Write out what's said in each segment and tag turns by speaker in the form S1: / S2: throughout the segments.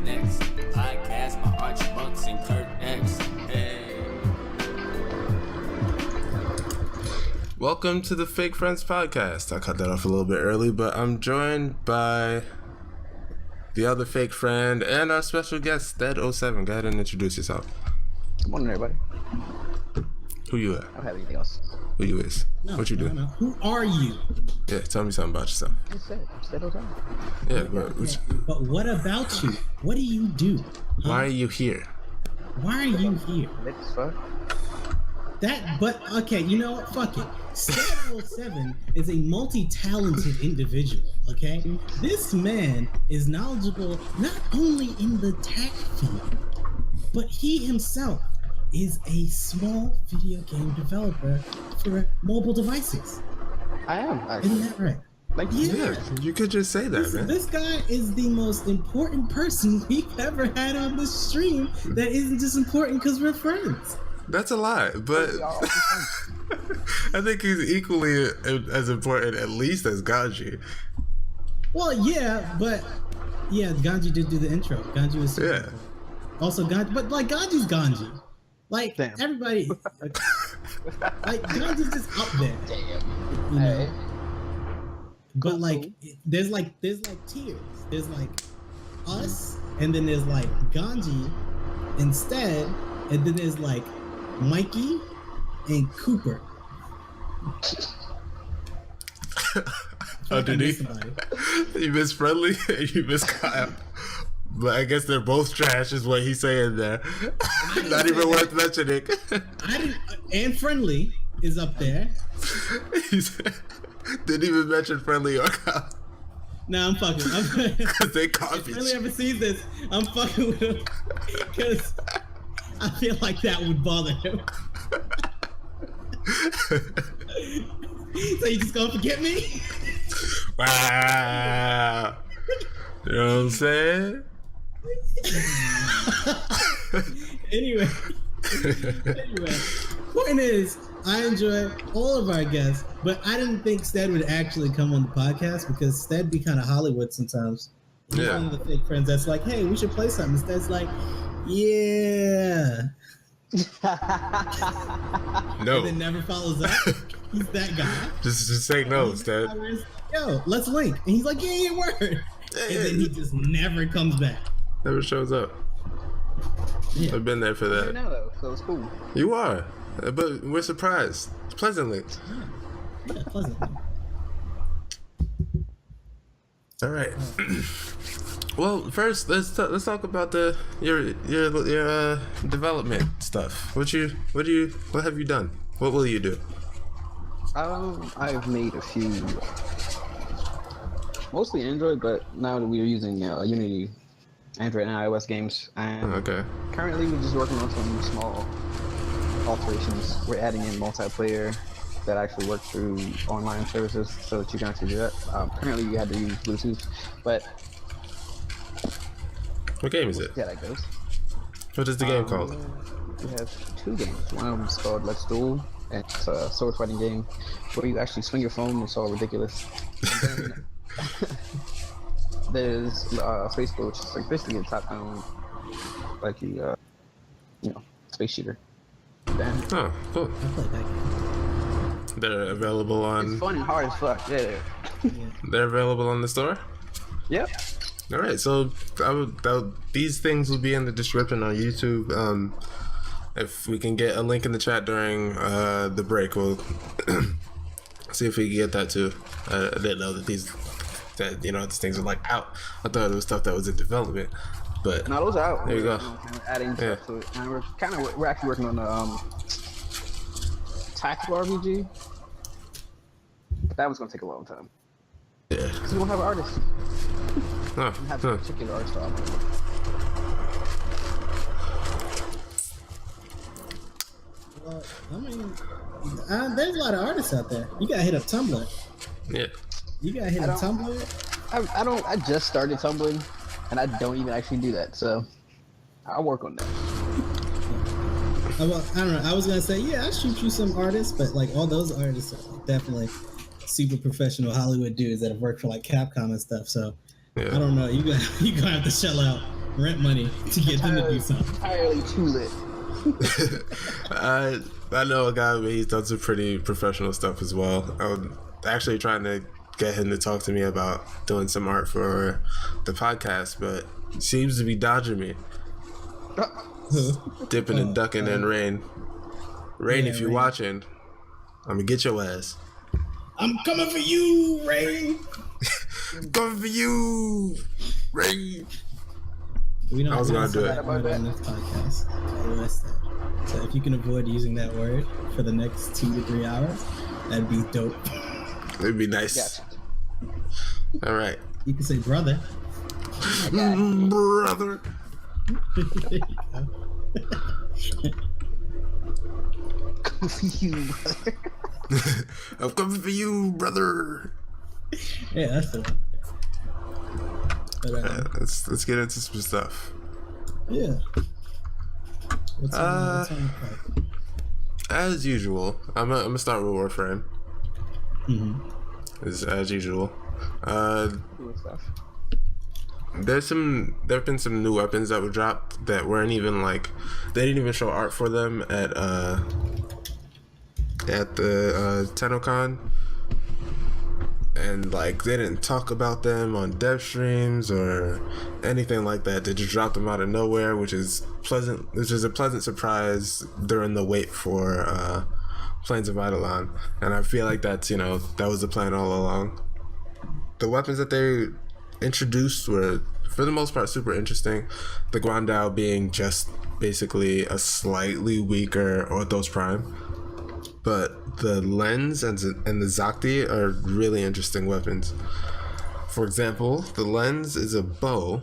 S1: next podcast by Archie Bucks and Kurt X. Hey.
S2: Welcome to the Fake Friends podcast. I cut that off a little bit early, but I'm joined by the other fake friend and our special guest, Sted07. Go ahead and introduce yourself.
S3: Good morning, everybody.
S2: Who you are?
S3: I don't have anything else.
S2: Who you is?
S4: No,
S2: what you do?
S4: No. Who are you?
S2: Yeah, tell me something about yourself.
S3: I'm Sted07.
S2: Yeah,
S4: But what about you? What do you do? Huh?
S2: why are you here?
S4: Why are you here?
S3: Next fuck.
S4: Okay, you know what? Fuck it. Sted07 is a multi-talented individual, okay? This man is knowledgeable not only in the tech field, but he himself is a small video game developer for mobile devices.
S3: I am, actually.
S4: Isn't that right?
S3: Thank you.
S2: Yeah, you could just say that, man.
S4: This guy is the most important person we've ever had on this stream that isn't just important because we're friends.
S2: That's a lie, but I think he's equally as important, at least, as Ganji.
S4: Well, yeah, but yeah, Ganji did do the intro. Ganji was super important. Also, Ganji, but like Ganji's Ganji. Like,
S3: damn.
S4: Everybody, like Ganji's just up there.
S3: Damn.
S4: You know?
S3: Hey.
S4: But like, there's like tiers. There's like us, and then there's like Ganji instead, and then there's like Mikey and Cooper.
S2: Oh, did he? You miss Friendly and you miss Kyle. But I guess they're both trash, is what he's saying there. Not even worth mentioning.
S4: And Friendly is up there.
S2: Didn't even mention Friendly or Kyle.
S4: Nah, I'm fucking.
S2: Because they copied.
S4: If Friendly ever sees this, I'm fucking with him. Because I feel like that would bother him. So you just gonna forget me?
S2: Wow. You know what I'm saying?
S4: Anyway, point is, I enjoy all of our guests, but I didn't think Sted would actually come on the podcast because Sted be kind of Hollywood sometimes. He's one of the fake friends that's like, hey, we should play something. Sted's like, yeah.
S2: No.
S4: And then never follows up. He's that guy.
S2: Just say no, Sted.
S4: Yo, let's link. And he's like, yeah, word. And then he just never comes back.
S2: Never shows up.
S4: Yeah.
S2: I've been there for
S3: Right
S2: that.
S3: now, though, so it's cool.
S2: You are. But we're surprised. Pleasantly.
S4: Yeah, pleasantly.
S2: All right. Well, first let's talk about your development stuff. What have you done? What will you do?
S3: I've made a few, mostly Android, but now that we are using Unity, Android and iOS games, and currently we're just working on some small alterations. We're adding in multiplayer that actually works through online services so that you can actually do that. Currently you had to use Bluetooth, but
S2: What game is it?
S3: yeah, that goes.
S2: What is the game called?
S3: We have two games. One of them is called Let's Duel. It's a sword fighting game where you actually swing your phone. It's all ridiculous. And then there's Space Boat, which is like basically a top-down, like space shooter. Then,
S2: Oh, cool.
S4: I played that game.
S2: They're available on.
S3: it's fun and hard as fuck. Yeah.
S2: They're available on the store.
S3: Yep.
S2: All right, so these things will be in the description on YouTube. If we can get a link in the chat during the break, we'll see if we can get that too. I didn't know that these things are like out. I thought it was stuff that was in development, but
S3: No, those are out.
S2: There you go.
S3: We're adding stuff to it, and we're actually working on the tactical RPG. But that was gonna take a long time.
S2: Yeah.
S3: Because we don't have an artist.
S2: Huh,
S3: We have
S2: huh.
S3: a particular art style.
S4: Well, I mean, there's a lot of artists out there. You gotta hit up Tumblr.
S2: Yeah.
S4: You gotta hit up Tumblr.
S3: I just started tumbling, and I don't even actually do that. So I'll work on that.
S4: Well, I don't know. I was gonna say, yeah, I'll shoot you some artists, but like all those artists are like, definitely super professional Hollywood dudes that have worked for like Capcom and stuff. So
S2: Yeah.
S4: I don't know. You gonna have to shell out rent money to get them to do something.
S3: Entirely too lit.
S2: I know a guy, but he's done some pretty professional stuff as well. I was actually trying to get him to talk to me about doing some art for the podcast, but he seems to be dodging me. Dipping and ducking in Rain. Rain, if you're watching, I'm gonna get your ass.
S4: I'm coming for you, Rain.
S2: I'm coming for you, Rain.
S4: We don't
S2: I was gonna do it
S4: on this podcast. So if you can avoid using that word for the next 2 to 3 hours, that'd be dope.
S2: It'd be nice.
S3: Gotcha.
S2: All right.
S4: You can say brother.
S2: Brother.
S4: There you go.
S3: Come for you, brother.
S2: I'm coming for you, brother.
S4: Yeah, that's the one. But,
S2: Let's get into some stuff.
S4: yeah. What's on the plate?
S2: As usual, I'm gonna start with Warframe. As usual. There've been some new weapons that were dropped that weren't even like, they didn't even show art for them at the TennoCon, and like they didn't talk about them on dev streams or anything like that. They just dropped them out of nowhere, which is a pleasant surprise during the wait for Plains of Eidolon. And I feel like that was the plan all along. The weapons that they introduced were, for the most part, super interesting. The Guandao being just basically a slightly weaker Orthos Prime. But the Lens and the Zakti are really interesting weapons. For example, the Lens is a bow.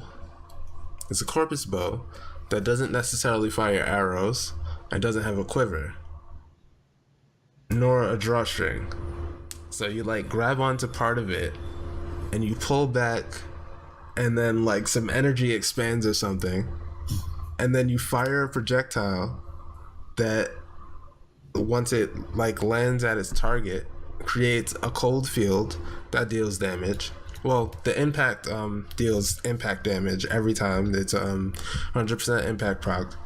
S2: It's a Corpus bow that doesn't necessarily fire arrows and doesn't have a quiver, nor a drawstring. So you like grab onto part of it and you pull back, and then like some energy expands or something, and then you fire a projectile that, once it like lands at its target, creates a cold field that deals damage. Well, the impact deals impact damage every time. It's 100% impact proc,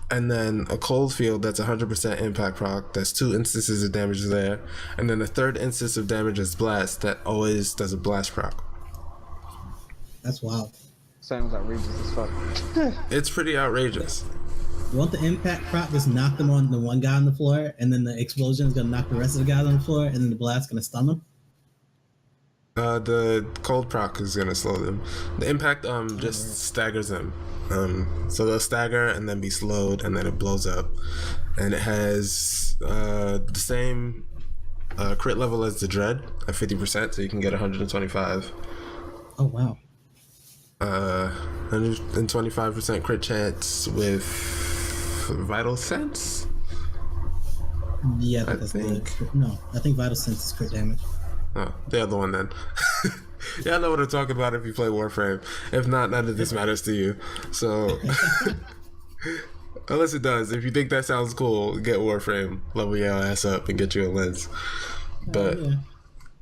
S2: and then a cold field that's 100% impact proc. That's 2 instances of damage there, and then a third instance of damage is blast that always does a blast proc.
S4: That's wild.
S3: Sounds outrageous as fuck.
S2: It's pretty outrageous.
S4: You want the impact prop, just knock them on the one guy on the floor, and then the explosion is gonna knock the rest of the guys on the floor, and then the blast gonna stun them?
S2: The cold proc is gonna slow them. The impact just staggers them. So they'll stagger and then be slowed, and then it blows up. And it has the same crit level as the Dread at 50%, so you can get 125.
S4: Oh wow.
S2: 125% crit chance with Vital Sense?
S4: Yeah, I think. I think Vital Sense is crit damage.
S2: Oh, the other one then. Y'all know what I'm talking about if you play Warframe. If not, none of this matters to you. So, unless it does. If you think that sounds cool, get Warframe, level your ass up, and get you a lens. But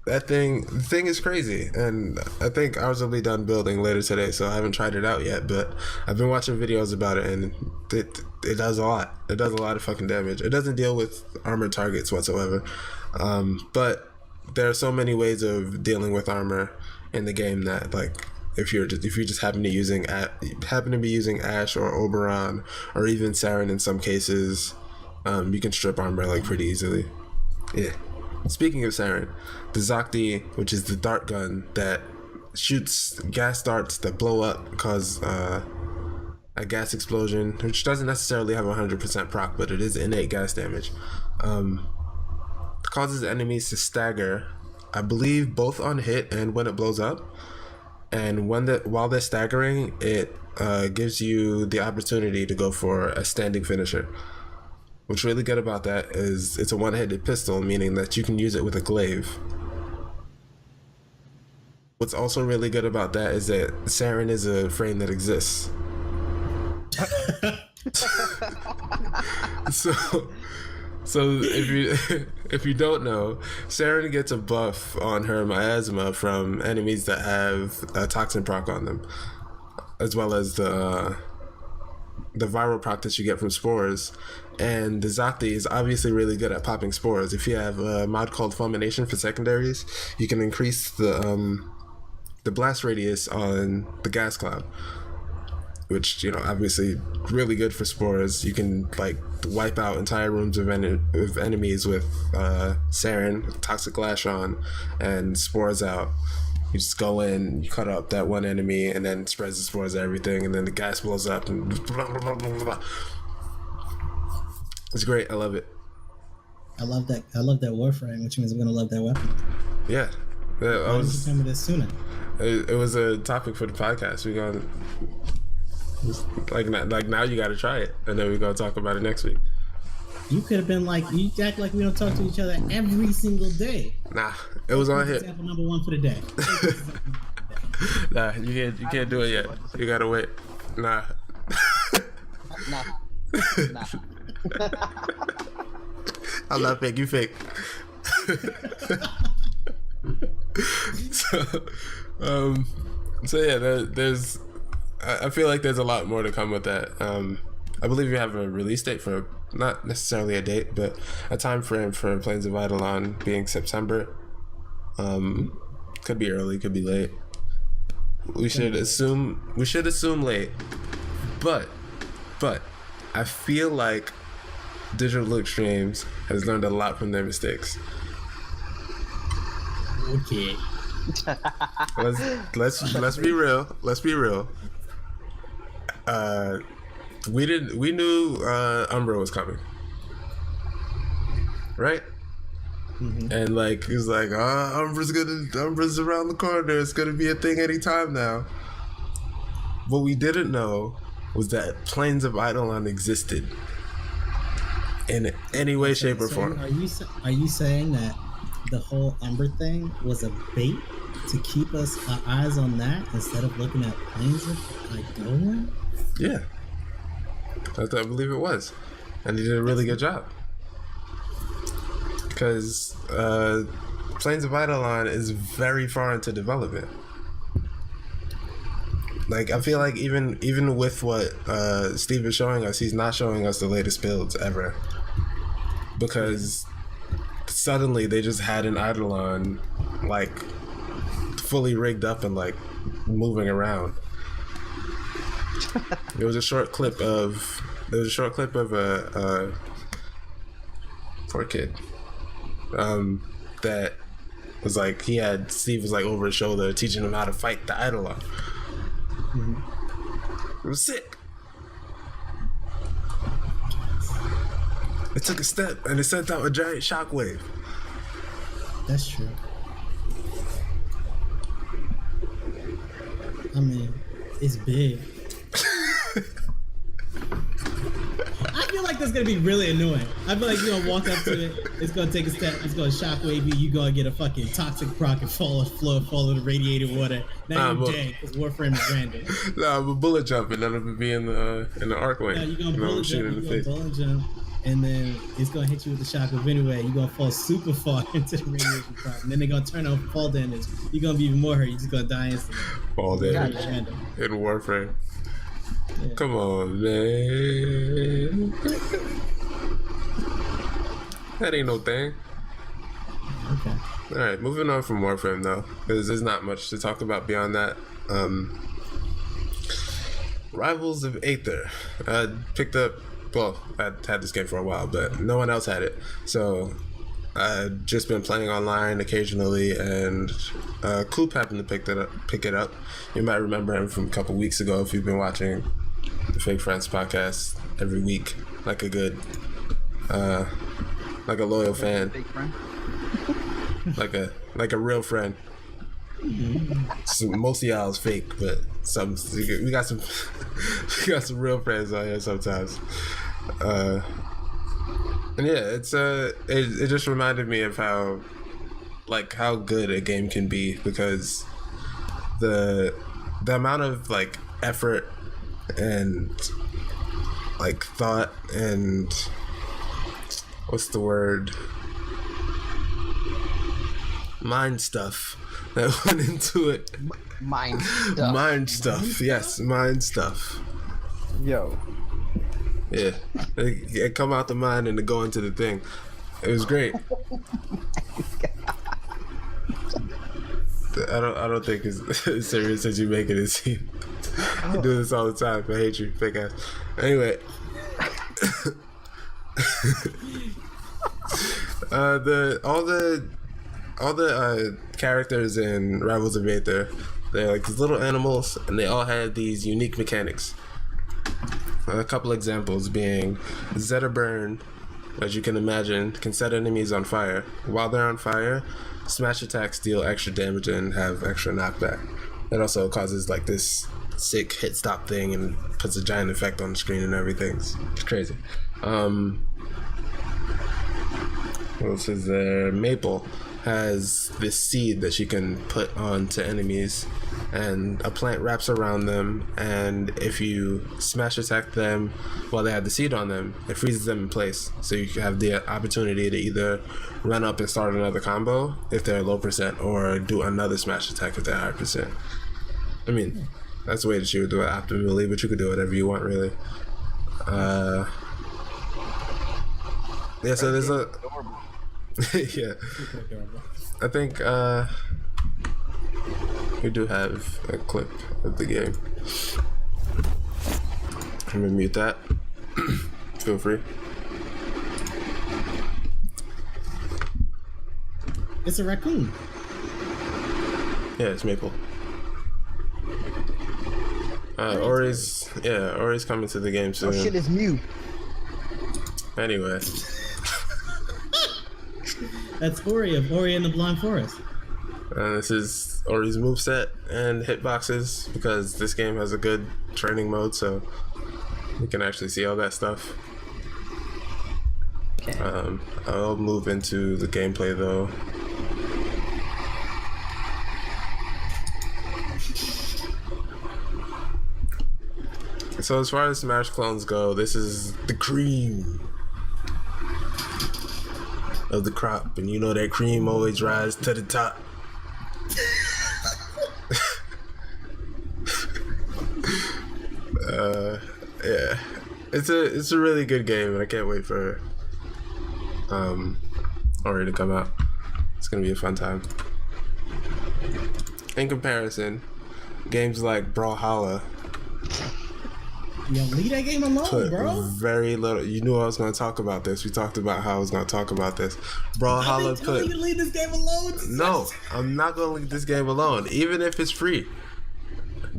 S2: the thing is crazy, and I think ours will be done building later today, so I haven't tried it out yet, but I've been watching videos about it, and it does a lot. It does a lot of fucking damage. It doesn't deal with armored targets whatsoever, but there are so many ways of dealing with armor in the game that, like, if you just happen to be using Ashe or Oberon or even Saren in some cases, you can strip armor like pretty easily. Yeah. Speaking of Saren, the Zakti, which is the dart gun that shoots gas darts that blow up, cause a gas explosion, which doesn't necessarily have 100% proc, but it is innate gas damage. Causes enemies to stagger, I believe, both on hit and when it blows up. And while they're staggering, it gives you the opportunity to go for a standing finisher. What's really good about that is it's a one-handed pistol, meaning that you can use it with a glaive. What's also really good about that is that Saren is a frame that exists. So if you don't know, Saren gets a buff on her miasma from enemies that have a toxin proc on them. as well as the viral proc that you get from spores. And the Zakti is obviously really good at popping spores. If you have a mod called Fulmination for secondaries, you can increase the blast radius on the gas cloud, which, you know, obviously really good for spores. You can like wipe out entire rooms of enemies with Sarin, Toxic Lash on, and spores out. You just go in, you cut up that one enemy, and then spreads the spores to everything, and then the gas blows up, and blah, blah, blah, blah, blah. It's great. I love it.
S4: I love that Warframe, which means I'm gonna love that weapon.
S2: Yeah.
S4: Why didn't you tell me this sooner?
S2: It was a topic for the podcast. We gonna like now you got to try it, and then we're gonna talk about it next week.
S4: You could have been like, you act like we don't talk to each other every single day.
S2: Nah, it was on hit.
S4: Example number 1 for the day.
S2: Nah, you can't do it yet. You gotta wait. Nah.
S3: Nah.
S2: I'm not fake. You fake. So yeah, there's. I feel like there's a lot more to come with that. I believe you have a release date for, not necessarily a date, but a time frame for Plains of Eidolon being September. Could be early, could be late. We should assume late, but I feel like Digital Extremes has learned a lot from their mistakes.
S4: Okay.
S2: Let's be real. Let's be real. We knew Umbra was coming, right? Mm-hmm. And like he was like, Umbra's around the corner. It's gonna be a thing anytime now. What we didn't know was that Plains of Eidolon existed in any way, shape, or form.
S4: Are you saying that the whole Umbra thing was a bait to keep our eyes on that instead of looking at Plains of Eidolon?
S2: Yeah, I believe it was, and he did a really good job. Because Plains of Eidolon is very far into development. Like, I feel like even with what Steve is showing us, he's not showing us the latest builds ever. Because suddenly they just had an Eidolon, like, fully rigged up and, like, moving around. There was a short clip of a poor kid. That was like Steve was like over his shoulder teaching him how to fight the Eidolon. Mm-hmm. It was sick. It took a step and it sent out a giant shockwave.
S4: That's true. I mean, it's big. I feel like that's gonna be really annoying. I feel like you're gonna walk up to it, it's gonna take a step, it's gonna shockwave you, you're gonna get a fucking toxic proc and fall in the radiated water. Now you're dead because Warframe is random.
S2: Nah, but bullet jumping, none of it be in the arc lane.
S4: Yeah, you're gonna bullet jump, and then it's gonna hit you with the shockwave anyway. You're gonna fall super far into the radiation proc, and then they're gonna turn on fall damage. You're gonna be even more hurt. You're just gonna die instantly.
S2: Fall damage in Warframe. Yeah. Come on, man. That ain't no thing.
S4: Okay.
S2: Alright, moving on from Warframe though, because there's not much to talk about beyond that. Rivals of Aether. I picked up, well, I had this game for a while, but no one else had it. So I've just been playing online occasionally, and Coop happened to pick it up. You might remember him from a couple weeks ago if you've been watching the Fake Friends podcast every week, like a good, like a loyal fan, like a real friend. So most of y'all is fake, but we got some real friends out here sometimes. And yeah, it just reminded me of how good a game can be, because the amount of like effort and like thought and what's the word, mind stuff that went into it.
S3: Mind stuff.
S2: Mind stuff. Yes, mind stuff.
S3: Yo.
S2: Yeah. It come out the mind and to go into the thing. It was great. I don't think it's as serious as you make it seem. You do this all the time. I hate you, fake ass. Anyway. all the characters in Rivals of Aether, they're like these little animals, and they all have these unique mechanics. A couple examples being Zeta Burn, as you can imagine, can set enemies on fire. While they're on fire, smash attacks deal extra damage and have extra knockback. It also causes like this sick hit stop thing and puts a giant effect on the screen and everything. It's crazy. What else is there? Maple has this seed that she can put onto enemies, and a plant wraps around them, and if you smash attack them while they have the seed on them, it freezes them in place, so you have the opportunity to either run up and start another combo if they're low percent, or do another smash attack if they're high percent. I mean, that's the way that you would do it optimally, but you could do whatever you want, really. Yeah, so there's a yeah, I think we do have a clip of the game. I'm gonna mute that. Feel free.
S4: It's a raccoon.
S2: Yeah, it's Maple. Ori's coming to the game soon.
S3: Oh shit, it's Mew.
S2: Anyway.
S4: That's Ori of Ori and the Blind Forest.
S2: This is Ori's moveset and hitboxes, because this game has a good training mode, so you can actually see all that stuff.
S3: Okay.
S2: I'll move into the gameplay though. So as far as Smash clones go, this is the cream of the crop, and you know that cream always rises to the top. Yeah, it's a really good game, and I can't wait for Ori to come out. It's gonna be a fun time. In comparison, games like Brawlhalla
S4: Yo, leave that game alone, bro.
S2: very little. You knew I was going to talk about this. We talked about how I was going to talk about this. Brawlhalla
S4: I've been telling you to leave this game alone.
S2: No, I'm not going to leave this game alone, even if it's free.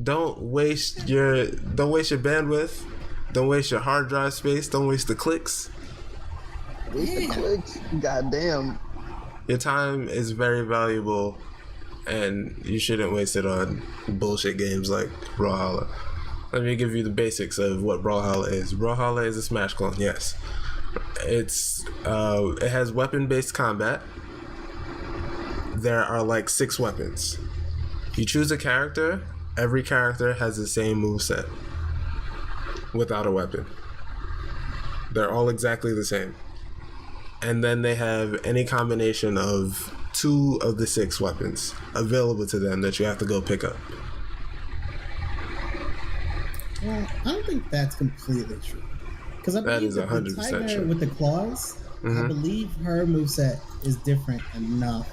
S2: Don't waste your bandwidth. Don't waste your hard drive space. Don't waste the clicks.
S3: Waste the clicks. Goddamn.
S2: Your time is very valuable, and you shouldn't waste it on bullshit games like Brawlhalla. Let me give you the basics of what Brawlhalla is. Brawlhalla is a Smash clone, yes. It has weapon-based combat. There are like 6 weapons. You choose a character, every character has the same moveset without a weapon. They're all exactly the same. And then they have any combination of 2 of the 6 weapons available to them that you have to go pick up.
S4: Well, I don't think that's completely true. Because I believe
S2: that is 100% true.
S4: With the claws, I believe her moveset is different enough.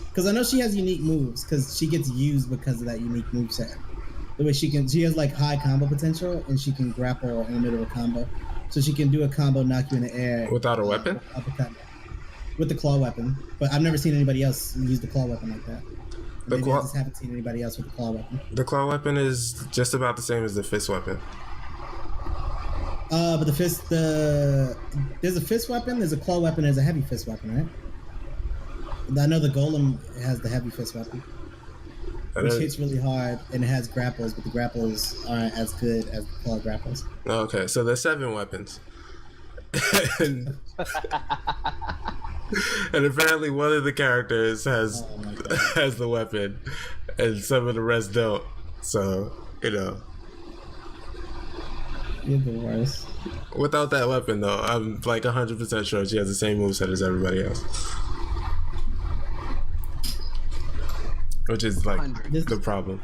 S4: Because I know she has unique moves, because she gets used because of that unique moveset. The way she has like high combo potential, and she can grapple in the middle of a combo. So she can do a combo, knock you in the air.
S2: Without a weapon?
S4: With the claw weapon. But I've never seen anybody else use the claw weapon like that. I just haven't seen anybody else with the claw weapon.
S2: The claw weapon is just about the same as the fist weapon.
S4: But there's a fist weapon, there's a claw weapon, there's a heavy fist weapon, right? I know the golem has the heavy fist weapon, which hits really hard, and it has grapples, but the grapples aren't as good as the claw grapples.
S2: Okay, so there's 7 weapons. and apparently one of the characters has the weapon, and some of the rest don't. So, you know.
S4: You're the worst.
S2: Without that weapon, though, I'm like 100% sure she has the same moveset as everybody else. which is like
S3: Hundreds.
S2: the problem.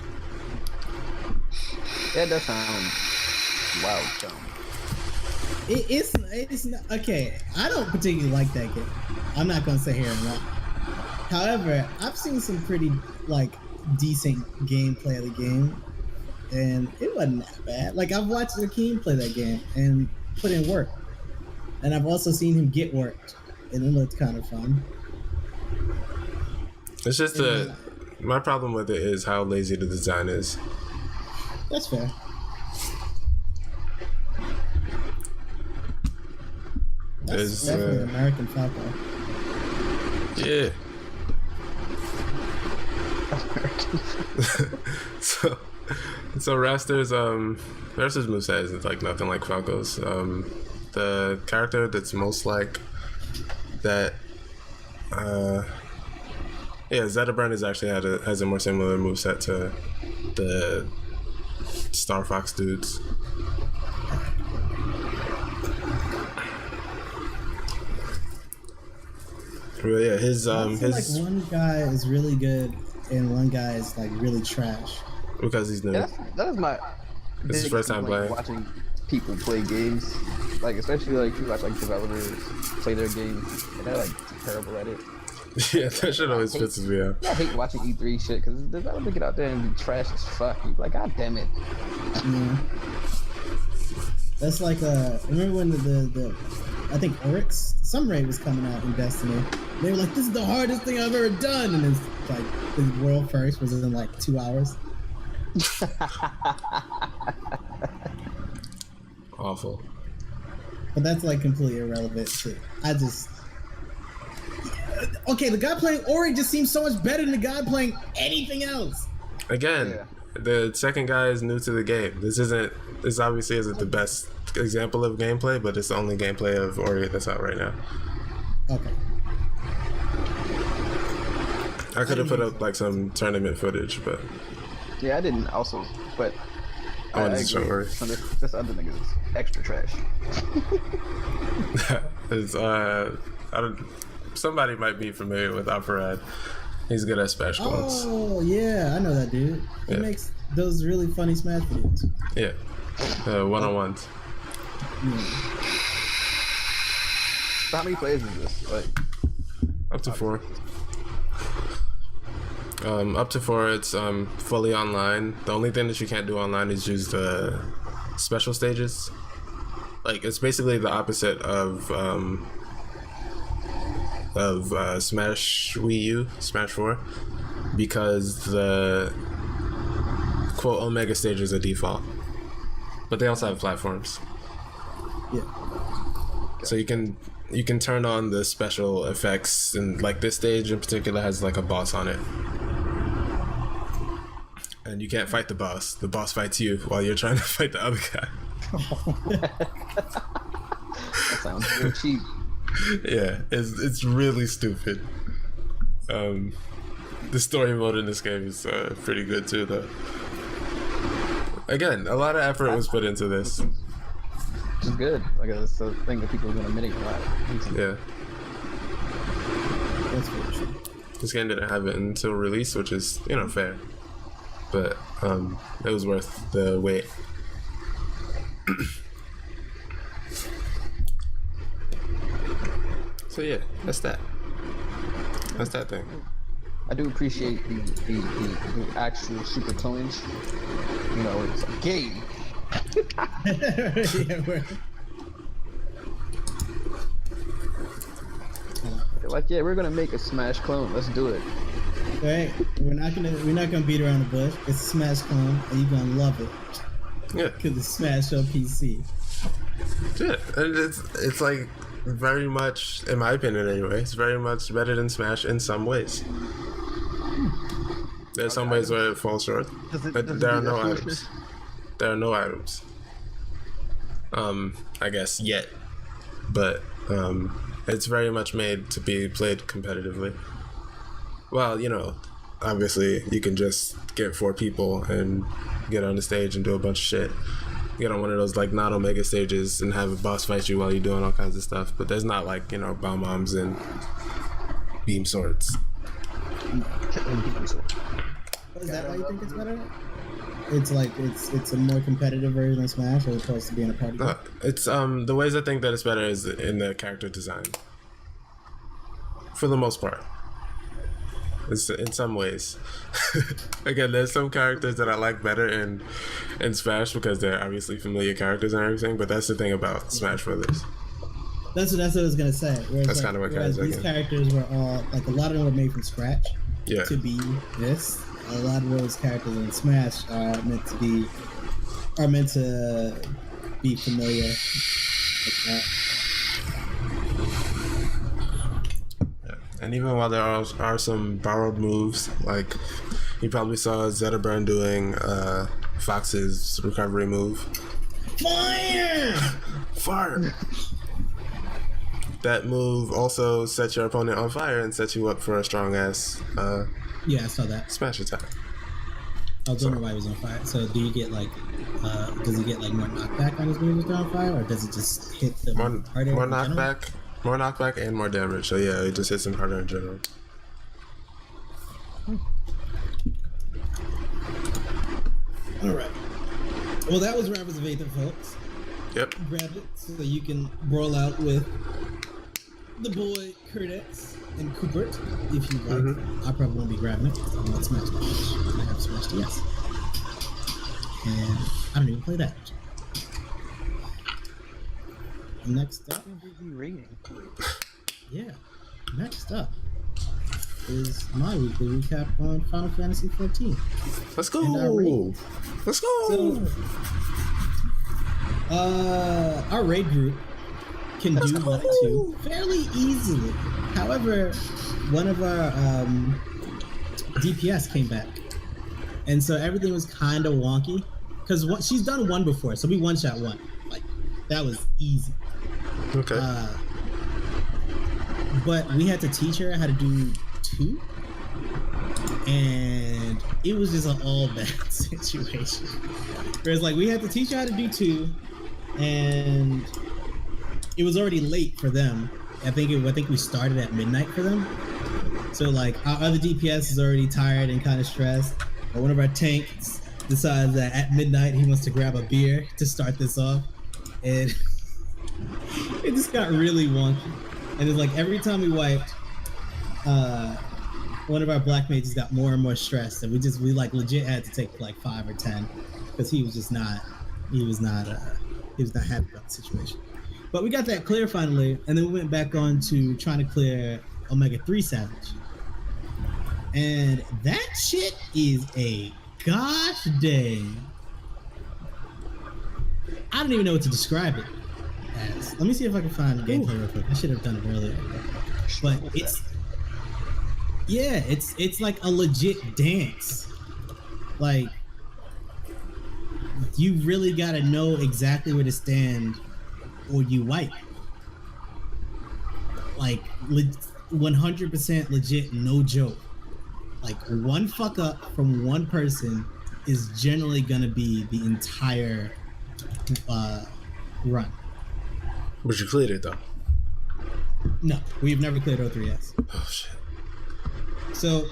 S3: Yeah, that sounds wild, John.
S4: It's not, okay. I don't particularly like that game. I'm not gonna sit here and lie. However, I've seen some pretty like decent gameplay of the game, and it wasn't that bad. Like I've watched Akeem play that game and put in work, and I've also seen him get worked, and it looked kind of fun.
S2: It's just my problem with it is how lazy the design is.
S4: That's fair. That's definitely American Falco.
S2: Yeah. so Raster's moveset isn't like nothing like Falco's. The character that's most like that, Zeta Brand is actually has a more similar moveset to the Star Fox dudes. Well, yeah, his
S4: like one guy is really good and one guy is like really trash.
S2: Because he's new.
S3: Yeah, that is my.
S2: It's his first time playing.
S3: Watching people play games, like especially like you watch like developers play their games, and they're like terrible at it.
S2: Yeah, that shit always pisses me off.
S3: I hate watching E3 shit because the developer get out there and be trash as fuck. You be like, God damn it.
S4: Yeah. That's like remember when the I think Oryx, some raid was coming out in Destiny. They were like, this is the hardest thing I've ever done, and it's like the world first was in like 2 hours.
S2: Awful.
S4: But that's like completely irrelevant shit. Okay, the guy playing Ori just seems so much better than the guy playing anything else.
S2: Again, the second guy is new to the game. This obviously isn't the best example of gameplay, but it's the only gameplay of Ori that's out right now.
S4: Okay.
S2: I could have put up like some tournament footage, but
S3: yeah, I didn't also, but
S2: I wanted to show Ori.
S3: This other nigga is extra trash.
S2: Somebody might be familiar with Alfarad. He's good at smash clones.
S4: Oh yeah, I know that dude. He makes those really funny smash videos.
S2: Yeah, one-on-ones.
S3: So how many players is this? Like
S2: up to 4. Up to 4. It's fully online. The only thing that you can't do online is use the special stages. Like it's basically the opposite of Smash Wii U, Smash 4, because the quote Omega stages are default, but they also have platforms.
S4: Yeah.
S2: So you can turn on the special effects, and like this stage in particular has like a boss on it, and you can't fight the boss. The boss fights you while you're trying to fight the other guy.
S3: that sounds real cheap.
S2: Yeah, it's really stupid. The story mode in this game is pretty good too, though. Again, a lot of effort was put into this.
S3: Which is good. Like it's a thing that people are gonna mitigate a lot.
S2: Yeah.
S4: That's very true.
S2: This game didn't have it until release, which is fair, but it was worth the wait. So yeah, that's that thing.
S3: I do appreciate the actual super clones. It's a game. They're like, yeah, we're gonna make a Smash clone. Let's do it.
S4: Right? We're not gonna beat around the bush. It's a Smash clone, and you're gonna love it.
S2: Yeah.
S4: Because it's Smash on PC.
S2: Yeah, and it's like very much, in my opinion anyway, it's very much better than Smash in some ways. There's some ways where it falls short, but there are no items. There are no items. I guess yet, but it's very much made to be played competitively. Well, obviously you can just get 4 people and get on the stage and do a bunch of shit. Get on one of those like not Omega stages and have a boss fight you while you're doing all kinds of stuff. But there's not like bomb bombs and beam swords.
S4: Is that why you think it's better? It's like it's a more competitive version of Smash as opposed to being a party game?
S2: It's the ways I think that it's better is in the character design. For the most part. It's in some ways. Again, there's some characters that I like better in Smash because they're obviously familiar characters and everything, but that's the thing about Smash Brothers.
S4: That's what I was gonna say. Whereas,
S2: that's kind of what
S4: these characters were all like a lot of them were made from scratch to be this. A lot of those characters in Smash are meant to be familiar like that.
S2: Yeah. And even while there are some borrowed moves, like you probably saw Zeta Burn doing Fox's recovery move. Fire! That move also sets your opponent on fire and sets you up for a strong ass
S4: I saw that
S2: smash attack.
S4: I was wondering why he was on fire. So do you get like does he get like more knockback on his moves if they're on fire, or does it just hit them harder?
S2: More knockback and more damage. So yeah, it just hits them harder in general.
S4: Alright. Well, that was Rappers of Aether, folks.
S2: Yep.
S4: Grab it so that you can brawl out with the boy Kurdex and Coopert if you like. I probably won't be grabbing it because I'm not Smash Bros. I have Smash DS. And I don't even play that. Next up. Yeah. Next up is my weekly recap on Final Fantasy XIV.
S2: Let's go. Let's go.
S4: So, our raid group can do 1 and 2 fairly easily. However, one of our DPS came back, and so everything was kind of wonky because she's done 1 before, so we one-shot 1. Like that was easy.
S2: Okay.
S4: But we had to teach her how to do 2, and it was just an all bad situation. Whereas like we had to teach her how to do 2, and it was already late for them. I think we started at midnight for them. So like our other DPS is already tired and kind of stressed. But one of our tanks decides that at midnight he wants to grab a beer to start this off, and it just got really wonky. And it's like every time we wiped, one of our black mages got more and more stressed, and we like legit had to take like 5 or 10 because he was not happy about the situation. But we got that clear finally, and then we went back on to trying to clear Omega 3 Savage. And that shit is a gosh dang. I don't even know what to describe it as. Let me see if I can find the gameplay real quick. I should have done it earlier. But it's like a legit dance. Like, you really gotta know exactly where to stand or you wipe. Like 100% legit, no joke. Like one fuck up from one person is generally gonna be the entire run.
S2: But you cleared it though.
S4: No, we've never cleared O3S.
S2: Oh shit.
S4: So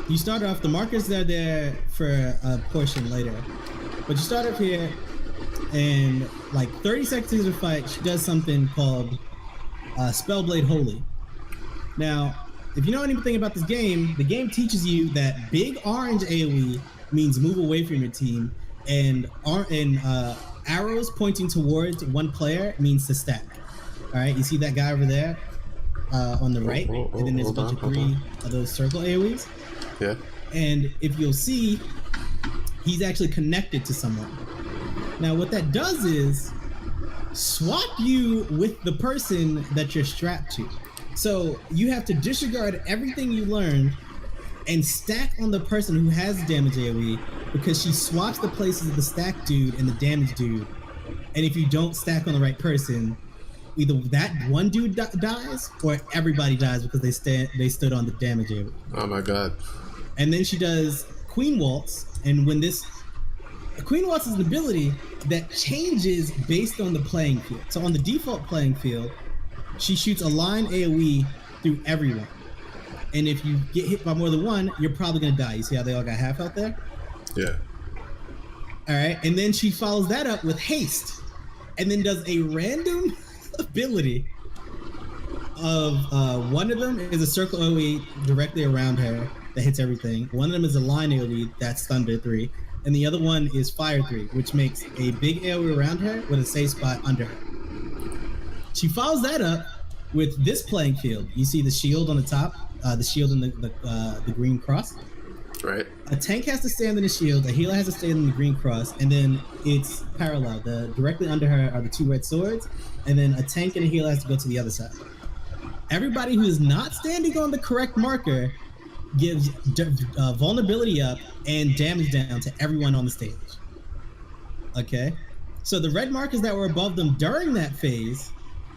S4: you start off, the markers that are there for a portion later, but you start up here, and like 30 seconds into the fight, she does something called Spellblade Holy. Now, if you know anything about this game, the game teaches you that big orange AoE means move away from your team, and arrows pointing towards one player means to stack. All right, you see that guy over there on the right, and then there's a bunch of 3 of those circle AoEs.
S2: Yeah.
S4: And if you'll see, he's actually connected to someone. Now, what that does is swap you with the person that you're strapped to. So you have to disregard everything you learned and stack on the person who has damage AoE, because she swaps the places of the stack dude and the damage dude. And if you don't stack on the right person, either that one dude dies or everybody dies because they stood on the damage AoE.
S2: Oh my god.
S4: And then she does Queen Waltz, and when Queen Waltz is an ability that changes based on the playing field. So on the default playing field, she shoots a line AoE through everyone. And if you get hit by more than one, you're probably gonna die. You see how they all got half out there?
S2: Yeah.
S4: All right, and then she follows that up with haste, and then does a random ability of one of them is a circle AoE directly around her that hits everything. One of them is a line AoE that's Thunder 3, and the other one is Fire 3, which makes a big AoE around her with a safe spot under her. She follows that up with this playing field. You see the shield on the top, the shield and the green cross.
S2: Right.
S4: A tank has to stand in the shield, a healer has to stand in the green cross, and then it's parallel. Directly under her are the two red swords, and then a tank and a healer has to go to the other side. Everybody who is not standing on the correct marker gives vulnerability up and damage down to everyone on the stage. Okay? So the red markers that were above them during that phase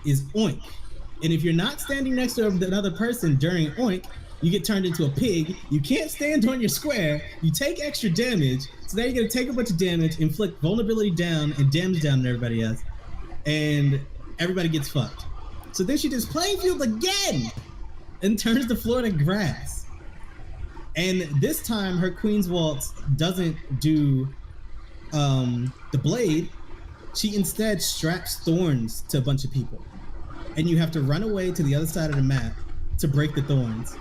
S4: is oink. And if you're not standing next to another person during oink, you get turned into a pig. You can't stand on your square. You take extra damage. So now you're going to take a bunch of damage, inflict vulnerability down and damage down on everybody else. And everybody gets fucked. So then she does playing field again and turns the floor to grass. And this time her Queen's Waltz doesn't do the blade. She instead straps thorns to a bunch of people. And you have to run away to the other side of the map to break the thorns.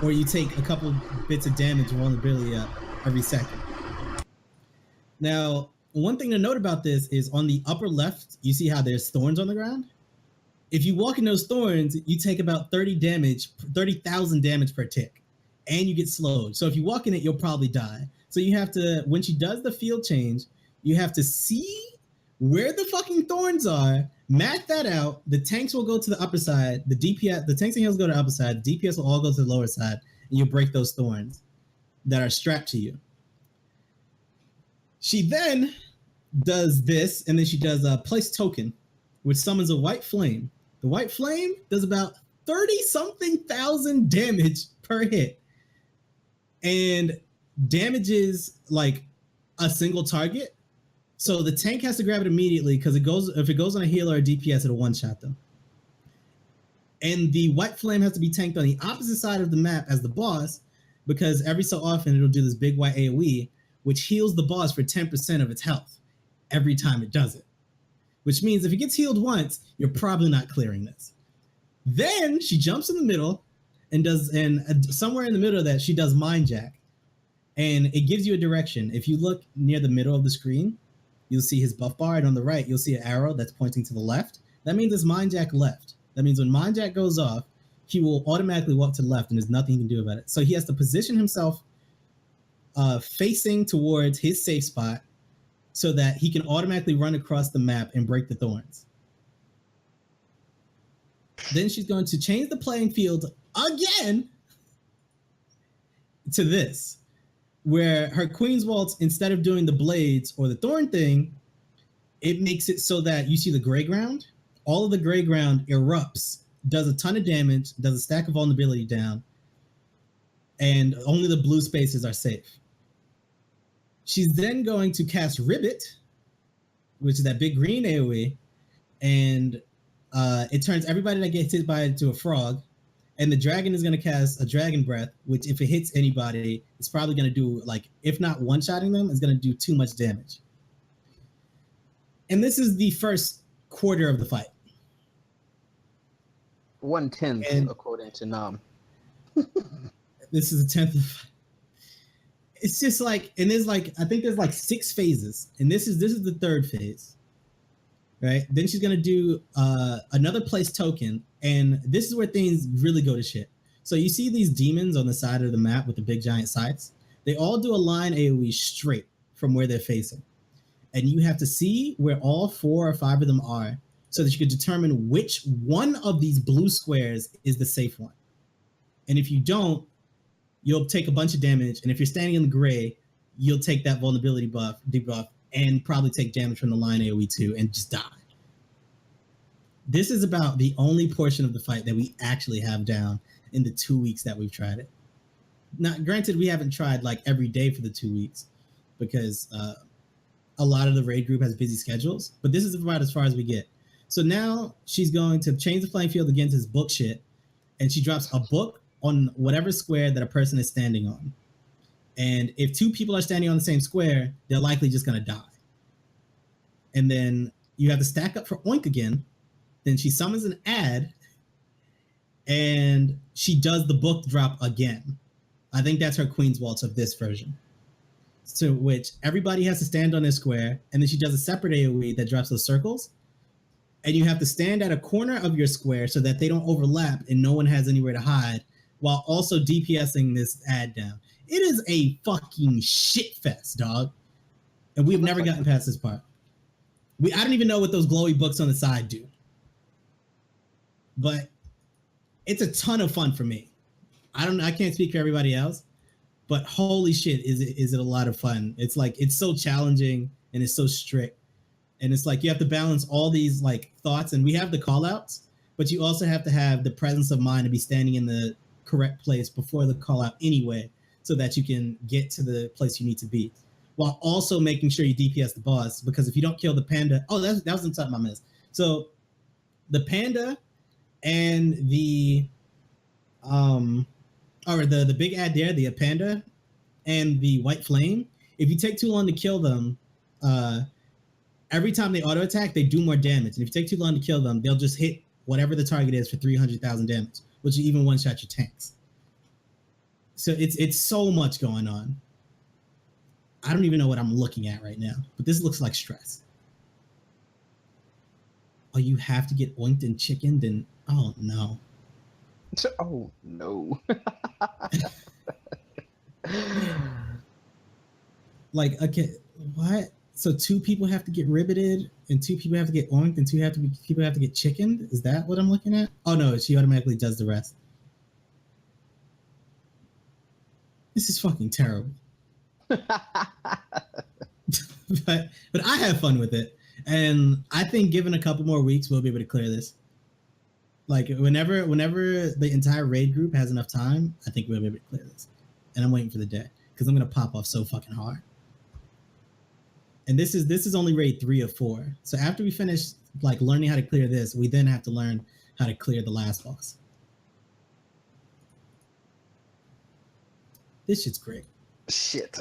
S4: Or you take a couple bits of damage and vulnerability up every second. Now, one thing to note about this is on the upper left, you see how there's thorns on the ground? If you walk in those thorns, you take about 30,000 damage per tick, and you get slowed. So if you walk in it, you'll probably die. So you have to, when she does the field change, you have to see where the fucking thorns are, map that out. The tanks will go to the upper side. The DPS, the tanks and heals go to the upper side. The DPS will all go to the lower side, and you'll break those thorns that are strapped to you. She then does this, and then she does a place token, which summons a white flame. The white flame does about 30-something thousand damage per hit, and damages like a single target. So the tank has to grab it immediately because if it goes on a healer or DPS, it'll one-shot them. And the white flame has to be tanked on the opposite side of the map as the boss, because every so often it'll do this big white AoE, which heals the boss for 10% of its health every time it does it. Which means if it gets healed once, you're probably not clearing this. Then she jumps in the middle and somewhere in the middle of that, she does Mind Jack. And it gives you a direction. If you look near the middle of the screen, you'll see his buff bar, and on the right, you'll see an arrow that's pointing to the left. That means it's Mind Jack left. That means when Mind Jack goes off, he will automatically walk to the left, and there's nothing he can do about it. So he has to position himself facing towards his safe spot so that he can automatically run across the map and break the thorns. Then she's going to change the playing field again to this, where her Queen's Waltz, instead of doing the blades or the thorn thing, it makes it so that you see the gray ground. All of the gray ground erupts, does a ton of damage, does a stack of vulnerability down, and only the blue spaces are safe. She's then going to cast Ribbit, which is that big green AoE, and it turns everybody that gets hit by it to a frog. And the dragon is going to cast a Dragon Breath, which if it hits anybody, it's probably going to do, like, if not one-shotting them, it's going to do too much damage. And this is the first quarter of the fight.
S3: 1/10 according to Nam.
S4: This is a 10th of the fight. It's just like, and there's like, I think there's like 6 phases, and this is the third phase, right? Then she's going to do another place token. And this is where things really go to shit. So you see these demons on the side of the map with the big giant scythes? They all do a line AoE straight from where they're facing. And you have to see where all 4 or 5 of them are so that you can determine which one of these blue squares is the safe one. And if you don't, you'll take a bunch of damage. And if you're standing in the gray, you'll take that vulnerability debuff, and probably take damage from the line AoE too and just die. This is about the only portion of the fight that we actually have down in the 2 weeks that we've tried it. Now, granted, we haven't tried like every day for the 2 weeks because a lot of the raid group has busy schedules, but this is about as far as we get. So now she's going to change the playing field again to this book shit, and she drops a book on whatever square that a person is standing on. And if 2 people are standing on the same square, they're likely just going to die. And then you have to stack up for Oink again. Then she summons an ad, and she does the book drop again. I think that's her Queen's Waltz of this version. To which everybody has to stand on their square, and then she does a separate AoE that drops those circles. And you have to stand at a corner of your square so that they don't overlap and no one has anywhere to hide, while also DPSing this ad down. It is a fucking shit fest, dog. And we've never gotten past this part. I don't even know what those glowy books on the side do. But it's a ton of fun for me. I can't speak for everybody else, but holy shit, is it a lot of fun. It's like, it's so challenging and it's so strict. And it's like you have to balance all these like thoughts, and we have the call outs, but you also have to have the presence of mind to be standing in the correct place before the call out anyway, so that you can get to the place you need to be, while also making sure you DPS the boss. Because if you don't kill the panda, that was something I missed. So the panda and the the big ad there, the panda and the white flame, if you take too long to kill them, every time they auto attack, they do more damage. And if you take too long to kill them, they'll just hit whatever the target is for 300,000 damage, which you even one-shot your tanks. So it's so much going on. I don't even know what I'm looking at right now, but this looks like stress. Oh, you have to get oinked and chickened, and oh no.
S3: Oh no.
S4: Like, okay, what? So 2 people have to get ribbited, and 2 people have to get oinked, and 2 people have to get chickened? Is that what I'm looking at? Oh no, she automatically does the rest. This is fucking terrible. but I have fun with it. And I think given a couple more weeks, we'll be able to clear this. Like whenever the entire raid group has enough time, I think we'll be able to clear this. And I'm waiting for the day, because I'm gonna pop off so fucking hard. And this is only raid 3 of 4. So after we finish like learning how to clear this, we then have to learn how to clear the last boss. This shit's great.
S3: Shit.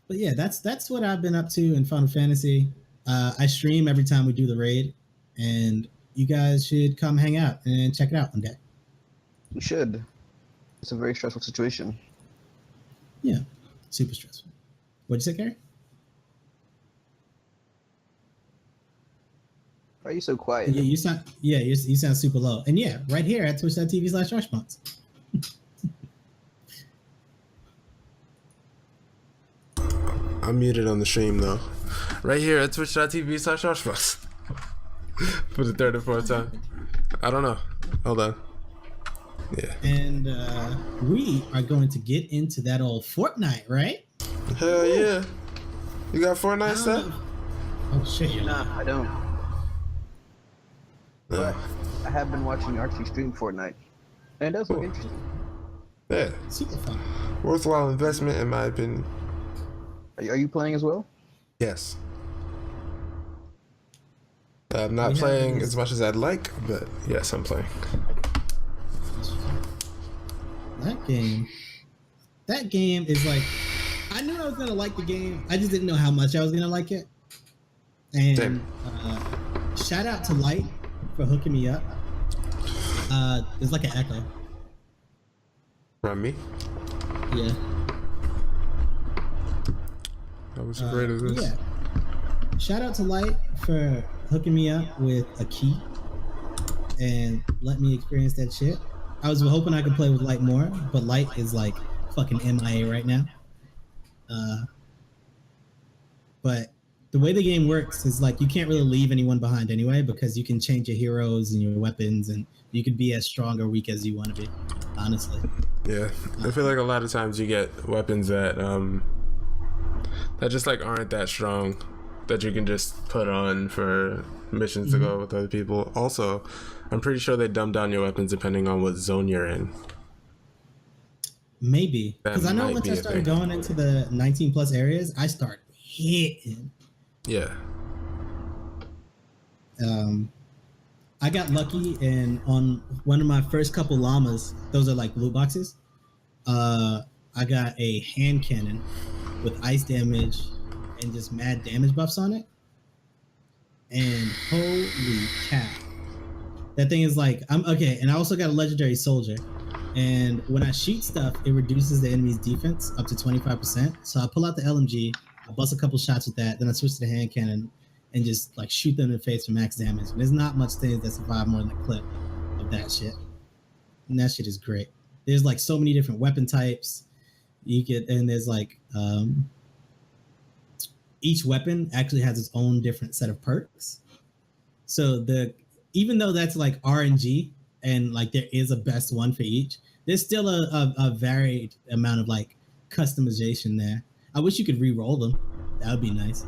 S4: But yeah, that's what I've been up to in Final Fantasy. I stream every time we do the raid, and you guys should come hang out and check it out one day.
S3: You should. It's a very stressful situation.
S4: Yeah, super stressful. What'd you say, Gary?
S3: Why are you so quiet?
S4: Yeah, you sound super low. And yeah, right here at twitch.tv/Rushbox.
S2: I'm muted on the stream though. Right here at twitch.tv/Rushbox. For the 3rd or 4th time. I don't know. Hold on. Yeah.
S4: And we are going to get into that old Fortnite, right?
S2: Hell yeah. You got Fortnite stuff?
S4: Oh shit.
S3: Nah, I don't.
S2: Yeah.
S3: But I have been watching Archie stream Fortnite, and it does look interesting.
S2: Yeah.
S4: Super fun.
S2: Worthwhile investment in my opinion.
S3: Are you playing as well?
S2: Yes. I'm not playing as much as I'd like, but yes, I'm playing.
S4: That game is like, I knew I was gonna like the game. I just didn't know how much I was gonna like it. And shout out to Light for hooking me up. There's like an echo
S2: From me?
S4: Yeah.
S2: How was great as this?
S4: Yeah. Shout out to Light for hooking me up with a key and let me experience that shit. I was hoping I could play with Light more, but Light is like fucking MIA right now. But the way the game works is like you can't really leave anyone behind anyway, because you can change your heroes and your weapons, and you can be as strong or weak as you want to be, honestly.
S2: Yeah. I feel like a lot of times you get weapons that that just like aren't that strong, that you can just put on for missions to go with other people. Also, I'm pretty sure they dumb down your weapons depending on what zone you're in.
S4: Maybe. Because I know once I started going into the 19 plus areas, I start hitting.
S2: Yeah.
S4: I got lucky, and on one of my first couple llamas, those are like loot boxes. I got a hand cannon with ice damage and just mad damage buffs on it. And holy cow, that thing is like, I'm okay. And I also got a legendary soldier. And when I shoot stuff, it reduces the enemy's defense up to 25%. So I pull out the LMG, I bust a couple shots with that, then I switch to the hand cannon and just like shoot them in the face for max damage. And there's not much things that survive more than a clip of that shit. And that shit is great. There's like so many different weapon types. You get, and there's like each weapon actually has its own different set of perks. So even though that's like RNG and like there is a best one for each, there's still a varied amount of like customization there. I wish you could re-roll them. That would be nice.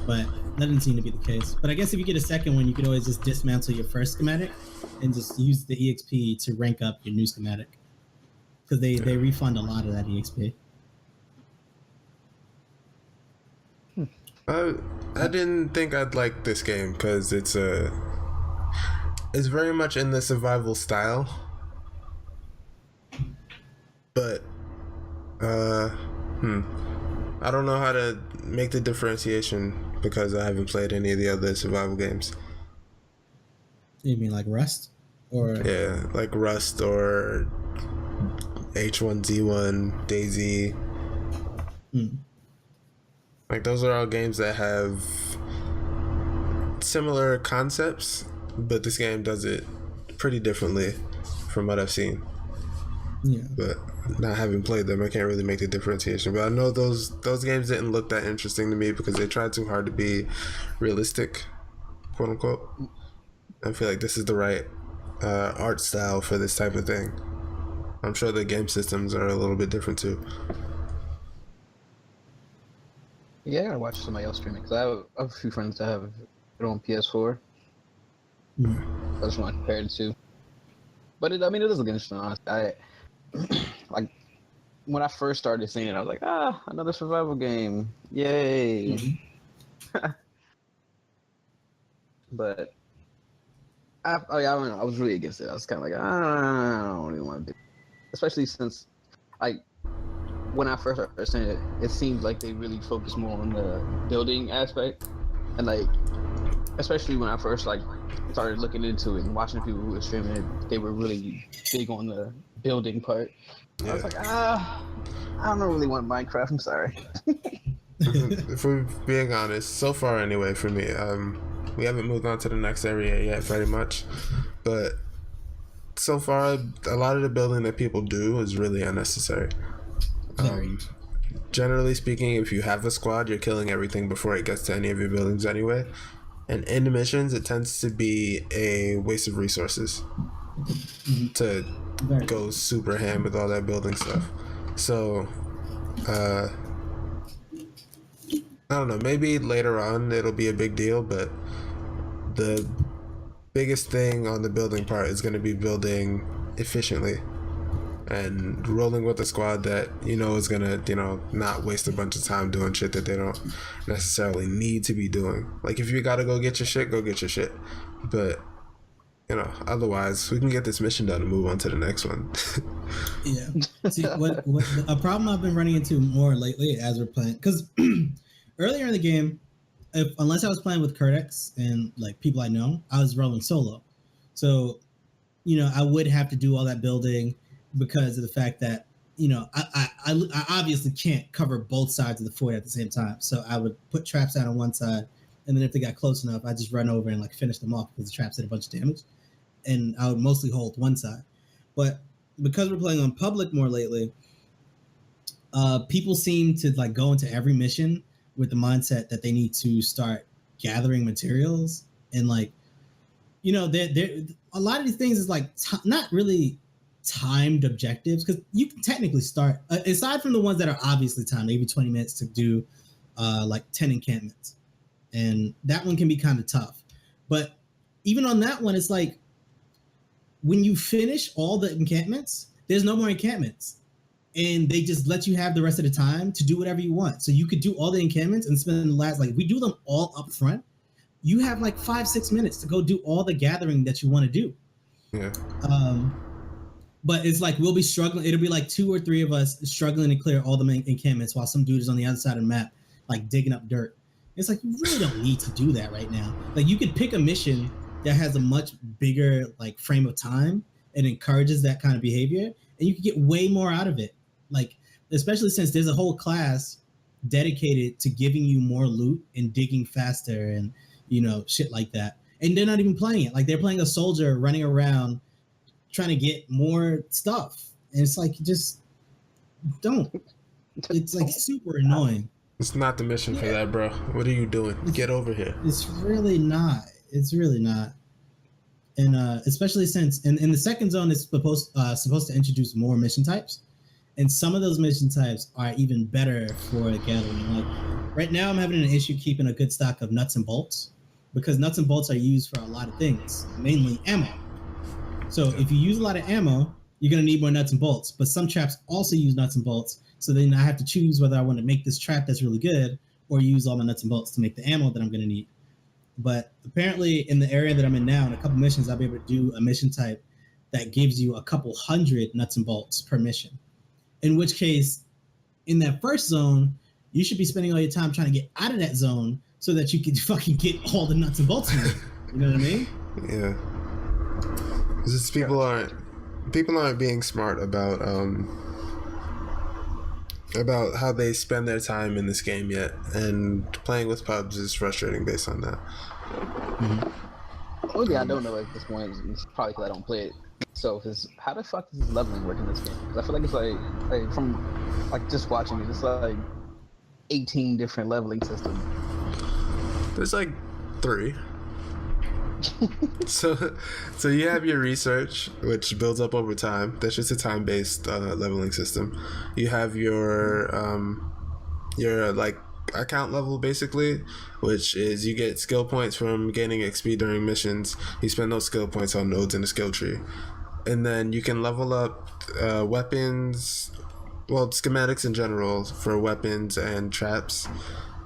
S4: But that doesn't seem to be the case. But I guess if you get a second one, you could always just dismantle your first schematic and just use the EXP to rank up your new schematic. Because they refund a lot of that EXP.
S2: I didn't think I'd like this game because it's very much in the survival style, but I don't know how to make the differentiation because I haven't played any of the other survival games.
S4: You mean like Rust, or
S2: yeah, like Rust or H1Z1, DayZ. Like those are all games that have similar concepts, but this game does it pretty differently from what I've seen.
S4: Yeah.
S2: But not having played them, I can't really make the differentiation. But I know those games didn't look that interesting to me because they tried too hard to be realistic, quote unquote. I feel like this is the right art style for this type of thing. I'm sure the game systems are a little bit different too.
S3: Yeah, I gotta watch somebody else stream it because I have a few friends that have it on PS4. I just want to compare the two. But it does look interesting. Honestly. Like when I first started seeing it, I was like, another survival game, yay! But I don't know. I was really against it. I was kind of like, I don't really want to do it. Especially since, like, when I first started seeing it, it seemed like they really focused more on the building aspect. And, like, especially when I first, like, started looking into it and watching people who were streaming it, they were really big on the building part. Yeah. I was like, I don't really want Minecraft. I'm sorry.
S2: If we're being honest, so far anyway, for me, we haven't moved on to the next area yet very much, but so far a lot of the building that people do is really unnecessary. Generally speaking, if you have a squad, you're killing everything before it gets to any of your buildings anyway, and in the missions it tends to be a waste of resources to go super ham with all that building stuff. So I don't know, maybe later on it'll be a big deal, but the biggest thing on the building part is going to be building efficiently and rolling with a squad that is going to not waste a bunch of time doing shit that they don't necessarily need to be doing. Like if you got to go get your shit, go get your shit, but otherwise we can get this mission done and move on to the next one.
S4: Yeah. See, what a problem I've been running into more lately as we're playing, because earlier in the game, unless I was playing with Kurdex and like people I know, I was rolling solo. So, I would have to do all that building because of the fact that, I obviously can't cover both sides of the fort at the same time. So I would put traps out on one side, and then if they got close enough, I just run over and like finish them off because the traps did a bunch of damage. And I would mostly hold one side. But because we're playing on public more lately, people seem to like go into every mission with the mindset that they need to start gathering materials, and like, there a lot of these things is like not really timed objectives, because you can technically start aside from the ones that are obviously timed, maybe 20 minutes to do like 10 encampments, and that one can be kind of tough. But even on that one, it's like when you finish all the encampments, there's no more encampments. And they just let you have the rest of the time to do whatever you want. So you could do all the encampments and spend the last, like, we do them all up front. you have like 5-6 minutes to go do all the gathering that you want to do.
S2: Yeah.
S4: But it's like we'll be struggling. It'll be like 2 or 3 of us struggling to clear all the main encampments while some dude is on the other side of the map, like digging up dirt. It's like you really don't need to do that right now. Like you could pick a mission that has a much bigger like frame of time and encourages that kind of behavior, and you can get way more out of it. Like especially since there's a whole class dedicated to giving you more loot and digging faster and shit like that. And they're not even playing it. Like they're playing a soldier running around trying to get more stuff, and it's like just don't. It's like super annoying.
S2: It's not the mission for that, bro. What are you doing? Get over here.
S4: It's really not. It's really not. And especially since in the second zone it's supposed to introduce more mission types, and some of those mission types are even better for gathering. Like right now, I'm having an issue keeping a good stock of nuts and bolts because nuts and bolts are used for a lot of things, mainly ammo. So if you use a lot of ammo, you're going to need more nuts and bolts. But some traps also use nuts and bolts. So then I have to choose whether I want to make this trap that's really good or use all my nuts and bolts to make the ammo that I'm going to need. But apparently in the area that I'm in now, in a couple missions, I'll be able to do a mission type that gives you a couple hundred nuts and bolts per mission. In which case, in that first zone, you should be spending all your time trying to get out of that zone so that you can fucking get all the nuts and bolts in it. You know what I mean?
S2: Yeah. Just people aren't being smart about how they spend their time in this game yet, and playing with pubs is frustrating based on that.
S3: Mm-hmm. Only thing I don't know at this point is probably because I don't play it. So, how the fuck does this leveling work in this game? Because I feel like it's like from like just watching it, it's like 18 different leveling systems.
S2: There's like 3. So you have your research, which builds up over time. That's just a time-based leveling system. You have your like account level, basically, which is you get skill points from gaining XP during missions. You spend those skill points on nodes in the skill tree, and then you can level up weapons, schematics in general for weapons and traps,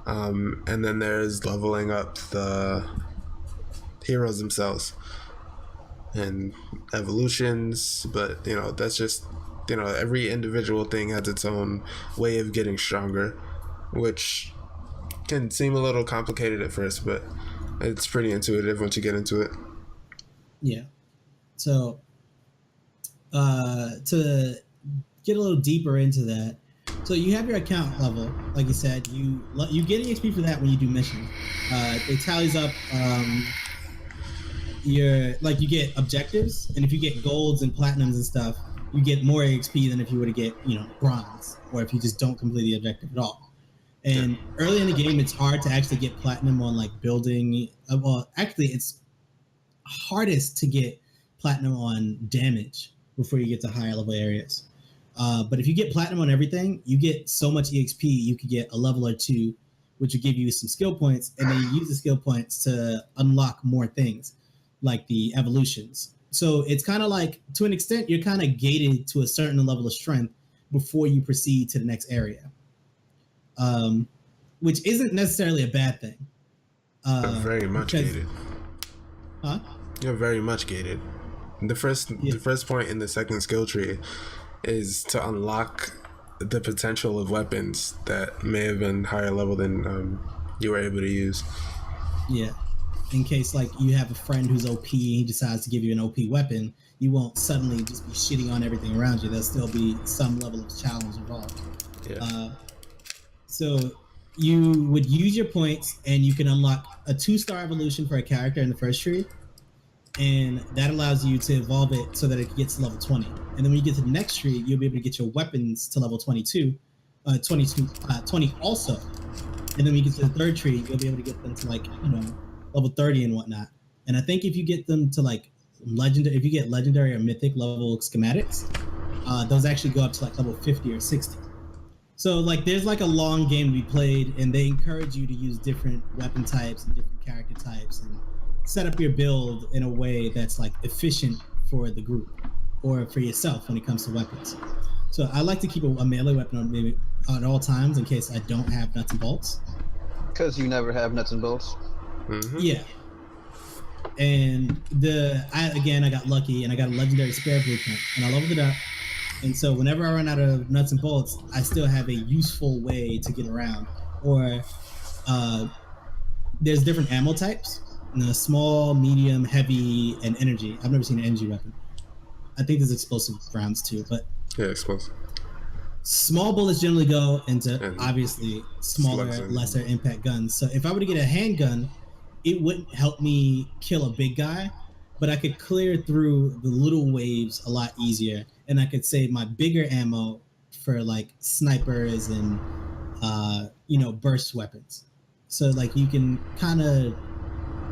S2: and then there's leveling up the heroes themselves and evolutions, but that's just every individual thing has its own way of getting stronger, which can seem a little complicated at first, but it's pretty intuitive once you get into it.
S4: Yeah. So to get a little deeper into that, so you have your account level, like you said, you get XP for that when you do missions. It tallies up you get objectives, and if you get golds and platinums and stuff, you get more XP than if you were to get bronze, or if you just don't complete the objective at all. And early in the game, it's hard to actually get platinum on like building. Actually, it's hardest to get platinum on damage before you get to higher level areas. But if you get platinum on everything, you get so much EXP, you could get a level or 2, which will give you some skill points, and then you use the skill points to unlock more things, like the evolutions. So it's kind of like, to an extent, you're kind of gated to a certain level of strength before you proceed to the next area, which isn't necessarily a bad thing.
S2: You're very much gated.
S4: Huh?
S2: You're very much gated. The first point in the second skill tree is to unlock the potential of weapons that may have been higher level than you were able to use. Yeah.
S4: In case like you have a friend who's OP and he decides to give you an OP weapon, you won't suddenly just be shitting on everything around you. There'll still be some level of challenge involved. Yeah. So you would use your points, and you can unlock a 2-star evolution for a character in the first tree, and that allows you to evolve it so that it gets to level 20. And then when you get to the next tree, you'll be able to get your weapons to level 20 also. And then when you get to the third tree, you'll be able to get them to level 30 and whatnot. And I think if you get them to if you get legendary or mythic level schematics, those actually go up to level 50 or 60. So there's a long game to be played, and they encourage you to use different weapon types and different character types and set up your build in a way that's efficient for the group or for yourself when it comes to weapons. So I like to keep a melee weapon on maybe at all times in case I don't have nuts and bolts.
S3: Because you never have nuts and bolts.
S2: Mm-hmm.
S4: Yeah. And I got lucky and I got a legendary spare blueprint and I leveled it up. And so whenever I run out of nuts and bolts, I still have a useful way to get around. Or there's different ammo types: small, medium, heavy, and energy. I've never seen an energy weapon. I think there's explosive rounds too, but
S2: yeah, explosive.
S4: Small bullets generally go into
S2: And
S4: obviously smaller,
S2: slugs
S4: lesser impact guns. So if I were to get a handgun, it wouldn't help me kill a big guy, but I could clear through the little waves a lot easier, and I could save my bigger ammo for like snipers and burst weapons. So like you can kind of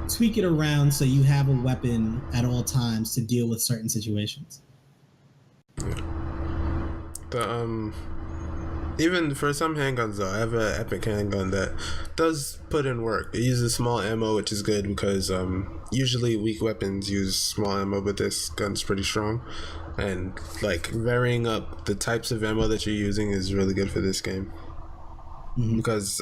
S4: tweak it around so you have a weapon at all times to deal with certain situations.
S2: Yeah. Even for some handguns though, I have an epic handgun that does put in work. It uses small ammo, which is good because usually weak weapons use small ammo, but this gun's pretty strong. And like varying up the types of ammo that you're using is really good for this game. Mm-hmm. Because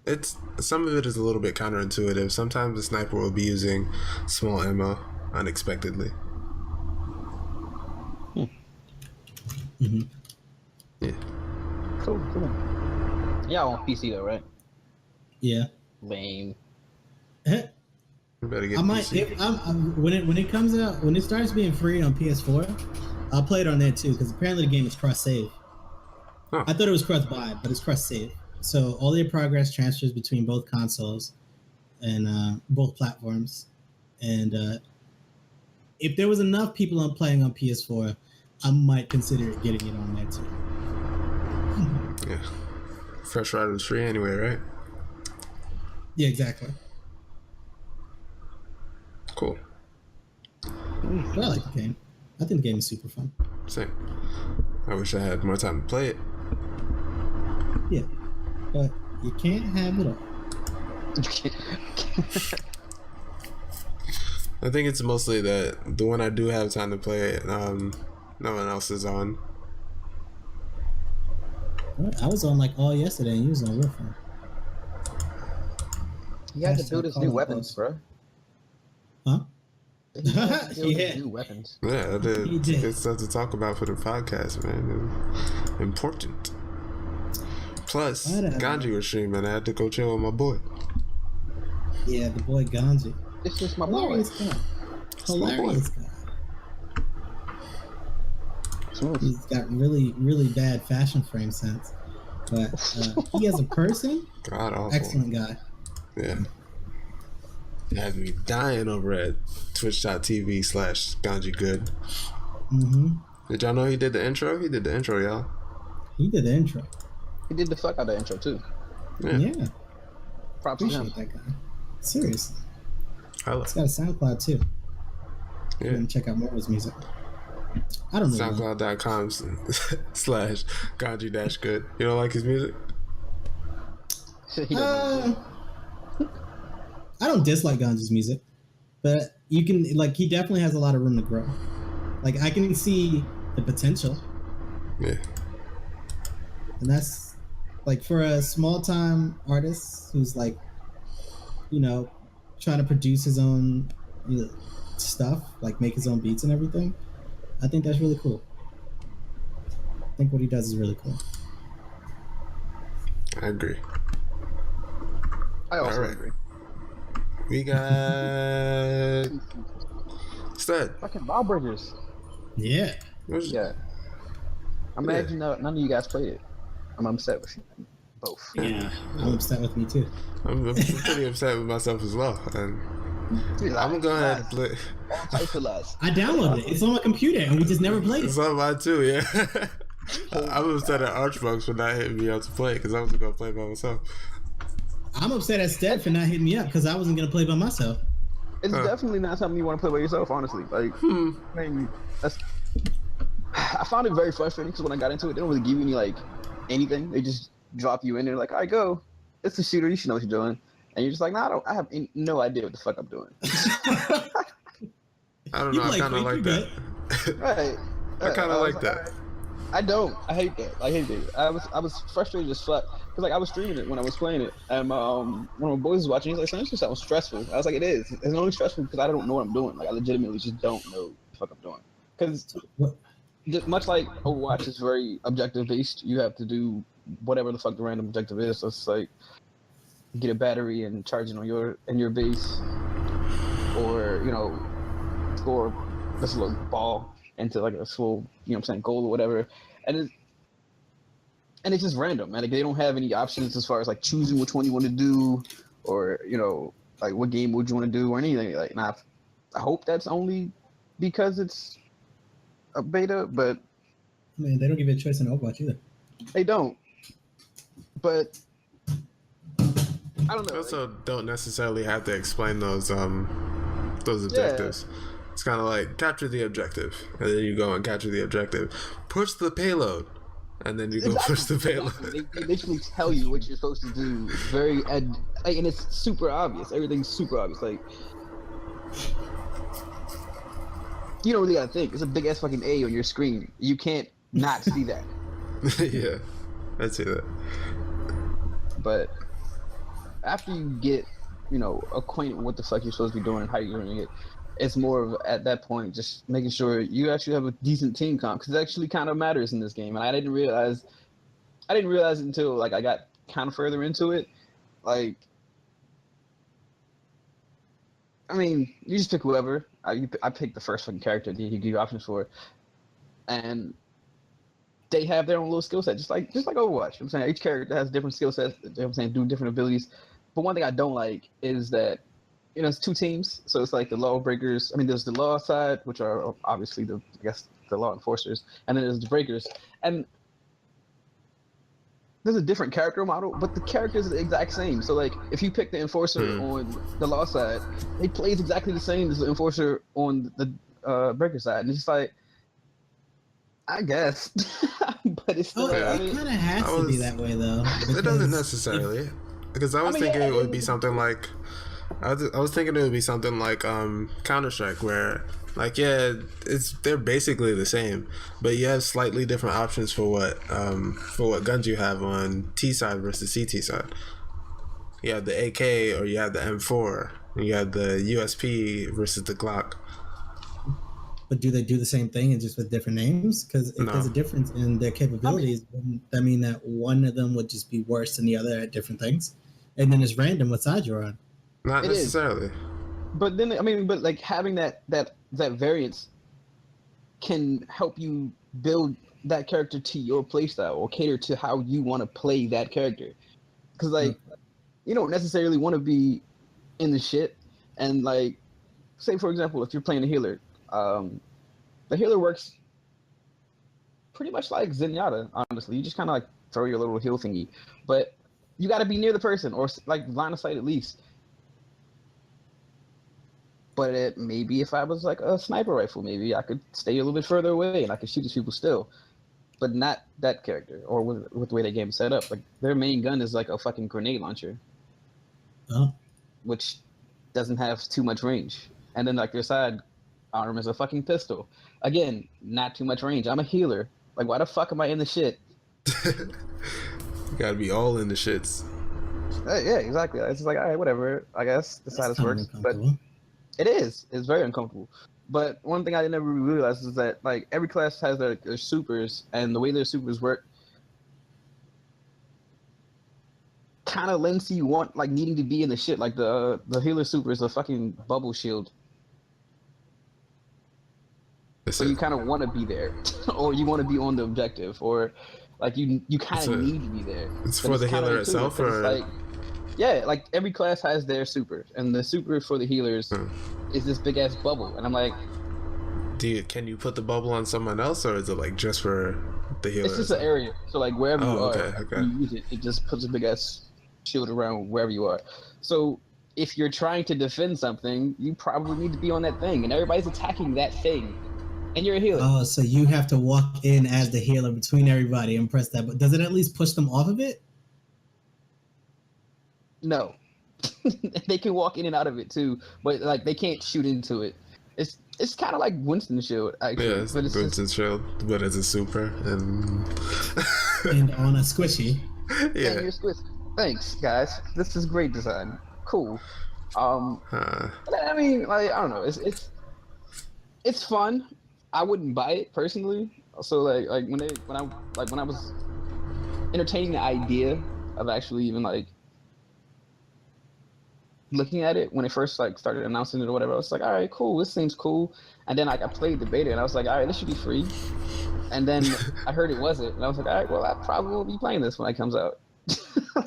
S2: it's some of it is a little bit counterintuitive. Sometimes the sniper will be using small ammo unexpectedly.
S4: Mm-hmm.
S2: Yeah.
S3: Cool. Yeah, on PC though, right?
S4: Yeah.
S3: Lame.
S2: You better get
S4: I might
S2: PC.
S4: when it comes out, when it starts being free on PS4, I'll play it on there too because apparently the game is cross save.
S2: Huh.
S4: I thought it was cross buy, but it's cross save. So all your progress transfers between both consoles and both platforms. And if there was enough people playing on PS4, I might consider getting it on there too.
S2: Yeah. Fresh Rider was free anyway, right?
S4: Yeah, exactly.
S2: Cool.
S4: But I like the game. I think the game is super fun.
S2: Same. I wish I had more time to play it.
S4: Yeah. But you can't have it all.
S2: I think it's mostly that the one I do have time to play it, no one else is on.
S4: I was on like all yesterday and you was on real fun.
S3: He had to build his new weapons, bro.
S4: Huh?
S3: He had to build his new weapons.
S2: Yeah, that's good stuff to talk about for the podcast, man. Important. Plus, Ganji was streaming. I had to go chill with my boy.
S4: Yeah, the boy Ganji.
S3: It's just my
S4: Hilarious
S3: boy.
S4: guy. Hilarious guy. He's got really, really bad fashion frame sense. But he as a person,
S2: God awful.
S4: Excellent guy.
S2: Yeah. He had me dying over at twitch.tv/Ganji Good.
S4: Mm-hmm.
S2: Did y'all know he did the intro? He did the intro, y'all.
S4: He did the intro.
S3: He did the fuck out of the intro too.
S4: Yeah.
S3: Props to him.
S4: Appreciate that guy. Seriously.
S2: Hello.
S4: He's got a SoundCloud too.
S2: Yeah.
S4: You can check out more of his music. I don't know.
S2: SoundCloud.com/Ganji-Good. You don't like his music?
S4: I don't dislike Ganji's music, but you can he definitely has a lot of room to grow. Like I can see the potential.
S2: Yeah.
S4: And that's like for a small time artist who's trying to produce his own stuff, like make his own beats and everything. I think that's really cool. I think what he does is really cool.
S2: I agree.
S3: I also agree.
S2: We got Sted.
S3: Fucking Lawbreakers.
S4: Yeah.
S3: Yeah. I'm imagine none of you guys played it. I'm upset with you both.
S4: Yeah, I'm upset with me too.
S2: I'm pretty upset with myself as well. And I'm gonna go ahead and play.
S4: I downloaded it. It's on my computer, and we just never played it.
S2: It's on mine too, yeah. I'm upset at Archbox for not hitting me up to play because I was gonna play by myself.
S4: I'm upset at Sted for not hitting me up because I wasn't gonna play by myself.
S3: It's definitely not something you want to play by yourself, honestly. Like, I mean, I found it very frustrating because when I got into it, they don't really give you any anything. They just drop you in there like, all right, go. It's a shooter. You should know what you're doing. And you're just like, nah, I have no idea what the fuck I'm doing.
S2: I don't know. I kind of like that.
S3: Right.
S2: I kind of like that.
S3: Right. I don't. I hate that. I hate it. I was frustrated as fuck because like I was streaming it when I was playing it, and one of my boys was watching. He's like, "Son, this just sounds stressful." I was like, "It is. It's only stressful because I don't know what I'm doing. Like I legitimately just don't know what the fuck I'm doing." Because much like Overwatch is very objective based, you have to do whatever the fuck the random objective is. So it's like get a battery and charge it on your base, or score this little ball into like a full, what I'm saying, goal or whatever. And it's just random, and like, they don't have any options as far as like choosing which one you want to do, or like what game would you want to do or anything. Like, now, I hope that's only because it's a beta, but
S4: I mean, they don't give you a choice in Overwatch either.
S3: they don't. But I don't know.
S2: They also don't necessarily have to explain those objectives. Yeah. It's kind of like capture the objective, and then you go and capture the objective. Push the payload, and then you go push the payload.
S3: They literally tell you what you're supposed to do. And it's super obvious. Everything's super obvious. Like, you don't really gotta think. It's a big ass fucking A on your screen. You can't not see that.
S2: Yeah, I see that.
S3: But after you get, acquainted with what the fuck you're supposed to be doing and how you're doing it, it's more of, at that point, just making sure you actually have a decent team comp, because it actually kind of matters in this game. And I didn't realize it until like I got kind of further into it. Like, I mean, you just pick whoever. I picked the first fucking character that you give you options for, and they have their own little skill set, just like Overwatch. I'm saying each character has different skill sets. I'm saying do different abilities. But one thing I don't like is that it's two teams, so it's like the lawbreakers. I mean, there's the law side, which are obviously the law enforcers, and then there's the breakers. And there's a different character model, but the characters are the exact same. So like, if you pick the enforcer on the law side, he plays exactly the same as the enforcer on the breaker side, and it's just like, I guess, but it's still.
S4: It kind of has to be that way, though.
S2: It doesn't necessarily, because I was thinking it would be something like. I was thinking it would be something like Counter-Strike, where like they're basically the same, but you have slightly different options for what guns you have on T side versus CT side. You have the AK or you have the M4. You have the USP versus the Glock.
S4: But do they do the same thing and just with different names? Because if there's a difference in their capabilities, wouldn't that mean that one of them would just be worse than the other at different things? And then it's random what side you're on.
S2: Not necessarily.
S3: But then, but like having that variance can help you build that character to your playstyle or cater to how you want to play that character. Because like, you don't necessarily want to be in the shit. And like, say for example, if you're playing a healer, the healer works pretty much like Zenyatta, honestly. You just kind of like throw your little heal thingy. But you got to be near the person or like line of sight at least. But maybe if I was like a sniper rifle, maybe I could stay a little bit further away and I could shoot these people still. But not that character, or with the way that game is set up. Like, their main gun is like a fucking grenade launcher.
S4: Oh.
S3: Which doesn't have too much range. And then like their side arm is a fucking pistol. Again, not too much range. I'm a healer. Like, why the fuck am I in the shit?
S2: You gotta be all in the shits.
S3: Yeah, exactly. It's just like, all right, whatever. I guess this side works. But it is. It's very uncomfortable. But one thing I never realized is that like every class has their supers, and the way their supers work kind of lends to you needing to be in the shit. Like the healer super is a fucking bubble shield. So you kind of want to be there, or you want to be on the objective, or like you kind of need to be there.
S2: It's for the healer itself, or
S3: yeah, like every class has their super, and the super for the healers is this big ass bubble, and I'm like,
S2: can you put the bubble on someone else, or is it like just for the healer?
S3: It's just an area, so like wherever you are,
S2: okay.
S3: you use it, it just puts a big ass shield around wherever you are. So if you're trying to defend something, you probably need to be on that thing, and everybody's attacking that thing, and you're a healer.
S4: Oh, so you have to walk in as the healer between everybody and press that. But does it at least push them off of it?
S3: No. They can walk in and out of it too, but like they can't shoot into it. It's kind of like Winston Shield, actually.
S2: Yeah, it's
S3: but it's
S2: Winston Shield, but it's a super and
S4: and on a squishy.
S2: Yeah.
S3: And you're Swiss. Thanks, guys. This is great design. Cool. I mean, like, I don't know. It's fun. I wouldn't buy it personally. So like when I was entertaining the idea of actually even like looking at it when it first like started announcing it or whatever, I was like, all right, cool. This seems cool. And then like I played the beta and I was like, all right, this should be free. And then I heard it wasn't, and I was like, all right, well, I probably will be playing this when it comes out.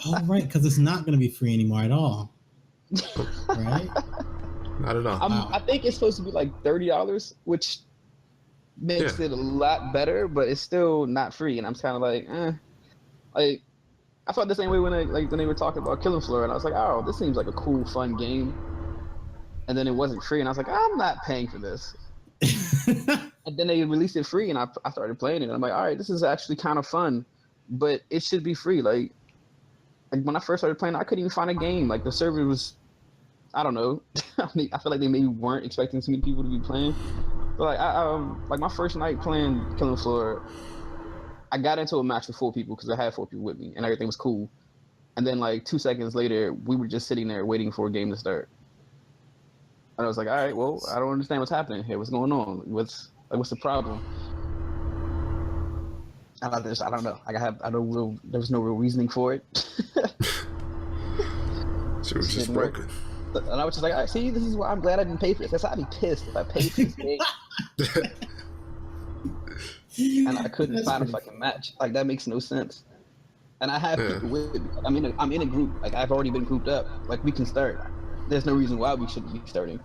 S4: Oh, right, because it's not going to be free anymore at all. Right?
S2: Not at all.
S4: Wow.
S3: I think it's supposed to be like $30, which makes it a lot better, but it's still not free. And I'm kind of like, like I felt the same way when they were talking about Killing Floor, and I was like, oh, this seems like a cool, fun game. And then it wasn't free, and I was like, I'm not paying for this. And then they released it free, and I started playing it. And I'm like, all right, this is actually kind of fun, but it should be free. Like when I first started playing, I couldn't even find a game. Like the server was, I don't know. I mean, I feel like they maybe weren't expecting too many people to be playing. But like like my first night playing Killing Floor, I got into a match with 4 people because I had 4 people with me, and everything was cool. And then like 2 seconds later, we were just sitting there waiting for a game to start. And I was like, all right, well, I don't understand what's happening here. What's going on? What's the problem? I don't know. There was no real reasoning for it.
S2: She was just broken.
S3: And I was just like, all right, see, this is why I'm glad I didn't pay for this. That's I'd be pissed if I paid for this game. And I couldn't find a fucking match. Like that makes no sense. And I have people with me. I'm in a group. Like I've already been grouped up. Like we can start. There's no reason why we shouldn't be starting.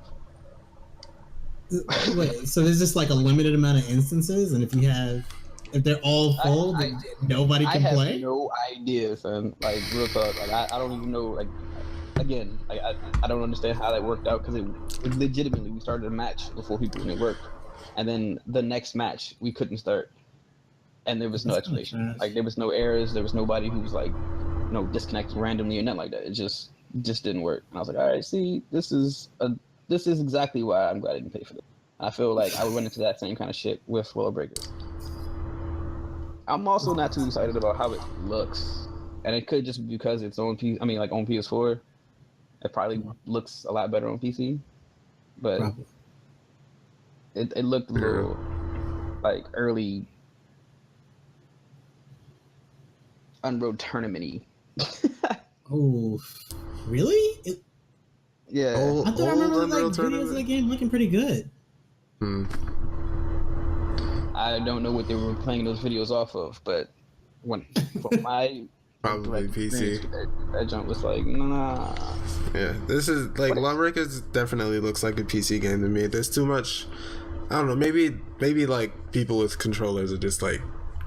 S4: Wait, so there's just like a limited amount of instances, and if they're all full, then nobody can play?
S3: I have no idea, son. Like real talk. Like I don't even know. Like again, I don't understand how that worked out because it legitimately we started a match with 4 people and it worked, and then the next match we couldn't start, and there was no explanation. Like there was no errors. There was nobody who was like, disconnected randomly or nothing like that. It just didn't work. And I was like, all right, see, this is exactly why I'm glad I didn't pay for it. I feel like I would run into that same kind of shit with Willow Breakers. I'm also not too excited about how it looks, and it could just be because it's on on PS4. It probably looks a lot better on PC, but it looked a little like early Unroad tournament-y.
S4: Oh, really?
S3: Yeah.
S4: I thought I remember like videos of the game looking pretty good.
S3: I don't know what they were playing those videos off of, but from my
S2: probably PC.
S3: That jump was like, nah.
S2: Yeah, this is like Lawbreakers definitely looks like a PC game to me. There's too much. I don't know. Maybe like people with controllers are just like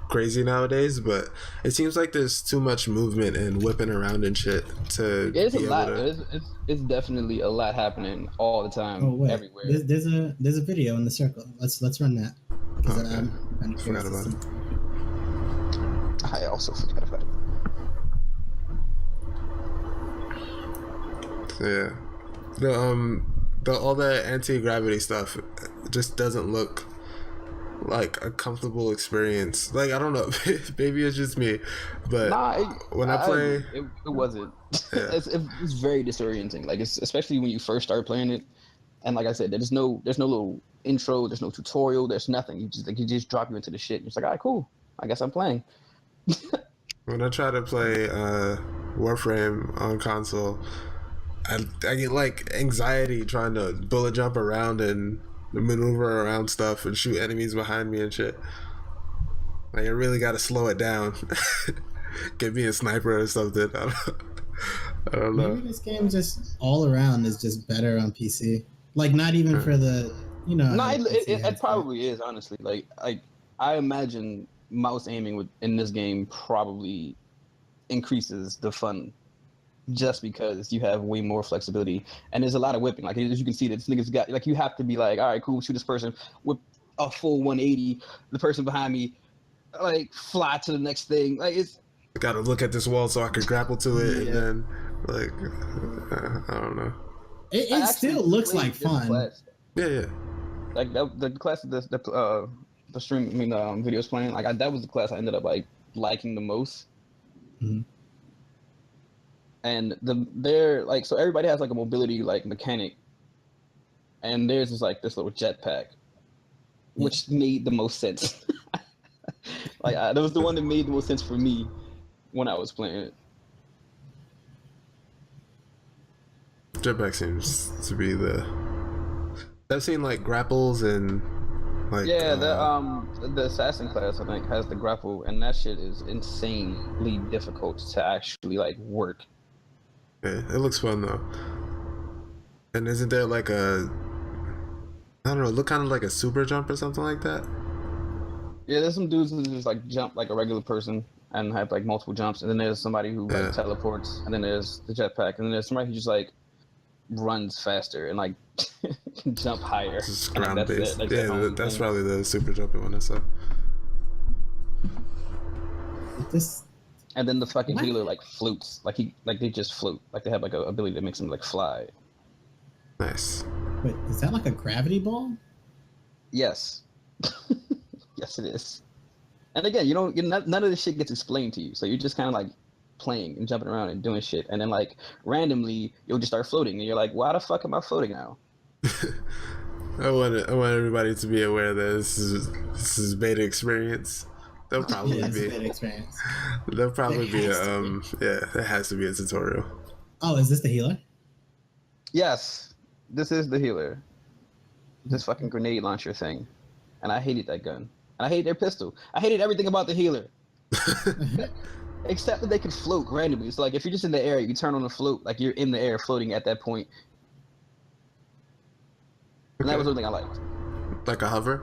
S2: crazy nowadays, but it seems like there's too much movement and whipping around and shit to.
S3: It's a lot. It's definitely a lot happening all the time, everywhere.
S4: There's a video in the circle. Let's run that.
S2: Okay. I forgot about it.
S3: I also forgot about it.
S2: Yeah, all the anti-gravity stuff just doesn't look like a comfortable experience. Like I don't know, maybe it's just me, but when I play,
S3: it wasn't. Yeah. It's very disorienting. Like especially when you first start playing it, and like I said, there's no little intro, there's no tutorial, there's nothing. You just drop you into the shit. It's like, all right, cool. I guess I'm playing.
S2: When I try to play Warframe on console, I get like anxiety trying to bullet jump around and maneuver around stuff and shoot enemies behind me and shit. Like I really got to slow it down. Get me a sniper or something. I don't know.
S4: Maybe this game just all around is just better on PC. Like not even for the
S3: No, it probably is, honestly. Like I imagine mouse aiming in this game probably increases the fun just because you have way more flexibility and there's a lot of whipping. Like as you can see, this nigga's got like you have to be like, all right, cool, shoot this person with a full 180. The person behind me, like fly to the next thing. Like it's.
S2: I gotta look at this wall so I can grapple to it, and then like I don't know.
S4: It still looks like fun.
S2: Yeah.
S3: like the class that the stream, video was playing. Like that was the class I ended up like liking the most.
S4: Mm-hmm.
S3: And they're like, so everybody has like a mobility like mechanic, and theirs is like this little jetpack, which made the most sense. Like that was the one that made the most sense for me when I was playing it.
S2: Jetpack seems to be the. I've seen like grapples and like.
S3: Yeah, the assassin class I think has the grapple, and that shit is insanely difficult to actually like work.
S2: Yeah, it looks fun though. And isn't there like a, I don't know, look kind of like a super jump or something like that?
S3: Yeah, there's some dudes who just like jump like a regular person and have like multiple jumps, and then there's somebody who like teleports, and then there's the jetpack, and then there's somebody who just like runs faster and like can jump higher.
S2: Just
S3: and,
S2: ground
S3: like,
S2: based.
S3: Like,
S2: yeah, that's probably the super jumping one I saw.
S3: And then the fucking healer like floats, like they just float, like they have like a ability that makes them like fly.
S2: Nice.
S4: Wait, is that like a gravity ball?
S3: Yes. Yes, it is. And again, none of this shit gets explained to you, so you're just kind of like playing and jumping around and doing shit, and then like randomly you'll just start floating, and you're like, why the fuck am I floating now?
S2: I want everybody to be aware that this is beta experience. There'll probably be
S4: beta experience.
S2: There'll probably be there has to be a tutorial.
S4: Oh, is this the healer?
S3: Yes, this is the healer. This fucking grenade launcher thing, and I hated that gun. And I hated their pistol. I hated everything about the healer. Except that they could float randomly. So like if you're just in the air, you turn on the float, like you're in the air floating at that point. And that was the only thing I liked.
S2: Like a hover?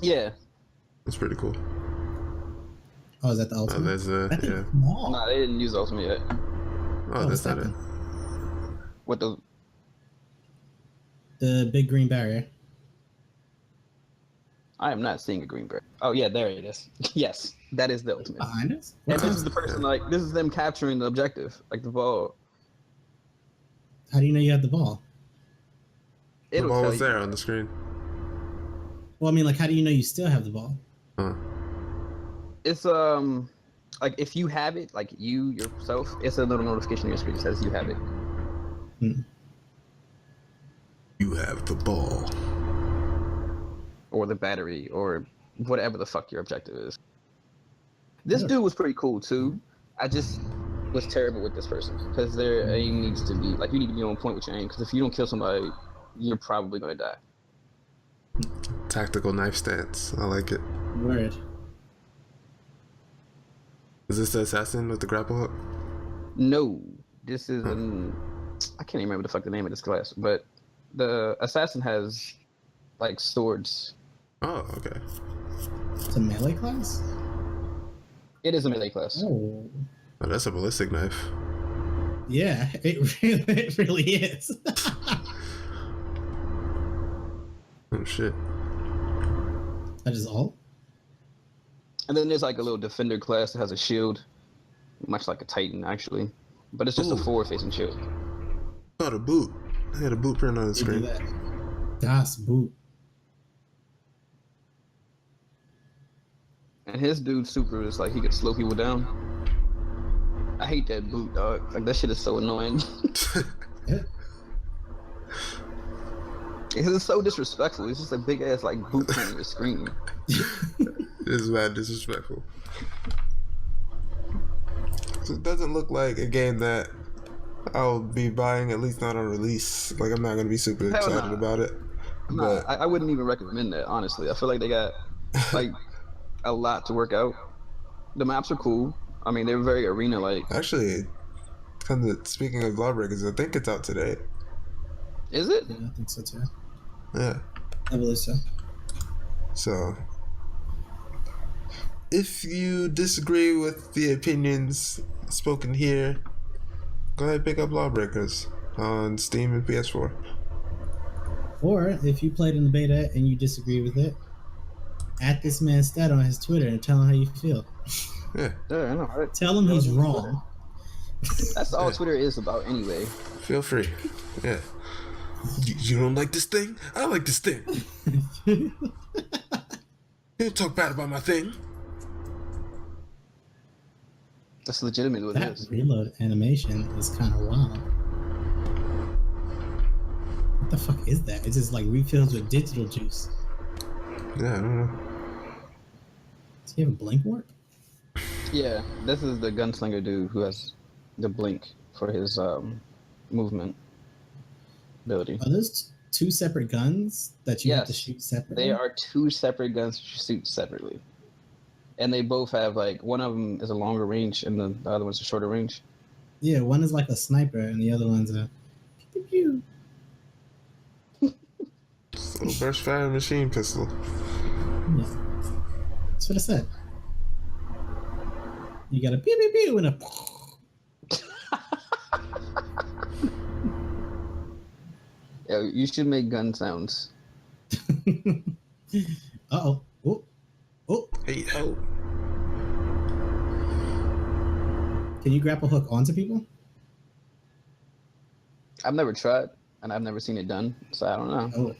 S3: Yeah.
S2: That's pretty cool.
S4: Oh, is that the ultimate?
S2: Yeah.
S3: Nah, they didn't use the ultimate yet.
S2: Oh, that's not it.
S3: What
S4: the big green barrier.
S3: I am not seeing a green barrier. Oh yeah, there it is. Yes, that is the ultimate.
S4: Behind us?
S3: And this is the person like this is them capturing the objective, like the ball.
S4: How do you know you have the ball?
S2: The ball was there on the screen.
S4: Well, I mean, like, how do you know you still have the ball?
S2: Huh.
S3: It's like if you have it, like you yourself, it's a little notification on your screen that says you have it.
S2: You have the ball.
S3: Or the battery, or whatever the fuck your objective is. This dude was pretty cool too. I just was terrible with this person because their aim needs to be like you need to be on point with your aim. Because if you don't kill somebody, you're probably gonna die.
S2: Tactical knife stance. I like it.
S4: Word.
S2: Is this the assassin with the grapple hook?
S3: No, this is I can't even remember the fuck the name of this class, but the assassin has like swords.
S2: Oh, okay.
S4: It's a melee class?
S3: It is a melee class.
S4: Oh,
S2: That's a ballistic knife.
S4: Yeah, it really is.
S2: Oh shit.
S4: That is all?
S3: And then there's like a little defender class that has a shield, much like a Titan actually, but it's just a forward-facing shield.
S2: Oh, the boot. I had a boot print on the screen.
S4: Das Boot.
S3: And his dude super is like he could slow people down. I hate that boot, dog. Like that shit is so annoying. It's so disrespectful. It's just a big ass like boot print on your screen.
S2: It's mad disrespectful. So it doesn't look like a game that I'll be buying, at least not on release. Like I'm not gonna be super excited about it.
S3: Nah, I wouldn't even recommend that, honestly. I feel like they got like a lot to work out. The maps are cool. I mean, they're very arena-like.
S2: Actually, kind of speaking of Lawbreakers, I think it's out today.
S3: Is it?
S4: Yeah, I think so too.
S2: Yeah.
S4: I believe so.
S2: So, if you disagree with the opinions spoken here, go ahead and pick up Lawbreakers on Steam and PS4.
S4: Or if you played in the beta and you disagree with it, at this man Sted on his Twitter and tell him how you feel.
S2: Yeah.
S3: Yeah, I know, right?
S4: Tell him he's wrong.
S3: That's all Twitter is about anyway.
S2: Feel free. Yeah. You don't like this thing? I like this thing. You don't talk bad about my thing.
S3: That's legitimately what it
S4: That
S3: is.
S4: reload animation is kind of wild. What the fuck is that? It just like refills with digital juice.
S2: Yeah, I don't know.
S4: Does he have a blink warp?
S3: Yeah, this is the gunslinger dude who has the blink for his movement ability.
S4: Are those two separate guns that you have to
S3: Yes,
S4: shoot separately?
S3: they are two separate guns to shoot separately. And they both have, like, one of them is a longer range and the other one's a shorter range.
S4: Yeah, one is like a sniper and the other one's a pew pew pew.
S2: Just a little burst fire machine pistol.
S4: Yeah. That's what I said. You got a pew pew pew and a.
S3: Yeah, you should make gun sounds.
S4: Uh-oh. Oh. Oh.
S2: Hey.
S3: Oh.
S4: Can you grapple hook onto people?
S3: I've never tried, and I've never seen it done, so I don't know.
S4: Oh.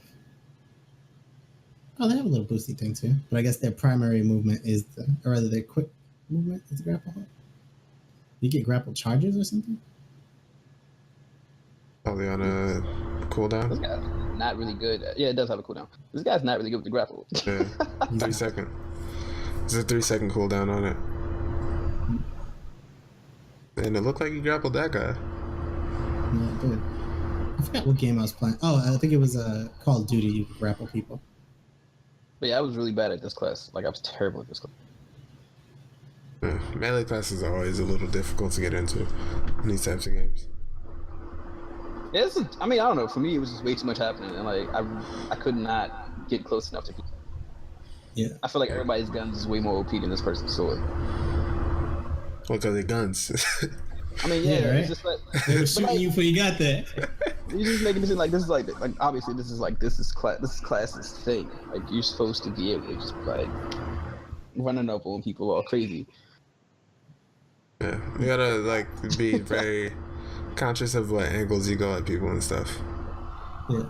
S4: Oh, they have a little boosty thing too. But I guess their primary movement is or rather their quick movement is the grapple hook. You get grapple charges or something?
S2: Probably on a cooldown.
S3: This guy's not really good. Yeah, it does have a cooldown. This guy's not really good with the grapple.
S2: Yeah. 3 second. There's a 3 second cooldown on it. And it looked like you grappled that guy.
S4: Yeah, it did. I forgot what game I was playing. Oh, I think it was Call of Duty. You could grapple people.
S3: But yeah, I was really bad at this class. Like, I was terrible at this class.
S2: Yeah. Melee classes are always a little difficult to get into in these types of games.
S3: Yeah, I mean, I don't know. For me, it was just way too much happening, and like I could not get close enough to people.
S4: Yeah.
S3: I feel like everybody's guns is way more OP than this person's sword.
S2: Well, because they're guns.
S3: I mean, yeah,
S4: right?
S3: it's just like
S4: They were shooting you before you got there.
S3: you're just making it seem like this is like obviously this is class's thing. Like, you're supposed to be able to just like running up on people all crazy.
S2: Yeah, you gotta like be very conscious of what angles you go at people and stuff.
S4: Yeah.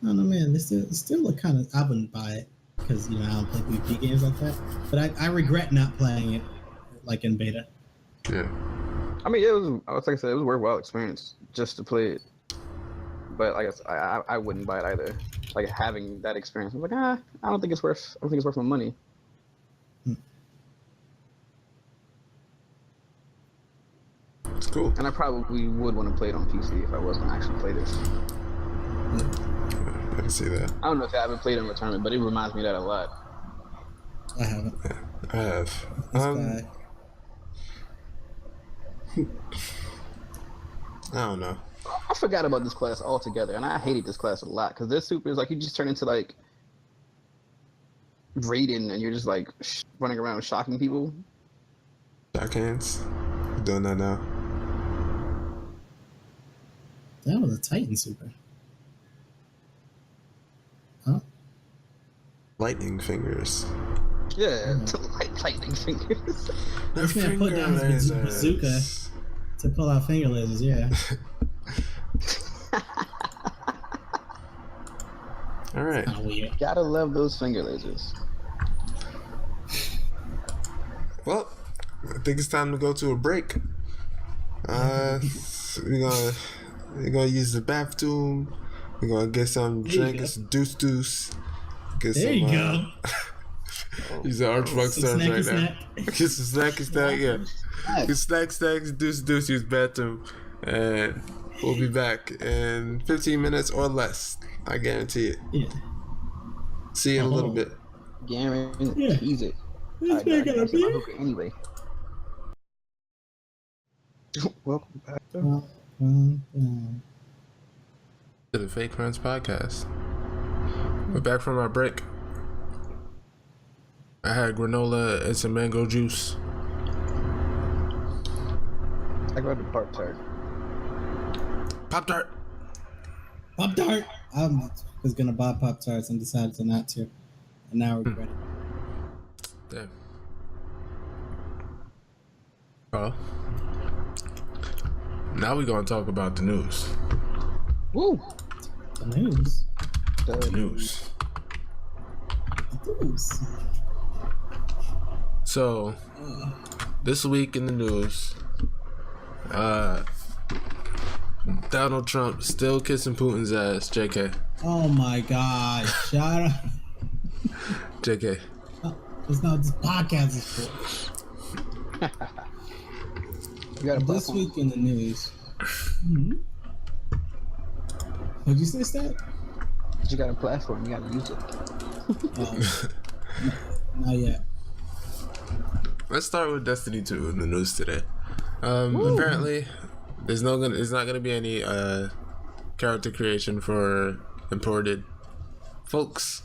S4: I don't know, man. It's still look kind of. I wouldn't buy it because I don't play PvP games like that. But I regret not playing it like in beta.
S2: Yeah.
S3: I mean, like I said, it was a worthwhile experience just to play it. But I guess I wouldn't buy it either. Like, having that experience, I was like, I don't think it's worth my money.
S2: It's cool.
S3: And I probably would want to play it on PC if I was going to actually play this.
S2: I can see that.
S3: I don't know if I haven't played it in Returnment, but it reminds me of that a lot.
S4: I haven't.
S2: Yeah, I have.
S4: This guy.
S2: I don't know.
S3: I forgot about this class altogether, and I hated this class a lot because this super is like you just turn into like Raiden, and you're just like running around shocking people.
S2: Shock hands. Doing that now.
S4: That was a Titan super. Huh?
S2: Lightning fingers.
S3: Yeah, lightning fingers.
S4: This man put down his bazooka to pull out finger lasers, yeah.
S2: All right.
S4: Kinda weird.
S3: Gotta love those finger lasers.
S2: Well, I think it's time to go to a break. We're gonna use the bathroom. We're gonna get some drink, get some deuce. Get
S4: There
S2: some,
S4: you go.
S2: Use the Archbox terms right now. Get some snacky snack, yeah. Get snacks, deuce, use bathroom. And we'll be back in 15 minutes or less. I guarantee it.
S4: Yeah.
S2: See you in a little bit.
S3: Guarantees it.
S4: This man got a beer?
S3: Anyway. Welcome back.
S2: To the Fake Friends Podcast. We're back from our break. I had granola and some mango juice.
S3: I grabbed a Pop-Tart.
S2: Pop-Tart!
S4: Pop-Tart! I was gonna buy Pop-Tarts and decided to not to. And now I regret it.
S2: Damn. Well, now we're gonna talk about the news.
S3: Woo!
S4: The news.
S3: The
S2: News.
S4: The news.
S2: So, this week in the news, Donald Trump still kissing Putin's ass. JK.
S4: Oh my God! Shut up.
S2: JK.
S4: That's not what this podcast is for.
S3: You got a
S4: This
S3: platform.
S4: week in the news. What'd you say, Sted?
S3: You got a platform. You got to use it.
S4: Not yet.
S2: Let's start with Destiny 2 in the news today. Apparently, it's not gonna be any character creation for imported folks.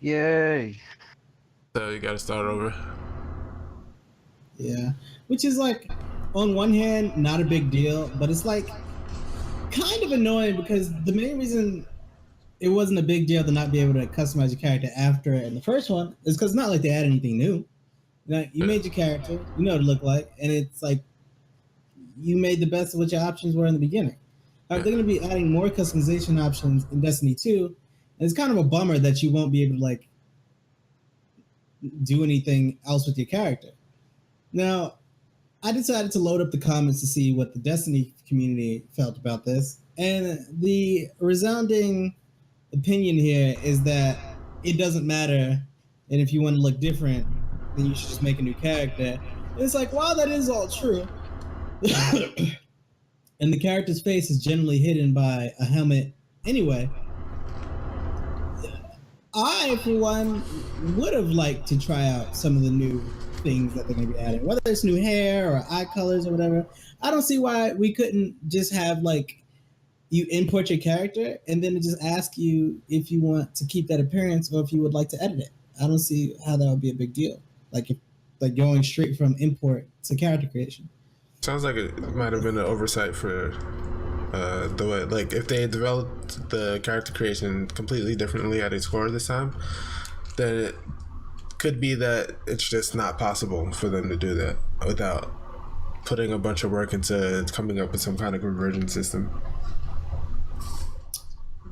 S3: Yay!
S2: So you gotta start over.
S4: Yeah, which is like, on one hand, not a big deal, but it's like kind of annoying because the main reason it wasn't a big deal to not be able to customize your character after in the first one is because it's not like they add anything new. You made your character, you know what it looked like, and it's like you made the best of what your options were in the beginning. They're going to be adding more customization options in Destiny 2, and it's kind of a bummer that you won't be able to like do anything else with your character. Now, I decided to load up the comments to see what the Destiny community felt about this, and the resounding opinion here is that it doesn't matter, and if you want to look different, then you should just make a new character. And it's like, while that is all true, and the character's face is generally hidden by a helmet anyway, I, for one, would have liked to try out some of the new things that they're going to be adding, whether it's new hair or eye colors or whatever. I don't see why we couldn't just have, like, you import your character and then it just ask you if you want to keep that appearance or if you would like to edit it. I don't see how that would be a big deal. Like, if, like going straight from import to character creation.
S2: Sounds like it might have been an oversight for the way, like, if they had developed the character creation completely differently at its core this time, then it could be that it's just not possible for them to do that without putting a bunch of work into coming up with some kind of conversion system.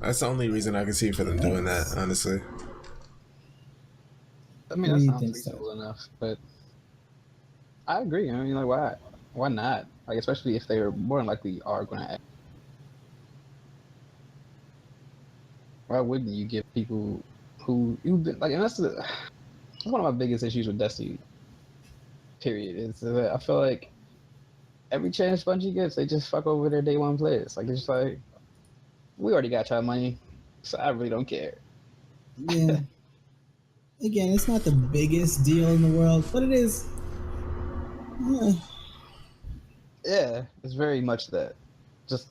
S2: That's the only reason I can see for them doing that, honestly.
S3: I mean, that sounds reasonable enough, but I agree. I mean, like, why not? Like, especially if they're more than likely are going to act. Why wouldn't you give people who you've been like? And that's one of my biggest issues with Destiny. Period. Is that I feel like every chance Bungie gets, they just fuck over their day one players. Like, it's just like, we already got y'all money, so I really don't care.
S4: Yeah. Again, it's not the biggest deal in the world, but it is.
S3: Yeah, it's very much that. Just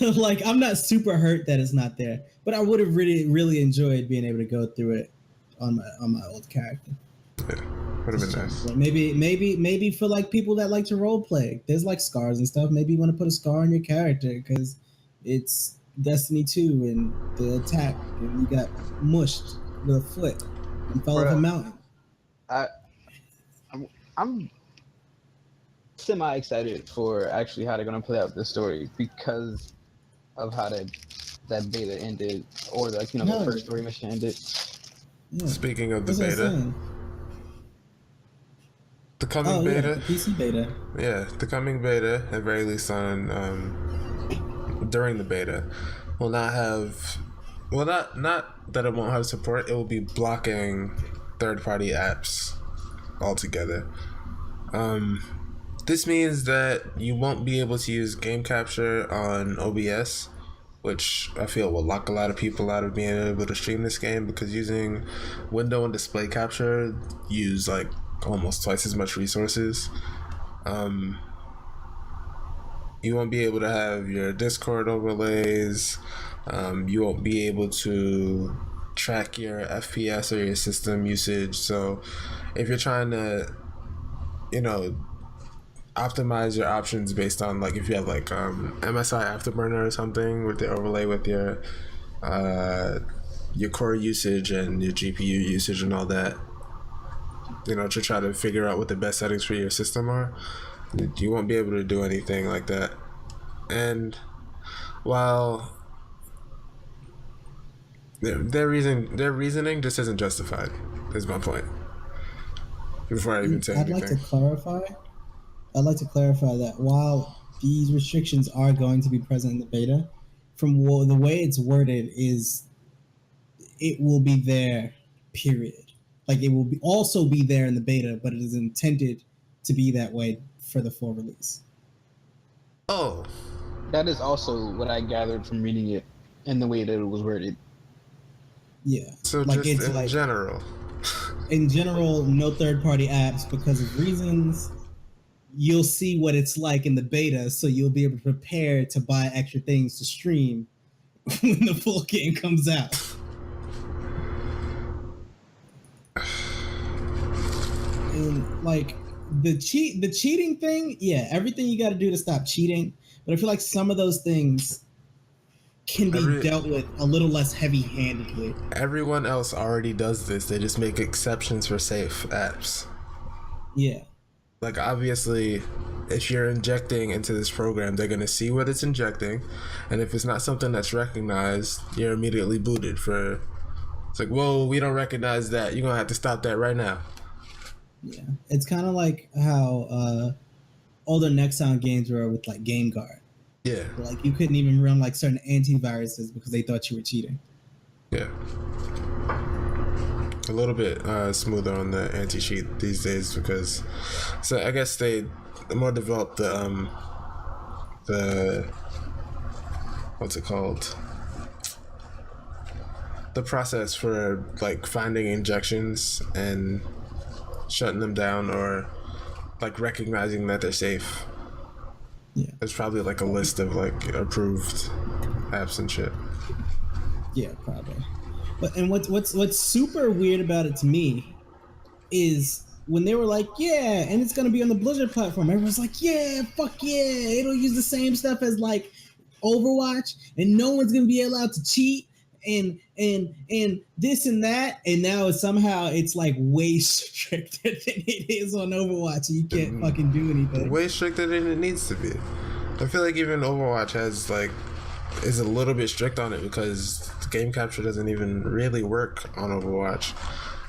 S4: like, I'm not super hurt that it's not there, but I would have really enjoyed being able to go through it on my old character.
S2: Yeah, would have been nice.
S4: Maybe for like people that like to role play, there's like scars and stuff. Maybe you want to put a scar on your character because it's Destiny 2 and the attack, and you got mushed with a foot and fell off a mountain.
S3: I'm semi excited for actually how they're gonna play out this story because of how that beta ended, or like, the first story mission ended.
S2: Yeah. Speaking of the beta, the coming beta,
S4: the PC beta.
S2: Yeah, the coming beta, at very least on during the beta, will not have. Well, not that it won't have support. It will be blocking third-party apps altogether. This means that you won't be able to use game capture on OBS, which I feel will lock a lot of people out of being able to stream this game, because using window and display capture use like almost twice as much resources. You won't be able to have your Discord overlays. You won't be able to track your FPS or your system usage. So if you're trying to, optimize your options based on, like, if you have like MSI Afterburner or something with the overlay with your core usage and your GPU usage and all that, to try to figure out what the best settings for your system are, you won't be able to do anything like that. And while their reasoning just isn't justified. Is my point. Before I even say anything,
S4: I'd like to clarify that while these restrictions are going to be present in the beta, from the way it's worded is it will be there, period. Like, it will also be there in the beta, but it is intended to be that way for the full release.
S2: Oh.
S3: That is also what I gathered from reading it and the way that it was worded.
S2: Yeah. So like, just in general.
S4: In general, no third-party apps because of reasons. You'll see what it's like in the beta, so you'll be able to prepare to buy extra things to stream when the full game comes out. And like the cheating thing, yeah, everything you got to do to stop cheating. But I feel like some of those things can be dealt with a little less heavy-handedly.
S2: Everyone else already does this. They just make exceptions for safe apps.
S4: Yeah.
S2: Like, obviously, if you're injecting into this program, they're going to see what it's injecting. And if it's not something that's recognized, you're immediately booted for... It's like, whoa, we don't recognize that. You're going to have to stop that right now.
S4: Yeah. It's kind of like how older Nexon games were with, like, Game Guard.
S2: Yeah.
S4: Like, you couldn't even run, like, certain antiviruses because they thought you were cheating.
S2: Yeah. A little bit smoother on the anti-cheat these days because... So, I guess they more developed the... What's it called? The process for, like, finding injections and shutting them down or, like, recognizing that they're safe. Yeah. There's probably like a list of like approved apps and shit.
S4: Yeah, probably. But and what's super weird about it to me is when they were like, yeah, and it's gonna be on the Blizzard platform, everyone's like, yeah, fuck yeah, it'll use the same stuff as like Overwatch, and no one's gonna be allowed to cheat and this and that, and now somehow it's like way stricter than it is on Overwatch, and you can't fucking do anything.
S2: Way stricter than it needs to be. I feel like even Overwatch is a little bit strict on it because game capture doesn't even really work on Overwatch.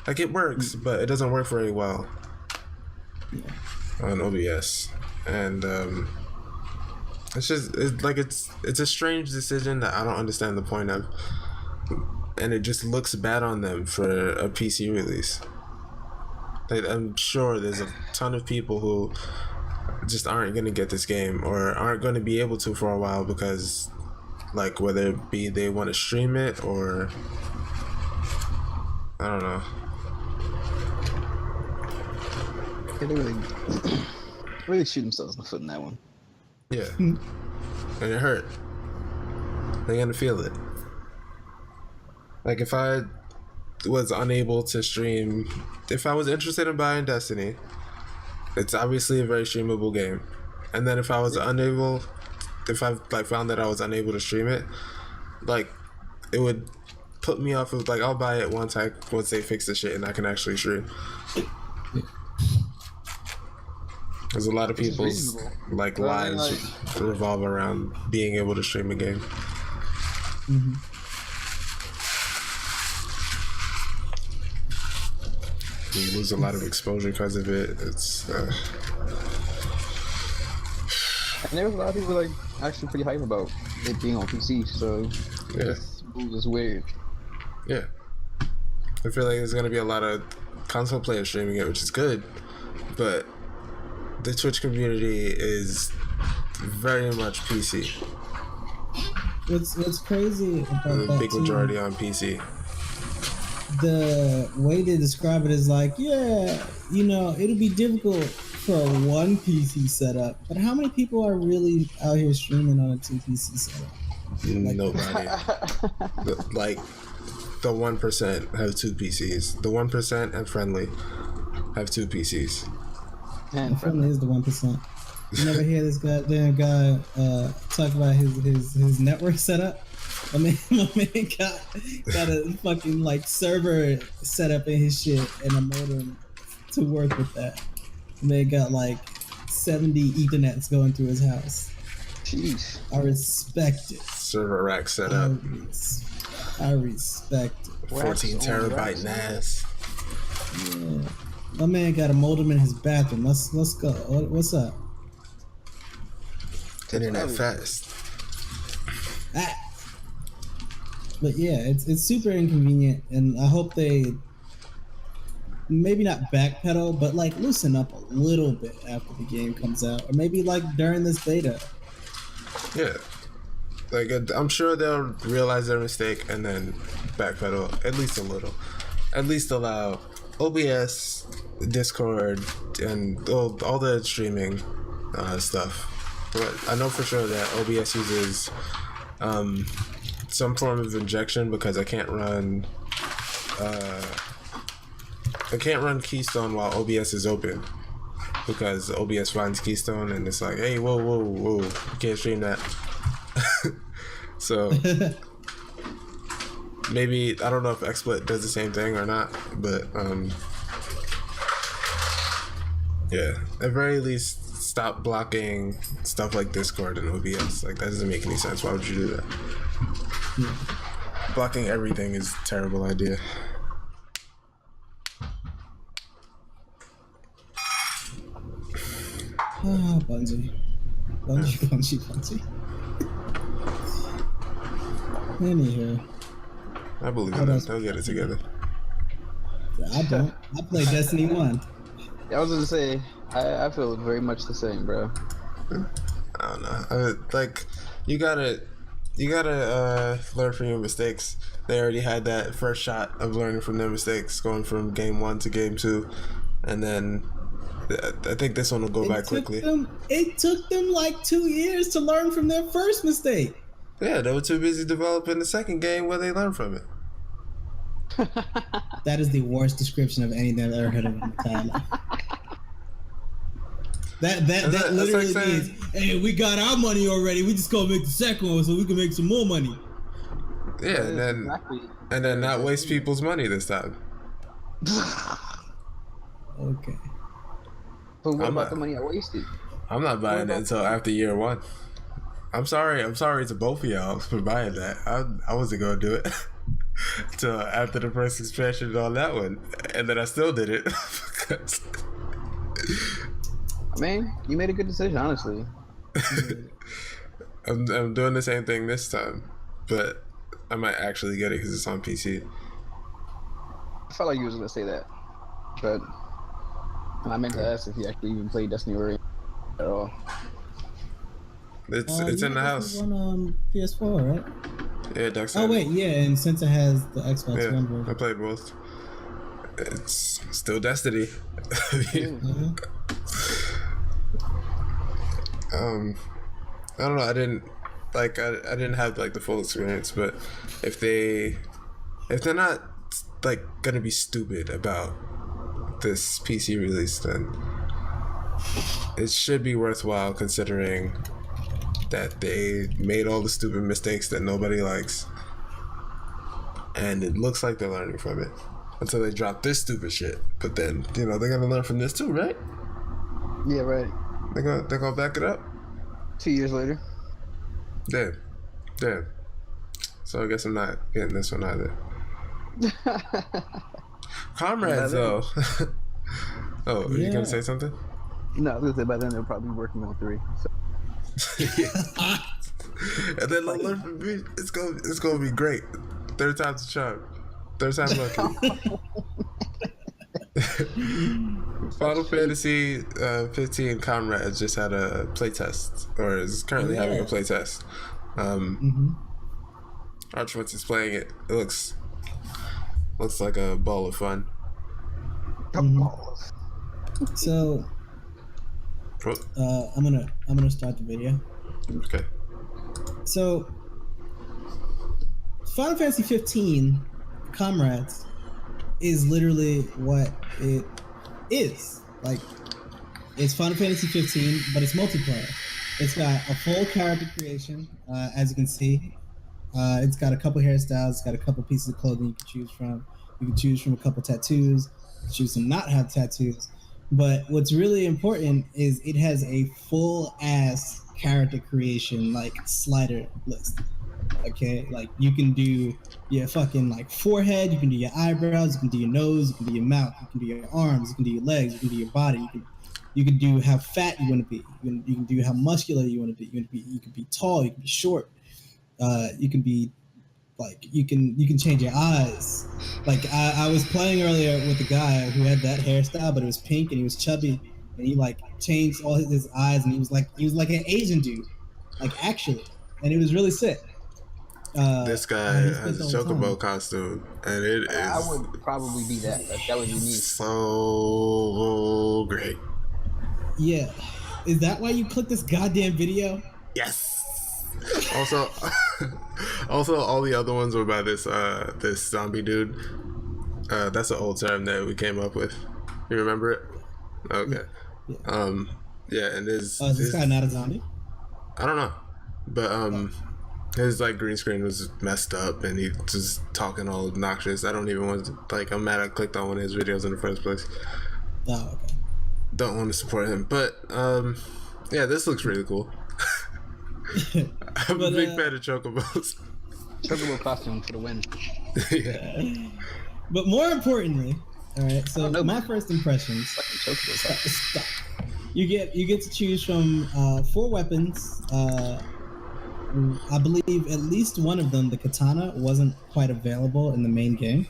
S2: Like, it works, but it doesn't work very well on OBS, and it's a strange decision that I don't understand the point of. And it just looks bad on them for a PC release. Like, I'm sure there's a ton of people who just aren't going to get this game or aren't going to be able to for a while because, like, whether it be they want to stream it or... I don't know.
S3: They really shoot themselves in the foot in that one.
S2: Yeah. And it hurt. They're going to feel it. Like, if I was unable to stream, if I was interested in buying Destiny, it's obviously a very streamable game. And then if I was unable, if I like found that I was unable to stream it, like, it would put me off of, like, I'll buy it once they fix the shit and I can actually stream. There's a lot of people's like lives revolve around being able to stream a game.
S4: Mm-hmm.
S2: You lose a lot of exposure because of it. It's
S3: and there was a lot of people like actually pretty hype about it being on PC. So
S2: yeah,
S3: it's weird.
S2: Yeah, I feel like there's gonna be a lot of console players streaming it, which is good, but the Twitch community is very much PC.
S4: What's crazy about
S2: the big majority on PC.
S4: The way they describe it is like, yeah, you know, it'll be difficult for a one PC setup, but how many people are really out here streaming on a 2 PC setup?
S2: Like, nobody. Like, the 1% have 2 PCs. The 1% and Friendly have 2 PCs.
S4: And Friendly is the 1%. You never hear this goddamn guy talk about his network setup? My man got a fucking like server set up in his shit and a modem to work with that. My man got like 70 Ethernets going through his house.
S3: Jeez.
S4: I respect it.
S2: server rack set up.
S4: I respect it.
S2: 14 terabyte NAS.
S4: Yeah. My man got a modem in his bathroom. Let's go. What's up?
S2: Internet fast.
S4: Ah. But yeah, it's super inconvenient, and I hope they maybe not backpedal, but like loosen up a little bit after the game comes out, or maybe like during this beta.
S2: Yeah, like I'm sure they'll realize their mistake and then backpedal at least a little. At least allow OBS, Discord, and all the streaming stuff. But I know for sure that OBS uses some form of injection because I can't run Keystone while OBS is open, because OBS finds Keystone and it's like, hey, whoa, you can't stream that. So maybe, I don't know if XSplit does the same thing or not, but yeah, at very least stop blocking stuff like Discord and OBS. Like, that doesn't make any sense. Why would you do that? Yeah. Blocking everything is a terrible idea.
S4: Ah, Bungie. Anywho.
S2: I believe in them. They'll get it together.
S4: I don't. I play Destiny 1.
S3: I was gonna say, I feel very much the same, bro.
S2: I don't know. Like, you gotta learn from your mistakes. They already had that first shot of learning from their mistakes, going from game 1 to game 2, and then I think this one will go by quickly.
S4: It took them like 2 years to learn from their first mistake.
S2: Yeah, they were too busy developing the second game where they learned from it.
S4: That is the worst description of anything I've ever heard of in my entire life. That literally like means, hey, we got our money already. We just gonna make the second one so we can make some more money.
S2: Yeah, and then not waste people's money this time.
S4: Okay.
S3: But what about the money I wasted? I'm
S2: not buying it until after year 1. I'm sorry to both of y'all for buying that. I wasn't gonna do it until after the first expansion on that one, and then I still did it.
S3: I mean, you made a good decision, honestly.
S2: I'm doing the same thing this time, but I might actually get it because it's on PC.
S3: I felt like you was gonna say that, but I meant to ask if you actually even played Destiny or at all.
S2: It's in the house.
S4: On PS4, right?
S2: Yeah, Ducks.
S4: Oh wait, yeah, and since it has the Xbox One version.
S2: I played both. It's still Destiny. I don't know. I didn't have like the full experience, but if they're not like gonna be stupid about this PC release, then it should be worthwhile, considering that they made all the stupid mistakes that nobody likes, and it looks like they're learning from it until they drop this stupid shit. But then, they're gonna learn from this too, right?
S3: Yeah, right.
S2: They're gonna back it up
S3: 2 years later.
S2: Damn. So I guess I'm not getting this one either. Comrades, though. Oh, are you gonna say something?
S3: No, I was gonna say by then they'll probably be working on 3. So.
S2: And then learn from me. It's gonna be great. Third time's a charm. Third time's lucky. Final Fantasy 15 Comrades just had a playtest, or is currently having a playtest. Archwitz is playing it. It looks like a ball of fun.
S4: So I'm gonna start the video.
S2: Okay.
S4: So Final Fantasy 15 Comrades is literally what it is. Like, it's Final Fantasy 15, but it's multiplayer. It's got a full character creation, as you can see. It's got a couple hairstyles. It's got a couple pieces of clothing you can choose from. You can choose from a couple tattoos. You can choose to not have tattoos. But what's really important is it has a full-ass character creation, like, slider list. Okay, like you can do your fucking like forehead, you can do your eyebrows, you can do your nose, you can do your mouth, you can do your arms, you can do your legs, you can do your body, you can do how fat you want to be, you can do how muscular you want to be. You can be tall, you can be short, you can be like you can change your eyes. Like I was playing earlier with a guy who had that hairstyle, but it was pink and he was chubby, and he like changed all his eyes, and he was like an Asian dude, like actually, and it was really sick.
S2: This guy has a chocobo costume, and it is.
S3: I would probably be that. That would be me.
S2: So great.
S4: Yeah, is that why you clicked this goddamn video?
S2: Yes. Also, all the other ones were by this zombie dude. That's an old term that we came up with. You remember it? Okay. Yeah. And
S4: is this guy not a zombie?
S2: I don't know, but his like green screen was messed up, and he just talking all obnoxious. I don't even want to I'm mad I clicked on one of his videos in the first place.
S4: Oh, okay.
S2: Don't want to support him, but yeah, this looks really cool. I'm a big fan of chocobos.
S3: Chocobo costume for the win.
S2: Yeah.
S4: But more importantly, all right. So my first impressions. Stop. You get to choose from 4 weapons. I believe at least one of them, the katana, wasn't quite available in the main game.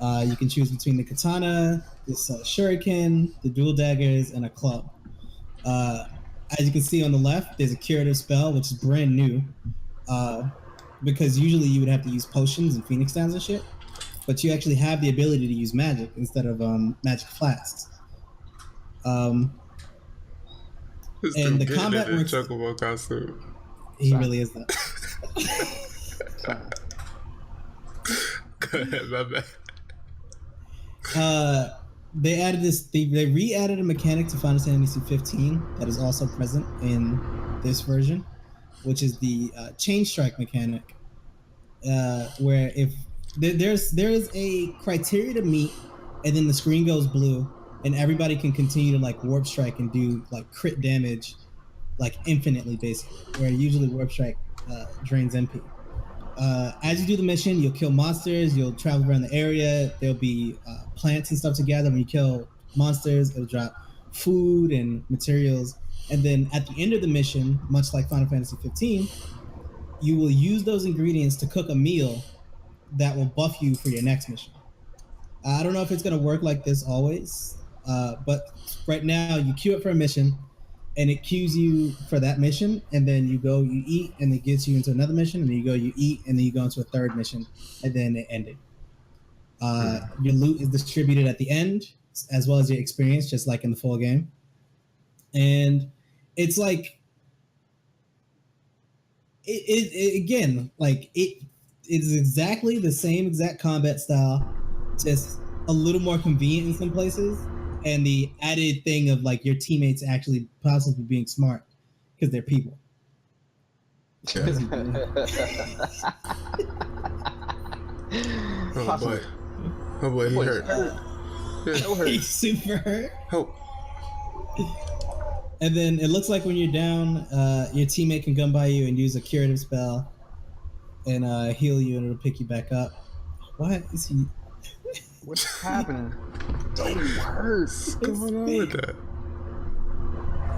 S4: You can choose between the katana, this shuriken, the dual daggers, and a club. As you can see on the left, there's a curative spell, which is brand new. Because usually you would have to use potions and phoenix downs and shit. But you actually have the ability to use magic instead of magic flasks. And the combat works.
S2: Chocobo costume.
S4: He really is that.
S2: Go ahead, my bad.
S4: They added this. They re-added a mechanic to Final Fantasy 15 that is also present in this version, which is the chain strike mechanic, where if there is a criteria to meet, and then the screen goes blue, and everybody can continue to like warp strike and do like crit damage, like infinitely basically. Where usually warp strike drains MP. As you do the mission, you'll kill monsters, you'll travel around the area, there'll be plants and stuff to gather. When you kill monsters, it'll drop food and materials. And then at the end of the mission, much like Final Fantasy 15, you will use those ingredients to cook a meal that will buff you for your next mission. I don't know if it's going to work like this always, but right now you queue it for a mission, and it queues you for that mission, and then you go, you eat, and it gets you into another mission, and then you go, you eat, and then you go into a third mission, and then it ended. Your loot is distributed at the end, as well as your experience, just like in the full game. And it's like, it is exactly the same exact combat style, just a little more convenient in some places. And the added thing of like your teammates actually possibly being smart because they're people.
S2: Yeah. Oh boy, he hurt.
S4: He's super hurt.
S2: Oh.
S4: And then it looks like when you're down, your teammate can come by you and use a curative spell and heal you, and it'll pick you back up. Why is he?
S3: What's happening? Don't hurt.
S2: What's going on with that?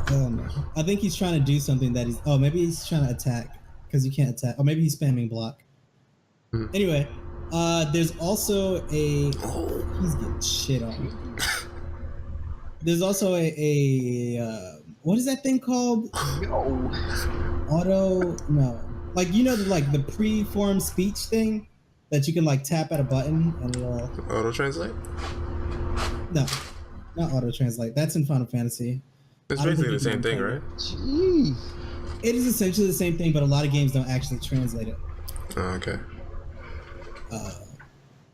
S4: Oh no! I think he's trying to do something that he's. Oh, maybe he's trying to attack because you can't attack. Or maybe he's spamming block. Anyway, there's also a. He's getting shit on. There's also a what is that thing called? No. Like the pre-formed speech thing that you can like tap at a button and it'll
S2: auto translate.
S4: No, not auto translate. That's in Final Fantasy.
S2: It's basically the same thing, right?
S3: Jeez.
S4: It is essentially the same thing, but a lot of games don't actually translate it.
S2: Oh, okay.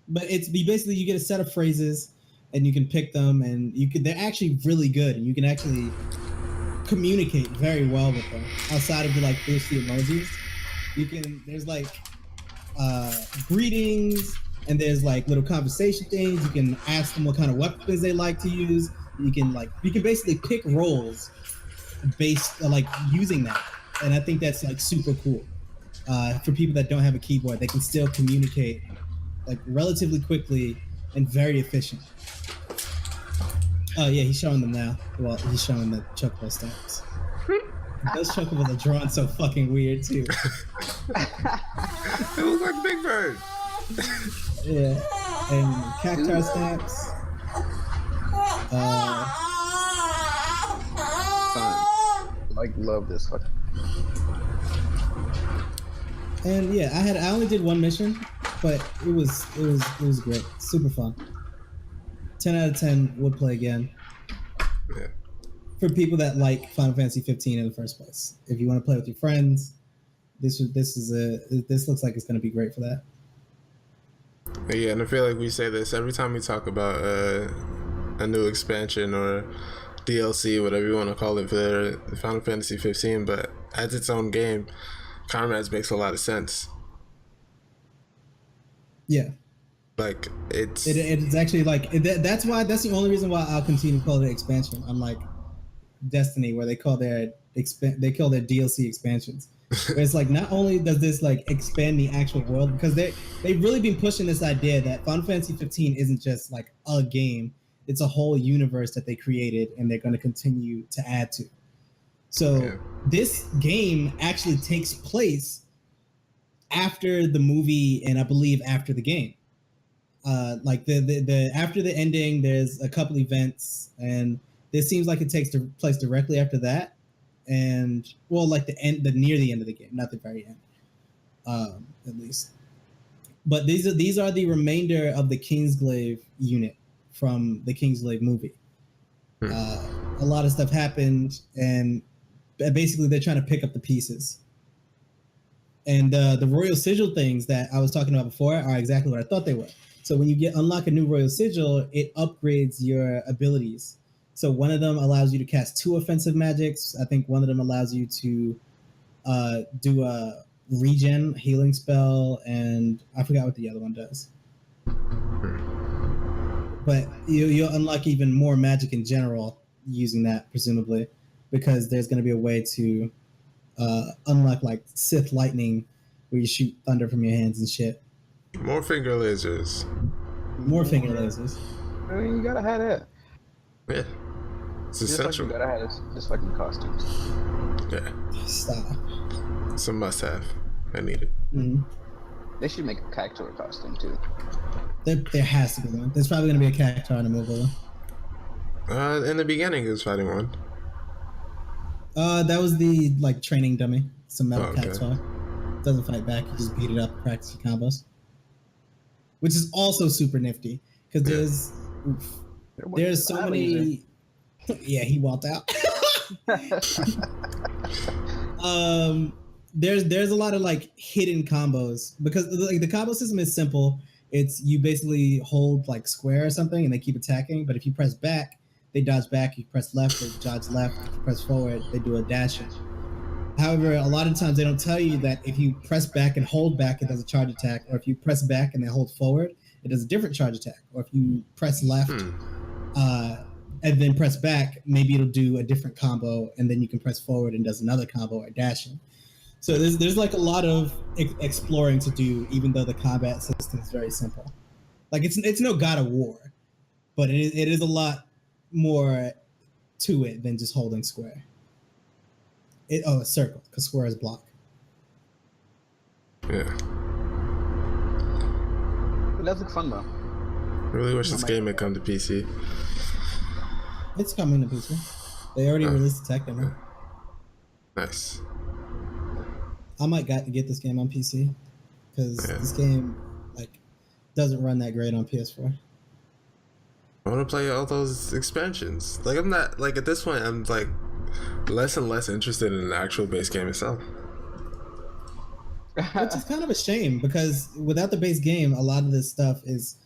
S4: But you get a set of phrases, and you can pick them, and they're actually really good, and you can actually communicate very well with them. Outside of the like boosty emojis, there's like greetings, and there's like little conversation things. You can ask them what kind of weapons they like to use. You can basically pick roles based like using that, and I think that's like super cool. for people that don't have a keyboard, they can still communicate like relatively quickly and very efficient. Oh yeah, he's showing them now. Well, he's showing the chocobo stamps. Those chocobos are drawn so fucking weird too.
S2: It looks like Big Bird.
S4: Yeah, and cactar stamps.
S3: Like, love this fucking.
S4: And yeah, I only did one mission, but it was great, super fun. 10 out of 10 would play again.
S2: Yeah.
S4: For people that like Final Fantasy 15 in the first place, if you want to play with your friends, this looks like it's going to be great for that.
S2: Yeah, and I feel like we say this every time we talk about a new expansion or DLC, whatever you want to call it, for Final Fantasy 15, but as its own game, Comrades makes a lot of sense.
S4: Yeah.
S2: Like, it's
S4: actually like that's the only reason why I'll continue to call it expansion, unlike Destiny, where they call their DLC expansions. Where it's like, not only does this like expand the actual world, because they've really been pushing this idea that Final Fantasy 15 isn't just like a game, it's a whole universe that they created and they're going to continue to add to. So this game actually takes place after the movie, and I believe after the game. Like the after the ending, there's a couple events, and this seems like it takes place directly after that, and well, like the near the end of the game, not the very end, at least. But these are the remainder of the Kingsglaive unit from the Kingsglaive movie. A lot of stuff happened, and basically they're trying to pick up the pieces. And the Royal Sigil things that I was talking about before are exactly what I thought they were. So when you unlock a new Royal Sigil, it upgrades your abilities. So one of them allows you to cast 2 offensive magics. I think one of them allows you to do a regen healing spell, and I forgot what the other one does. But you'll unlock even more magic in general using that, presumably, because there's going to be a way to unlock like Sith lightning, where you shoot thunder from your hands and shit.
S2: More finger lasers.
S4: More finger lasers.
S3: I mean, you gotta have that.
S2: Yeah. It's essential.
S3: Like you gotta have this fucking costumes.
S2: Yeah.
S4: Stop.
S2: It's a must-have. I need it.
S4: Mm-hmm.
S3: They should make a Cactuar costume too.
S4: There has to be one. There's probably gonna be a Cactuar in the mobile one.
S2: In the beginning, he was fighting one.
S4: That was the like training dummy. Some metal
S2: okay.
S4: Cactuar. Doesn't fight back. You just beat it up, practice your combos. Which is also super nifty, because there's so many. Yeah, he walked out. There's a lot of like hidden combos, because like the combo system is simple. It's you basically hold like square or something and they keep attacking, but if you press back, they dodge back. You press left, they dodge left. If you press forward, they do a dash. However, a lot of times they don't tell you that if you press back and hold back, it does a charge attack, or if you press back and then hold forward, it does a different charge attack, or if you press left and then press back, maybe it'll do a different combo, and then you can press forward and does another combo or dashing. So there's like a lot of exploring to do, even though the combat system is very simple. Like it's no God of War, but it is a lot more to it than just holding square. A circle, because square is block.
S2: Yeah.
S3: It does look fun though.
S2: I really wish this game had come to PC.
S4: It's coming to PC. They already released the tech demo.
S2: Nice.
S4: I might get this game on PC, because this game like doesn't run that great on PS4.
S2: I want to play all those expansions. Like, I'm not, like, at this point, I'm like less and less interested in the actual base game itself.
S4: Which is kind of a shame, because without the base game, a lot of this stuff is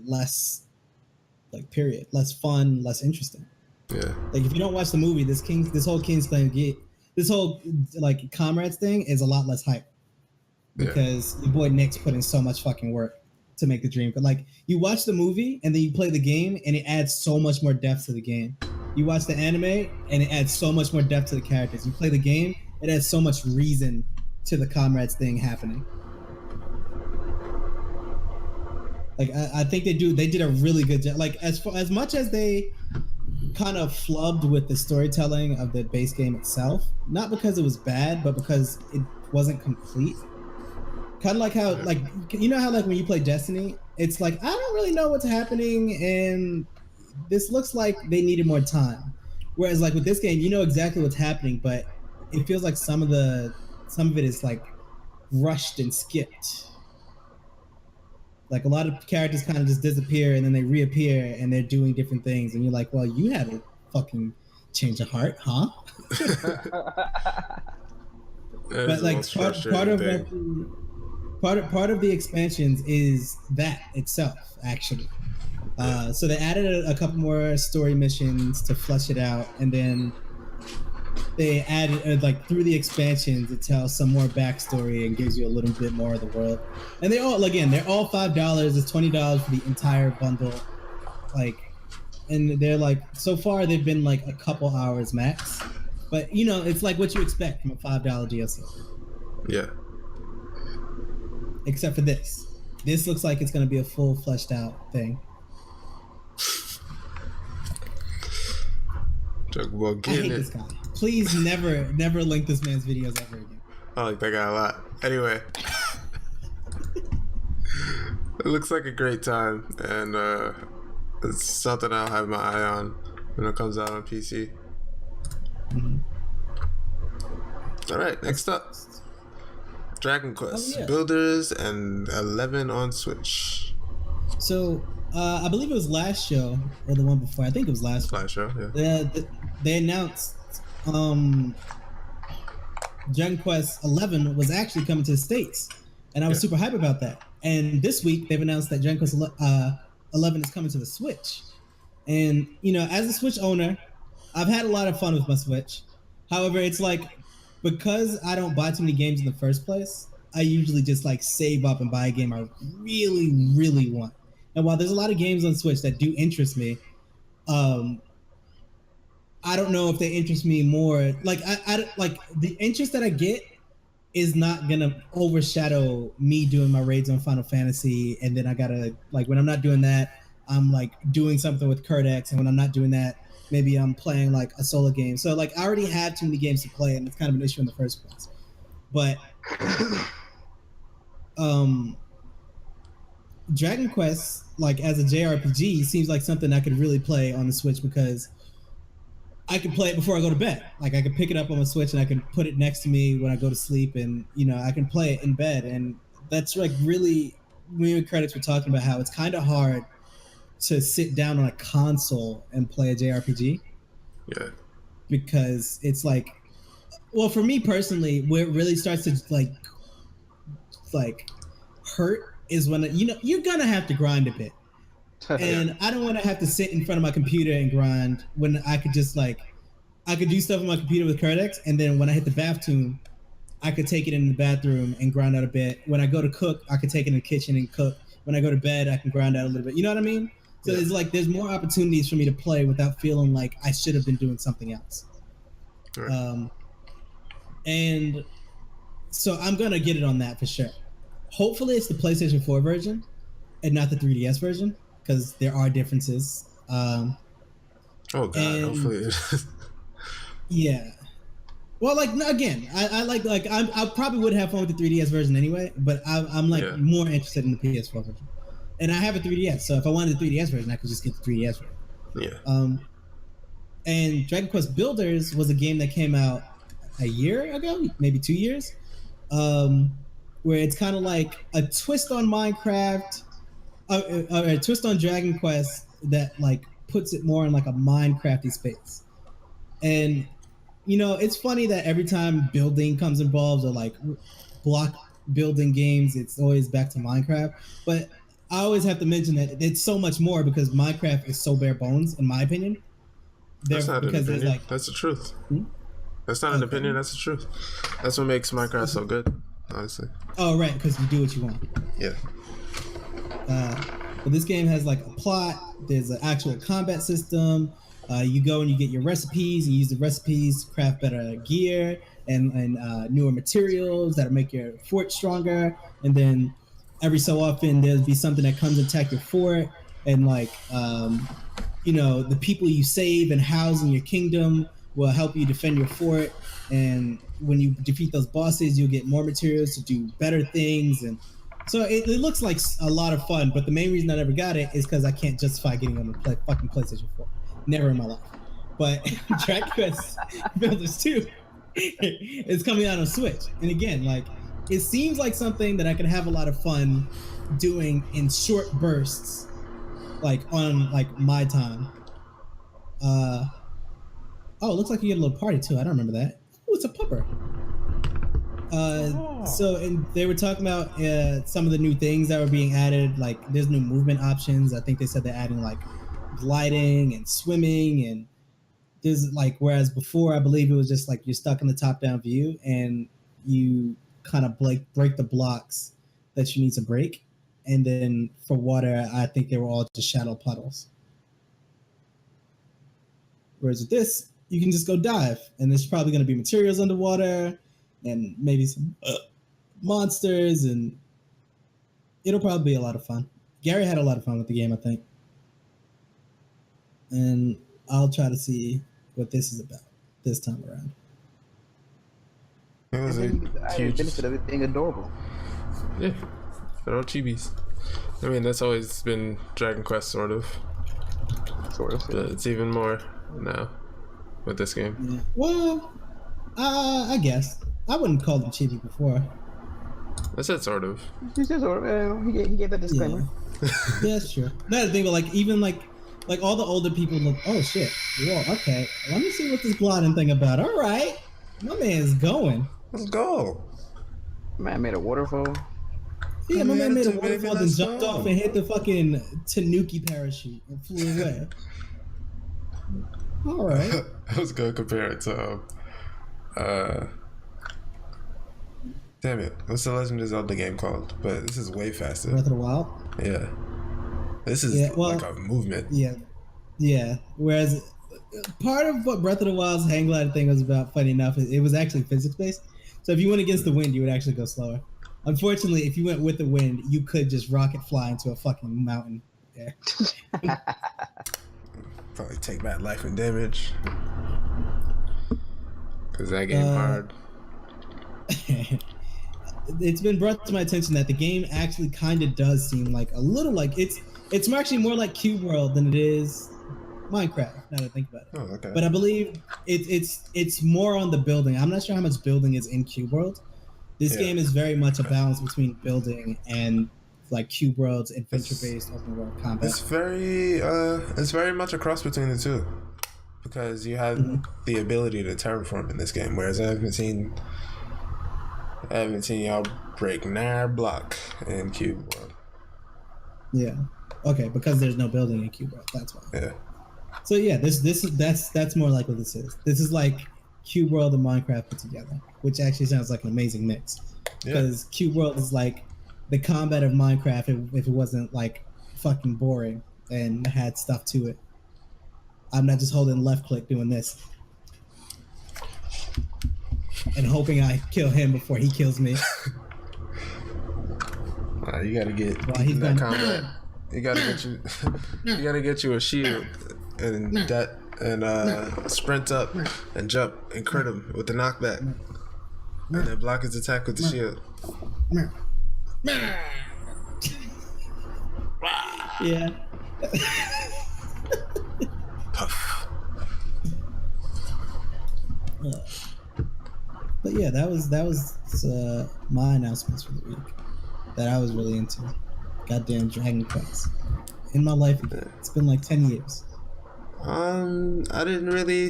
S4: less, like, period, less fun, less interesting.
S2: Yeah.
S4: Like, if you don't watch the movie, this whole Kingsglaive, this whole like Comrades thing is a lot less hype, because your boy Nick's put in so much fucking work to make the dream. But like, you watch the movie and then you play the game, and it adds so much more depth to the game. You watch the anime and it adds so much more depth to the characters. You play the game, it adds so much reason to the comrades thing happening. Like I think they did a really good job. Like as much as they kind of flubbed with the storytelling of the base game itself, not because it was bad, but because it wasn't complete. Kind of like how, like, you know how like when you play Destiny, it's like I don't really know what's happening, and this looks like they needed more time. Whereas like with this game, you know exactly what's happening, but it feels like some of it is like rushed and skipped. Like a lot of characters kind of just disappear and then they reappear and they're doing different things, and you're like, well, you had a fucking change of heart, huh? But like part of the expansions is that itself, actually. So they added a couple more story missions to flesh it out, and then they added like through the expansions it tells some more backstory and gives you a little bit more of the world. And they're all $5. It's $20 for the entire bundle. Like, and they're like, so far they've been like a couple hours max. But you know, it's like what you expect from a $5 DLC.
S2: Yeah.
S4: Except for this. This looks like it's going to be a full fleshed out thing.
S2: Talk about getting
S4: this guy. Please never link this man's videos ever again.
S2: I like that guy a lot. Anyway. It looks like a great time, and it's something I'll have my eye on when it comes out on PC.
S4: Mm-hmm.
S2: All right, next up. Dragon Quest Builders and 11 on Switch.
S4: So, I believe it was last show or the one before. I think it was last
S2: show. Yeah.
S4: They announced Dragon Quest 11 was actually coming to the States, and I was super hype about that. And this week they've announced that Dragon Quest 11 is coming to the Switch. And you know, as a Switch owner, I've had a lot of fun with my Switch. However, it's like, because I don't buy too many games in the first place, I usually just like save up and buy a game I really, really want. And while there's a lot of games on Switch that do interest me, I don't know if they interest me more. Like I like the interest that I get is not gonna overshadow me doing my raids on Final Fantasy, and then I gotta, like, when I'm not doing that, I'm like doing something with Codex, and when I'm not doing that, maybe I'm playing like a solo game. So like I already have too many games to play, and it's kind of an issue in the first place. But Dragon Quest, like as a JRPG, seems like something I could really play on the Switch, because I can play it before I go to bed. Like I can pick it up on my Switch and I can put it next to me when I go to sleep, and you know, I can play it in bed. And that's like really, me and Credits were talking about how it's kind of hard to sit down on a console and play a JRPG.
S2: Yeah.
S4: Because it's like, well, for me personally, where it really starts to like hurt is when, you know, you're gonna have to grind a bit. And I don't want to have to sit in front of my computer and grind when I could just like, I could do stuff on my computer with Codex, and then when I hit the bath tune, I could take it in the bathroom and grind out a bit. When I go to cook, I could take it in the kitchen and cook. When I go to bed, I can grind out a little bit. You know what I mean? So it's like there's more opportunities for me to play without feeling like I should have been doing something else. Right. And so I'm gonna get it on that for sure. Hopefully it's the PlayStation 4 version and not the 3DS version, because there are differences.
S2: Oh god, hopefully it is.
S4: Yeah. Well, like, again, I probably would have fun with the 3DS version anyway, but I'm like more interested in the PS4 version. And I have a 3DS, so if I wanted the 3DS version, I could just get the 3DS version.
S2: Yeah.
S4: And Dragon Quest Builders was a game that came out a year ago, maybe 2 years, where it's kind of like a twist on Minecraft, a twist on Dragon Quest that like puts it more in like a Minecrafty space. And you know, it's funny that every time building comes involved, or like block building games, it's always back to Minecraft. But I always have to mention that it's so much more, because Minecraft is so bare bones, in my opinion.
S2: That's not an opinion. That's the truth. That's not an opinion. That's the truth. That's what makes Minecraft so good, honestly.
S4: Oh, right, because you do what you want.
S2: Yeah.
S4: But this game has like a plot. There's an actual combat system. You go and you get your recipes. You use the recipes to craft better gear and newer materials that make your fort stronger. And then every so often there'll be something that comes and attack your fort, and like the people you save and house in your kingdom will help you defend your fort. And when you defeat those bosses, you'll get more materials to do better things. And so it looks like a lot of fun. But the main reason I never got it is because I can't justify getting on the fucking PlayStation 4. Never in my life. But Dragon Quest Builders 2 is coming out on Switch. And again, like, it seems like something that I can have a lot of fun doing in short bursts, like on like my time. Oh, it looks like you get a little party too. I don't remember that. Oh, it's a pupper. So, and they were talking about some of the new things that were being added. Like, there's new movement options. I think they said they're adding like gliding and swimming, and there's like, whereas before I believe it was just like you're stuck in the top-down view and you kind of break the blocks that you need to break. And then for water, I think they were all just shallow puddles. Whereas with this, you can just go dive, and there's probably going to be materials underwater and maybe some monsters, and it'll probably be a lot of fun. Gary had a lot of fun with the game, I think. And I'll try to see what this is about this time around.
S2: It was a
S3: huge benefit of it being adorable.
S2: Yeah, they're all chibis. I mean, that's always been Dragon Quest, sort of. But it's even more now with this game.
S4: Yeah. Well, I guess I wouldn't call them chibi before.
S2: I said sort of.
S3: He said sort of. He gave that disclaimer.
S4: Yeah, that's true. That's the thing, but like even like all the older people look. Oh shit! Whoa. Okay. Let me see what this gliding thing about. All right, my man's going.
S2: Let's go.
S3: Man made a waterfall.
S4: Yeah, my man made a waterfall and jumped off and hit the fucking Tanuki parachute and flew away. All right.
S2: I was gonna compare it to damn it, what's the Legend of Zelda game called? But this is way faster.
S4: Breath of the Wild?
S2: Yeah. This is like a movement.
S4: Yeah. Whereas part of what Breath of the Wild's hang glide thing was about, funny enough, it was actually physics based. So if you went against the wind, you would actually go slower. Unfortunately, if you went with the wind, you could just rocket fly into a fucking mountain. Yeah.
S2: Probably take back life and damage. Because that game hard.
S4: It's been brought to my attention that the game actually kind of does seem like a little like it's actually more like Cube World than it is Minecraft. Now that I think about it.
S2: Oh, okay.
S4: But I believe it's more on the building. I'm not sure how much building is in Cube World. This game is very much a balance between building and like Cube World's adventure-based open world combat.
S2: It's very much a cross between the two, because you have the ability to terraform in this game, whereas I haven't seen y'all break near block in Cube World.
S4: Yeah. Okay, because there's no building in Cube World. That's why.
S2: Yeah.
S4: So yeah, that's more like what this is. This is like Cube World and Minecraft put together, which actually sounds like an amazing mix. Because Cube World is like the combat of Minecraft if it wasn't like fucking boring and had stuff to it. I'm not just holding left click doing this and hoping I kill him before he kills me.
S2: You gotta get
S4: he's
S2: that combat. You gotta get you a shield and that and sprint up and jump and crit him with the knockback, and then block his attack with the shield.
S4: Yeah.
S2: Puff.
S4: But yeah, that was my announcements for the week that I was really into. Goddamn Dragon Quest. In my life, it's been like 10 years.
S2: I didn't really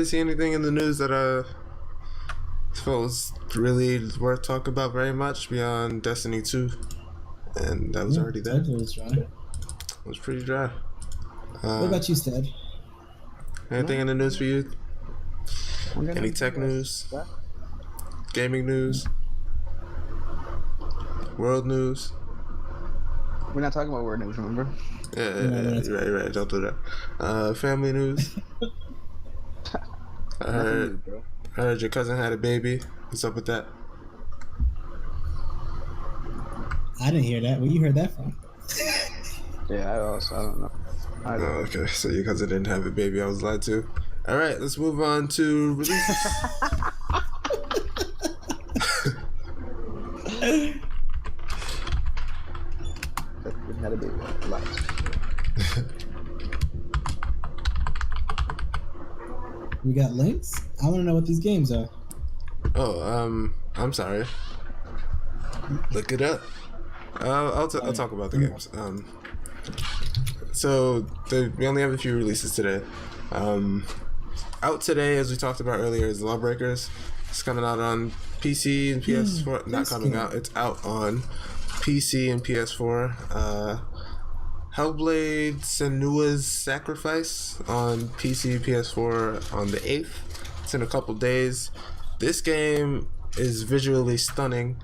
S2: see anything in the news that I felt was really worth talking about very much beyond Destiny 2, and that was already there.
S4: It was dry.
S2: It was pretty dry.
S4: What about you, Sted?
S2: Anything in the news for you? Any tech news? Gaming news? World news?
S3: We're not talking about world news, remember?
S2: Yeah, you're right. Don't do that. Family news. I heard your cousin had a baby. What's up with that?
S4: I didn't hear that. Where you heard that from?
S3: Yeah, I don't know.
S2: Okay, so your cousin didn't have a baby. I was lied to. All right, let's move on to releases.
S3: Had a baby.
S4: We got links. I want to know what these games are.
S2: Oh, I'm sorry. Look it up. I'll talk about the games. So we only have a few releases today. Out today, as we talked about earlier, is Lawbreakers. It's coming out on PC and PS4. Not coming out. It's out on PC and PS4. Hellblade: Senua's Sacrifice on PC and PS4 on the 8th. It's in a couple days. This game is visually stunning,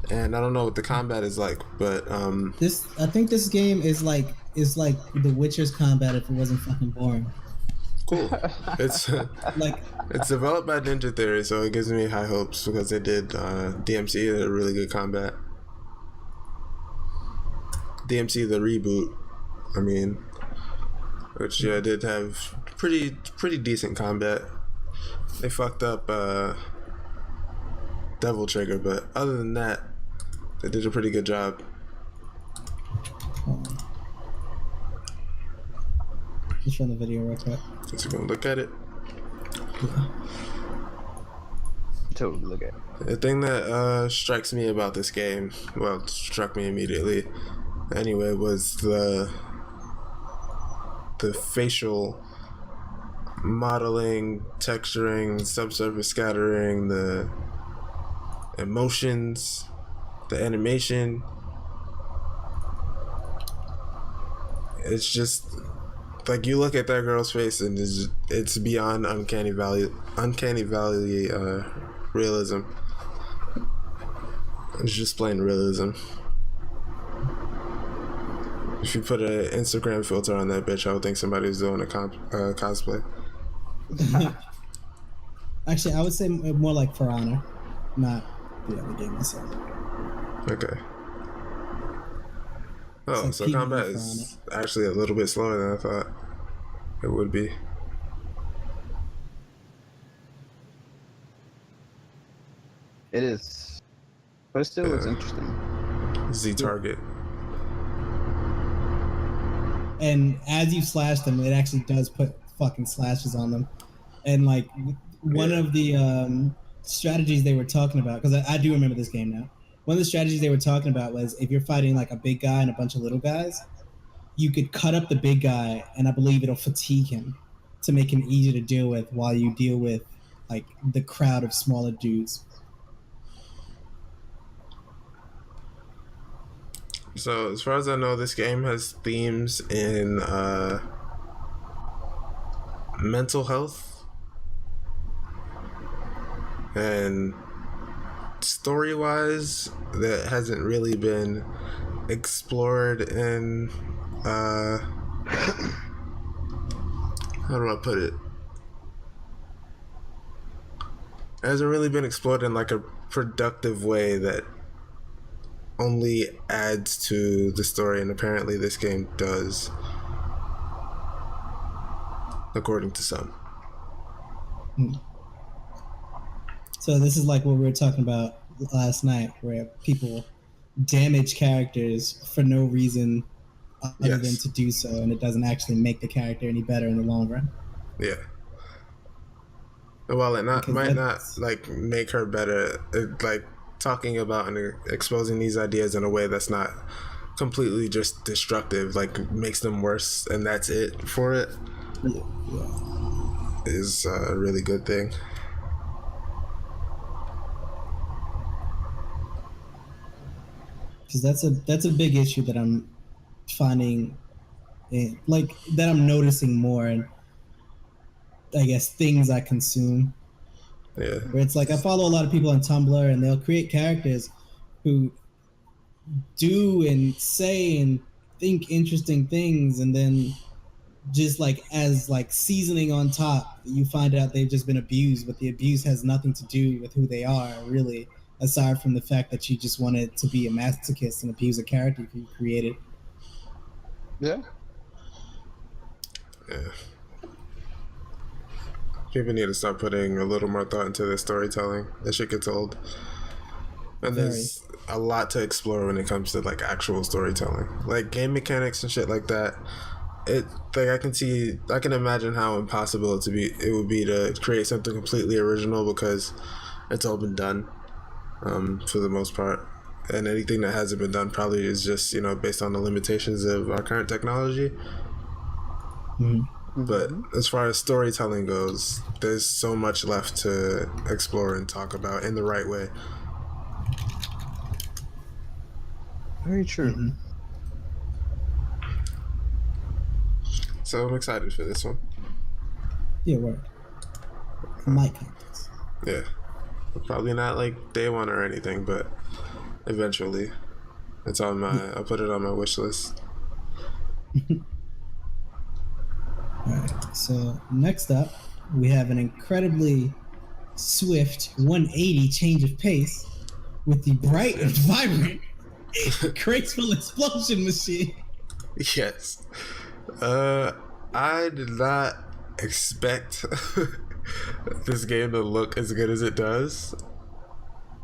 S2: and I don't know what the combat is like, but
S4: I think this game is like The Witcher's combat if it wasn't fucking boring.
S2: Cool. It's
S4: like
S2: it's developed by Ninja Theory, so it gives me high hopes because they did DMC, they did a really good combat. DMC the reboot, I mean, which did have pretty decent combat. They fucked up Devil Trigger, but other than that, they did a pretty good job.
S4: Just run the video real quick.
S2: Just gonna look at it.
S4: Yeah.
S3: Totally look at it.
S2: The thing that strikes me about this game, well, struck me immediately anyway, was the facial modeling, texturing, subsurface scattering, the emotions, the animation. It's just like you look at that girl's face and it's beyond uncanny valley realism. It's just plain realism. If you put an Instagram filter on that bitch, I would think somebody was doing a cosplay.
S4: Actually, I would say more like For Honor, not the other game itself.
S2: Okay. Oh, so combat is actually a little bit slower than I thought it would be.
S3: It is, but it still looks interesting.
S2: Z-Target.
S4: And as you slash them, it actually does put fucking slashes on them. And like one of the strategies they were talking about, because I do remember this game now. One of the strategies they were talking about was if you're fighting like a big guy and a bunch of little guys, you could cut up the big guy, and I believe it'll fatigue him to make him easier to deal with while you deal with like the crowd of smaller dudes.
S2: So as far as I know, this game has themes in mental health and story-wise that hasn't really been explored in how do I put it? It hasn't really been explored in like a productive way that only adds to the story, and apparently this game does, according to some.
S4: So this is like what we were talking about last night, where people damage characters for no reason other than to do so, and it doesn't actually make the character any better in the long run.
S2: Yeah. Well, it might not like make her better. It, like talking about and exposing these ideas in a way that's not completely just destructive, like makes them worse, and that's it for it. Is a really good thing.
S4: Because that's a big issue that I'm finding, like that I'm noticing more, and I guess things I consume.
S2: Yeah.
S4: Where it's like I follow a lot of people on Tumblr, and they'll create characters who do and say and think interesting things, and then just like as like seasoning on top, you find out they've just been abused, but the abuse has nothing to do with who they are, really, aside from the fact that you just wanted to be a masochist and abuse a character you created.
S3: Yeah.
S2: Yeah. People need to start putting a little more thought into their storytelling. That shit gets old. And there's a lot to explore when it comes to like actual storytelling, like game mechanics and shit like that. It like I can imagine how impossible it would be to create something completely original, because it's all been done for the most part, and anything that hasn't been done probably is just, you know, based on the limitations of our current technology. But as far as storytelling goes, there's so much left to explore and talk about in the right way.
S3: Very true.
S2: So I'm excited for this one.
S4: Yeah, word. My context.
S2: Yeah. Probably not like day one or anything, but eventually. It's on my I'll put it on my wish list.
S4: Alright, so next up we have an incredibly swift 180 change of pace with the bright and vibrant graceful explosion machine.
S2: Yes. I did not expect this game to look as good as it does.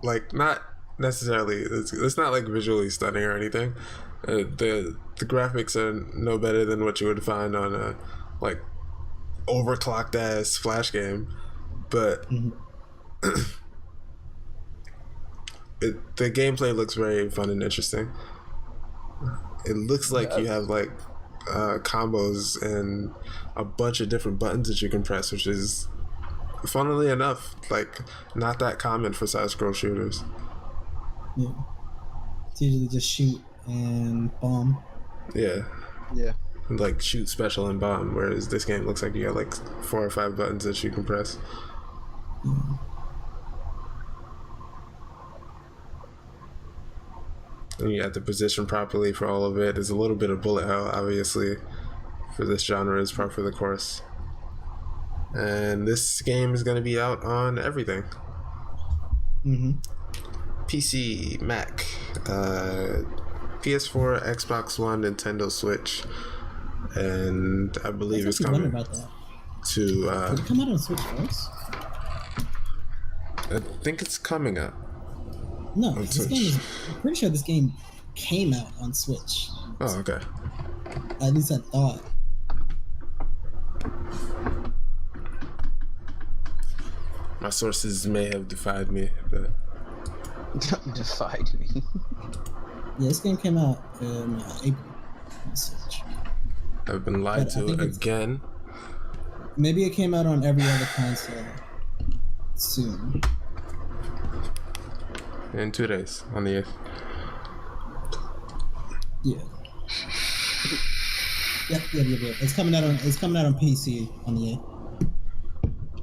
S2: Like, not necessarily. It's not like visually stunning or anything. The graphics are no better than what you would find on a like overclocked ass Flash game, but the gameplay looks very fun and interesting. It looks like you have like combos and a bunch of different buttons that you can press, which is, funnily enough, like not that common for side-scroll shooters.
S4: Yeah, it's usually just shoot and bomb.
S2: Yeah.
S3: Yeah.
S2: Like shoot, special, and bomb, whereas this game looks like you got like 4 or 5 buttons that you can press. And you have to position properly for all of it. There's a little bit of bullet hell, obviously, for this genre is par for the course. And this game is going to be out on everything. PC, Mac, PS4, Xbox One, Nintendo Switch, and I believe it's coming
S4: about that.
S2: to.
S4: Did it come out on Switch first?
S2: I think it's coming out.
S4: No, this game is. I'm pretty sure this game came out on Switch.
S2: Oh, okay.
S4: At least I thought.
S2: My sources may have defied me, but
S3: Defied me.
S4: Yeah, this game came out in April on Switch.
S2: I've been lied to again.
S4: Maybe it came out on every other console soon.
S2: In 2 days, on the 8th.
S4: Yeah. Yep. It's coming out on PC on the 8th.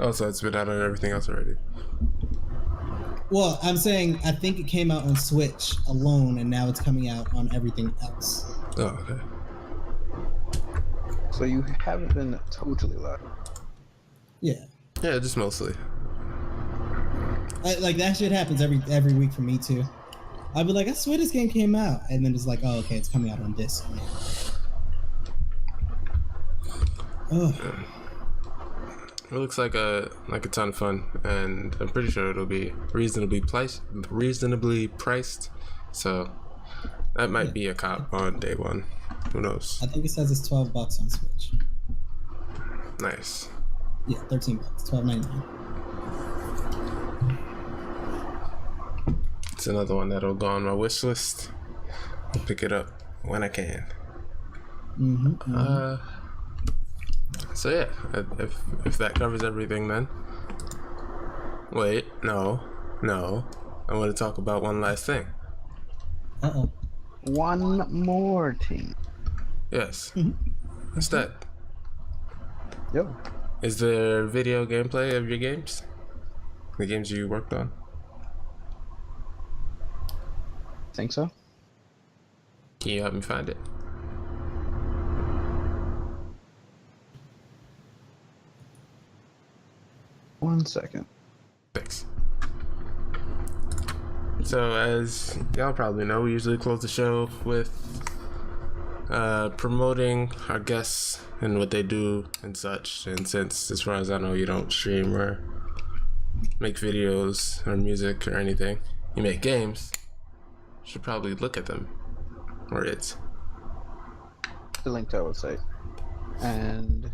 S2: Oh, so it's been out on everything else already.
S4: Well, I'm saying I think it came out on Switch alone, and now it's coming out on everything else.
S2: Oh, okay.
S3: So you haven't been totally lied.
S4: Yeah.
S2: Yeah, just mostly.
S4: Like that shit happens every week for me too. I'll be like, I swear this game came out, and then it's like, oh, okay, it's coming out on disc. Oh.
S2: It looks like a ton of fun, and I'm pretty sure it'll be reasonably priced. So that might be a cop on day one. Who knows?
S4: I think it says it's $12 on Switch.
S2: Nice.
S4: Yeah, $13, $12.99.
S2: It's another one that'll go on my wish list. I'll pick it up when I can. So yeah, if that covers everything, then wait, no, I want to talk about one last thing.
S3: One more thing.
S2: Yes. What's that?
S3: Yo.
S2: Is there video gameplay of your games? The games you worked on?
S3: Think so?
S2: Can you help me find it?
S3: 1 second.
S2: Thanks. So, as y'all probably know, we usually close the show with promoting our guests and what they do and such. And since, as far as I know, you don't stream or make videos or music or anything, you make games, you should probably look at them. Or it's
S3: The link to our website. And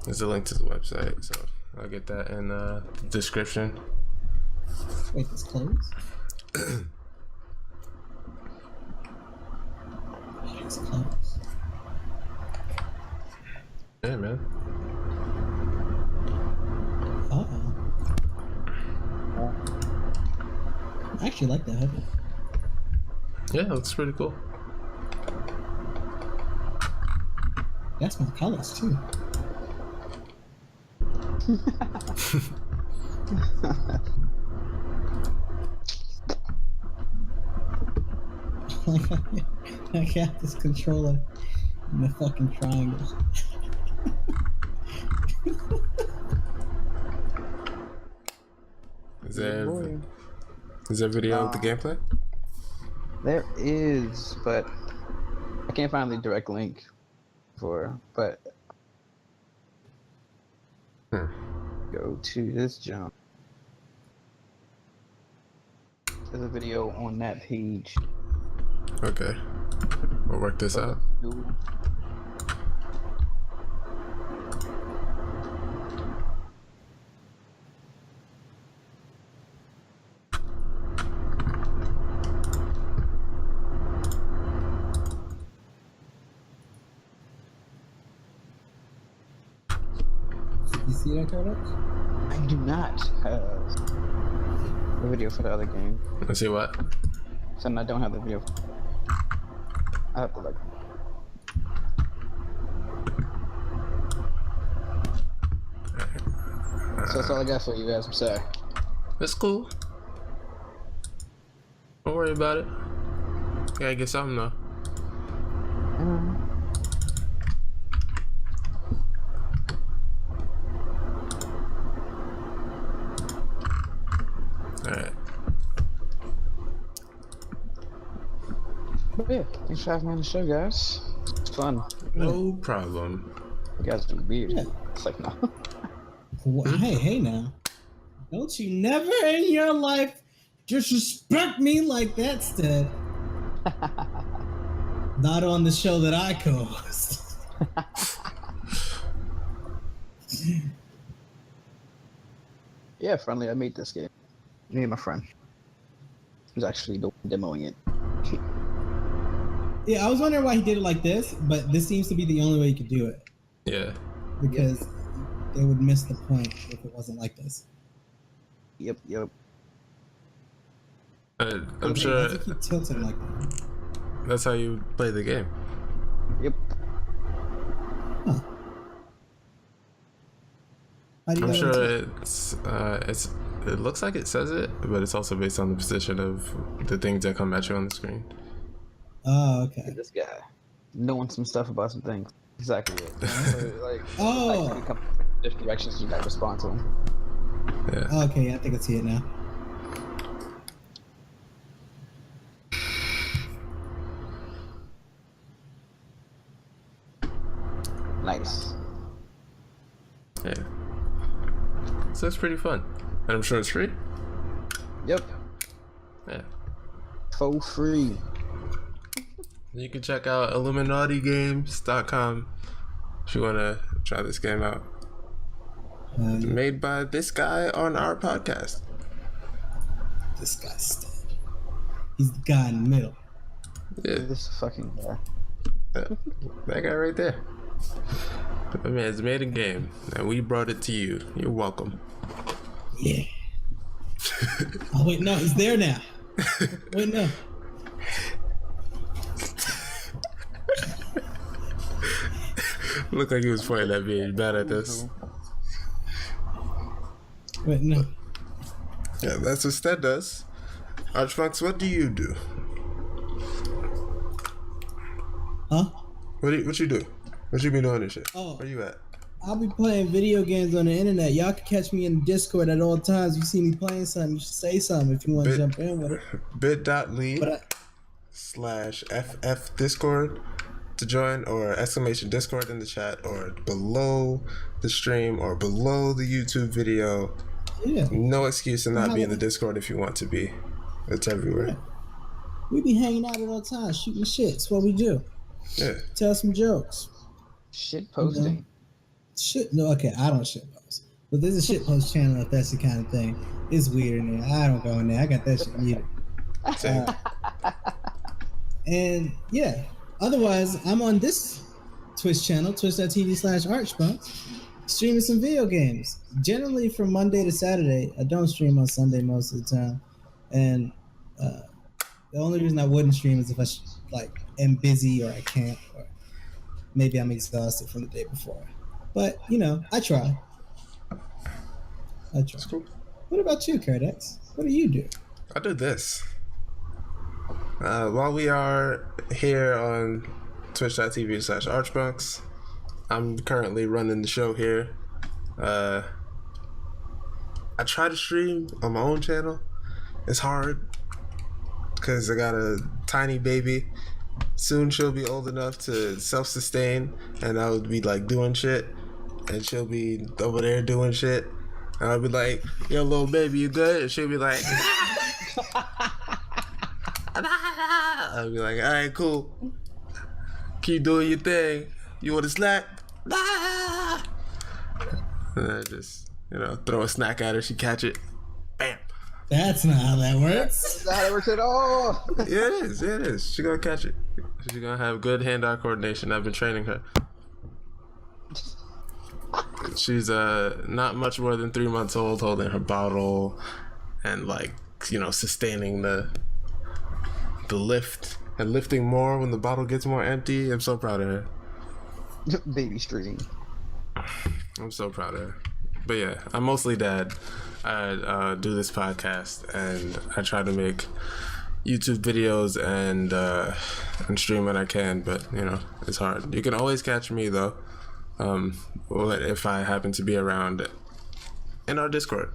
S2: there's a link to the website, so I'll get that in the description.
S4: Wait, it's closed? It's closed.
S2: Yeah, man.
S4: Uh-oh. I actually like that hoodie.
S2: Yeah, it looks pretty cool.
S4: That's my colors, too. I got this controller in the fucking triangle.
S2: Is there video of the gameplay?
S3: there is, but I can't find the direct link but go to this jump. There's a video on that page.
S2: Okay. We'll work this out.
S4: You see that, Carlos?
S3: I do not have the video for the other game.
S2: Let's see what?
S3: So I don't have the video. I have to like. So that's all I got for you guys. I'm sorry.
S2: That's cool. Don't worry about it. Gotta get something though. Alright.
S3: But yeah, thanks for having me on the show, guys. It's fun.
S2: No problem.
S3: You guys are weird.
S4: Yeah.
S3: It's like no.
S4: Well, hey now. Don't you never in your life disrespect me like that, Sted. Not on the show that I co-host.
S3: Yeah, friendly. I made this game. Me and my friend. Who's actually demoing it.
S4: Yeah, I was wondering why he did it like this, but this seems to be the only way you could do it.
S2: Yeah.
S4: Because they would miss the point if it wasn't like this.
S3: Yep.
S2: I'm sure
S4: I think he tilted like that.
S2: that's how you play the game.
S3: Yep.
S4: Huh. How do you
S2: I'm
S4: know
S2: sure
S4: it's-
S2: it looks like it says it, but it's also based on the position of the things that come at you on the screen.
S4: Oh, okay.
S3: This guy knowing some stuff about some things. Exactly it. So, like,
S4: Oh.
S3: like, when it comes to different directions, you gotta respond to them.
S2: Yeah.
S4: Okay, yeah, I think I see it now.
S3: Nice.
S2: Yeah. So it's pretty fun. And I'm sure it's free.
S3: Yep.
S2: Yeah.
S3: For free.
S2: You can check out IlluminatiGames.com if you want to try this game out. Made by this guy on our podcast.
S4: This guy's Sted. He's the guy in the middle.
S2: Yeah,
S3: This fucking guy.
S2: that guy right there. I mean, it's made a game, and we brought it to you. You're welcome.
S4: Yeah. Oh, wait, no, he's there now. Wait, no.
S2: Looked like he was pointing at me. Bad at this.
S4: But no.
S2: Yeah, that's what Sted does. Archbox, what do you do?
S4: Huh?
S2: What you do? What you been doing this shit?
S4: Oh.
S2: Where you at?
S4: I'll be playing video games on the internet. Y'all can catch me in Discord at all times. You see me playing something, you should say something if you want to jump in with it.
S2: bit.ly/FF Discord to join, or exclamation Discord in the chat, or below the stream, or below the YouTube video.
S4: Yeah.
S2: No excuse to not be in the Discord if you want to be. It's everywhere. Yeah.
S4: We be hanging out at all times, shooting shit. That's what we do.
S2: Yeah.
S4: Tell some jokes.
S3: Shit posting.
S4: You know? Shit. No, okay, I don't shit post. But there's a shit post channel if that's the kind of thing. It's weird in there. I don't go in there. I got that shit muted. And yeah. Otherwise, I'm on this Twitch channel, twitch.tv/archbox, streaming some video games. Generally from Monday to Saturday. I don't stream on Sunday most of the time. And the only reason I wouldn't stream is if I am busy, or I can't, or maybe I'm exhausted from the day before. But you know, I try. That's cool. What about you, Cardex? What do you do?
S2: I do this. While we are here on twitch.tv/archbox, I'm currently running the show here. I try to stream on my own channel. It's hard because I got a tiny baby. Soon she'll be old enough to self-sustain, and I would be like doing shit, and she'll be over there doing shit, and I'll be like, "Yo, little baby, you good?" And she'll be like, I'll be like, "All right, cool. Keep doing your thing. You want a snack?" And I just, throw a snack at her. She catch it. Bam.
S4: That's not how that works.
S3: That's not how it works at all.
S2: Yeah, it is. Yeah, it is. She gonna catch it. She's gonna have good hand-eye coordination. I've been training her. She's not much more than 3 months old, holding her bottle and sustaining the lift and lifting more when the bottle gets more empty. I'm so proud of her.
S3: Baby stream.
S2: I'm so proud of her. But yeah, I'm mostly dad. I do this podcast, and I try to make YouTube videos and stream when I can, but it's hard. You can always catch me though, if I happen to be around in our Discord.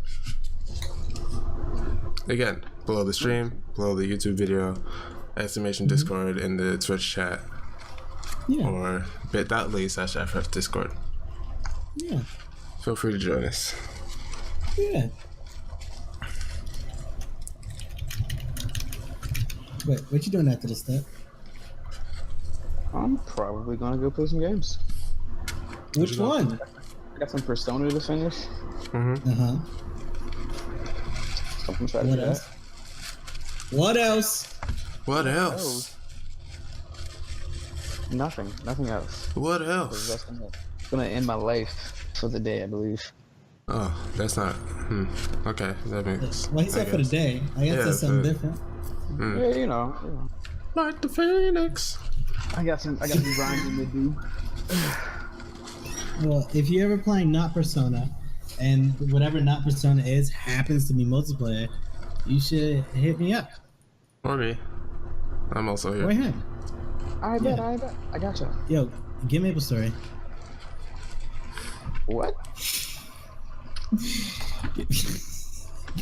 S2: Again, below the stream, below the YouTube video, exclamation Discord in the Twitch chat, or bit.ly/FF Discord.
S4: Yeah.
S2: Feel free to join us.
S4: Yeah. Wait, what you doing after this step?
S3: I'm probably gonna go play some games.
S4: Which one?
S3: I got some Persona to finish.
S4: Mm-hmm.
S3: What else?
S4: What else?
S2: What else?
S3: Nothing else.
S2: What else?
S3: That's gonna end my life for the day, I believe.
S2: Oh, that's not. Okay, that makes.
S4: Well, he said for the day. I guess that's something different.
S3: Yeah, you know.
S2: Like the Phoenix.
S3: I got some grinding to do.
S4: Well, if you're ever playing not Persona, and whatever not Persona is happens to be multiplayer, you should hit me up.
S2: Or me. I'm also here.
S4: Or him.
S3: I bet. I gotcha.
S4: Yo, give Maple Story.
S3: What?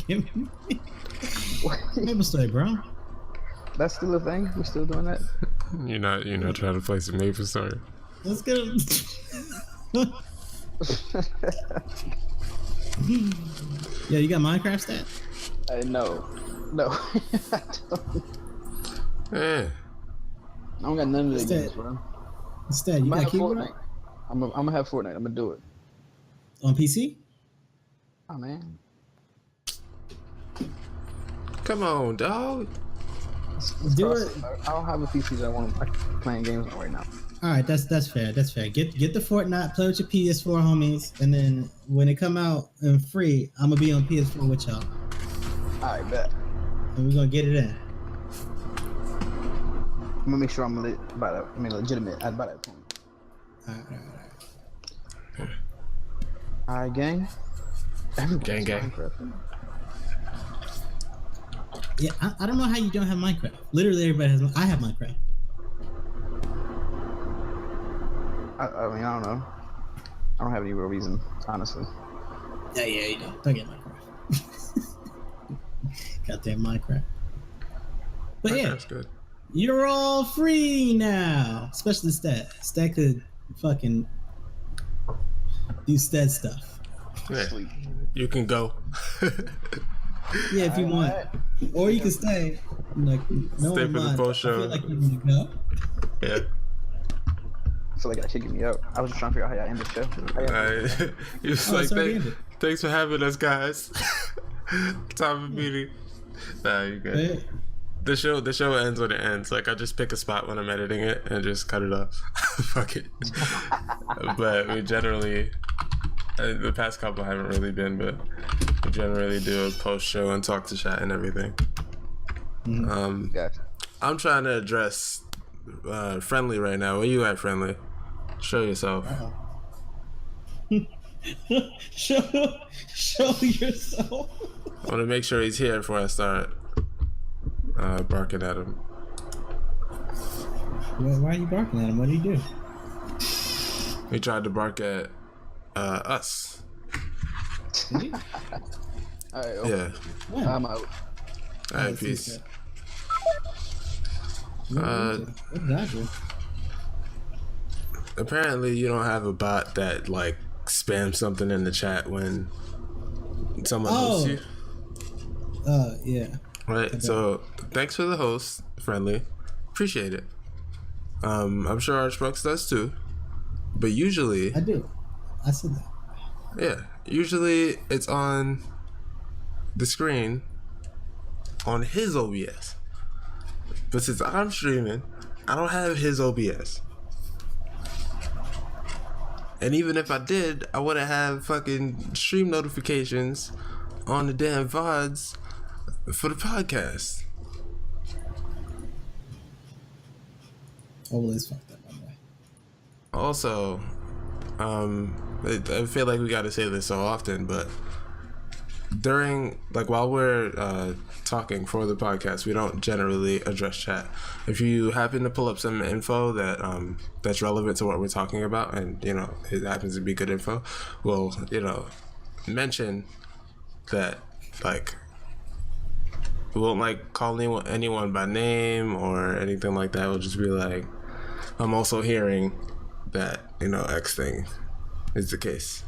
S4: Give me Maple Story, bro.
S3: That's still a thing? We're still doing that?
S2: You're not trying to play some Maple Story.
S4: Let's get it. Yo, you got Minecraft stat?
S3: No. I don't.
S2: Yeah.
S3: I don't got none of the games, bro.
S4: Instead, you got
S3: Fortnite. I'm gonna have Fortnite. I'm gonna do it.
S4: On PC?
S3: Oh man.
S2: Come on, dog.
S4: Do it.
S3: I don't have a PC that I want to playing games on right now.
S4: All right, that's fair. That's fair. Get the Fortnite, play with your PS4 homies, and then when it come out and free, I'm gonna be on PS4 with y'all.
S3: I bet.
S4: And we're gonna get it in.
S3: I'm gonna make sure I'm legitimate. I'd buy that phone.
S4: All right.
S3: All right, gang.
S2: Gang gang.
S4: Yeah, I don't know how you don't have Minecraft. Literally, everybody has. I have Minecraft.
S3: I mean, I don't know. I don't have any real reason, honestly.
S4: Yeah, you don't get Minecraft. Goddamn Minecraft. But
S2: Okay,
S4: yeah,
S2: that's good.
S4: You're all free now, especially Sted. Sted could fucking do Sted stuff.
S2: Yeah. You can go.
S4: Yeah, if you want, or you can stay. Like, no
S2: Stay
S4: one
S2: for the
S4: mind.
S2: post
S4: I
S2: show.
S4: feel like you need to go.
S2: Yeah.
S3: I feel like y'all kicking me out. I was just trying to figure out how y'all end the show.
S2: He was like, thanks for having us, guys. Time of meeting. Nah, you good.
S4: Yeah.
S2: The show ends when it ends. Like, I just pick a spot when I'm editing it and just cut it off. Fuck it. But we generally, the past couple haven't really been, but we generally do a post show and talk to chat and everything.
S3: Gotcha.
S2: I'm trying to address Friendly right now. Where you at, Friendly? Show yourself.
S4: show yourself.
S2: I want to make sure he's here before I start barking at him.
S4: Well, why are you barking at him? What did he do?
S2: He tried to bark at us.
S4: Did he?
S3: Alright,
S2: Yeah.
S4: When?
S3: I'm out.
S2: Alright, peace.
S4: What did I do?
S2: Apparently, you don't have a bot that like spams something in the chat when someone hosts you.
S4: Yeah.
S2: Right.
S4: Okay.
S2: So thanks for the host, Friendly. Appreciate it. I'm sure Archbox does too. But usually,
S4: I do. I said that.
S2: yeah, usually it's on the screen on his OBS. But since I'm streaming, I don't have his OBS. And even if I did, I wouldn't have fucking stream notifications on the damn VODs for the podcast.
S4: Oh, well, it's fucked up, by the way.
S2: Also, I feel like we gotta say this so often, but during, like, while we're talking for the podcast, we don't generally address chat. If you happen to pull up some info that that's relevant to what we're talking about, and you know it happens to be good info, we'll mention that. Like, we won't like call anyone by name or anything like that. We'll just be like, I'm also hearing that X thing is the case.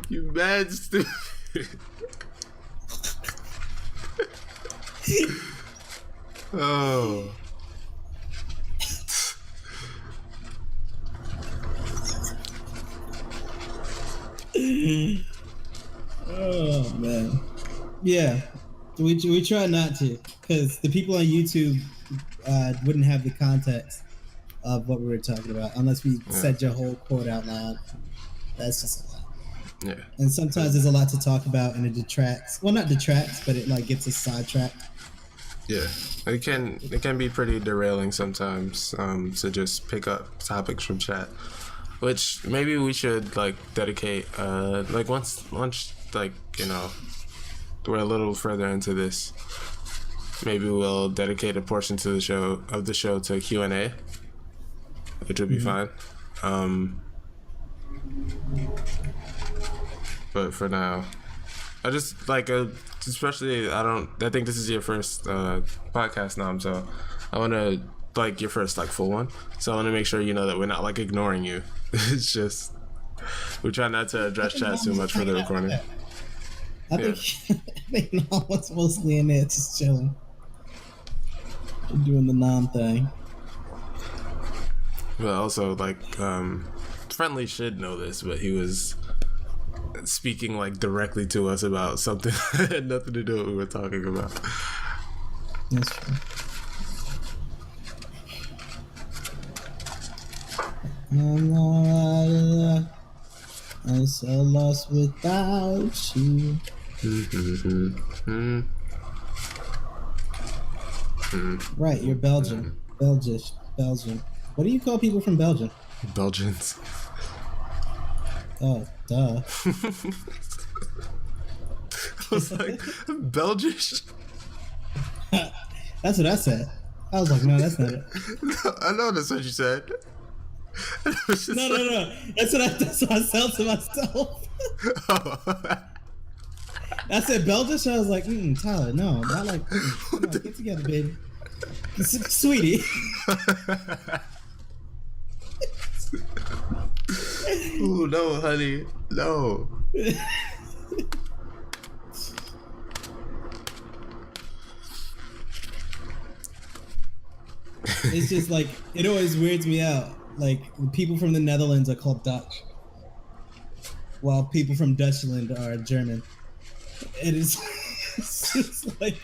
S2: You mad stupid. Oh.
S4: Oh man, yeah. We try not to, because the people on YouTube wouldn't have the context of what we were talking about unless we said your whole quote out loud. That's just a lot.
S2: Yeah.
S4: And sometimes there's a lot to talk about, and it detracts. Well, not detracts, but it like gets us sidetracked.
S2: Yeah, it can be pretty derailing sometimes to just pick up topics from chat, which maybe we should like dedicate like once like we're a little further into this, maybe we'll dedicate a portion to the show to Q&A, which would be fine. But for now, I just like especially I think this is your first podcast now, so I want to like your first like full one, so I want to make sure that we're not like ignoring you. It's just we try not to address chat too much for the recording.
S4: I think no one's mostly in there just chilling, doing the thing.
S2: But also like Friendly should know this, but he was speaking like directly to us about something that had nothing to do with what we were talking about.
S4: That's true. I'm so lost without you. Right, you're Belgian. Belgian. What do you call people from Belgium?
S2: Belgians.
S4: Oh, duh.
S2: I was like, Belgish?
S4: That's what I said. I was like, no, that's not it.
S2: No, I know that's what you said.
S4: No. That's what I said to myself. I said Belgish. I was like, Tyler, no, not like. Come on, get together, baby, sweetie.
S2: Ooh, no, honey, no.
S4: It's just like it always weirds me out. Like people from the Netherlands are called Dutch, while people from Dutchland are German. It is it's just like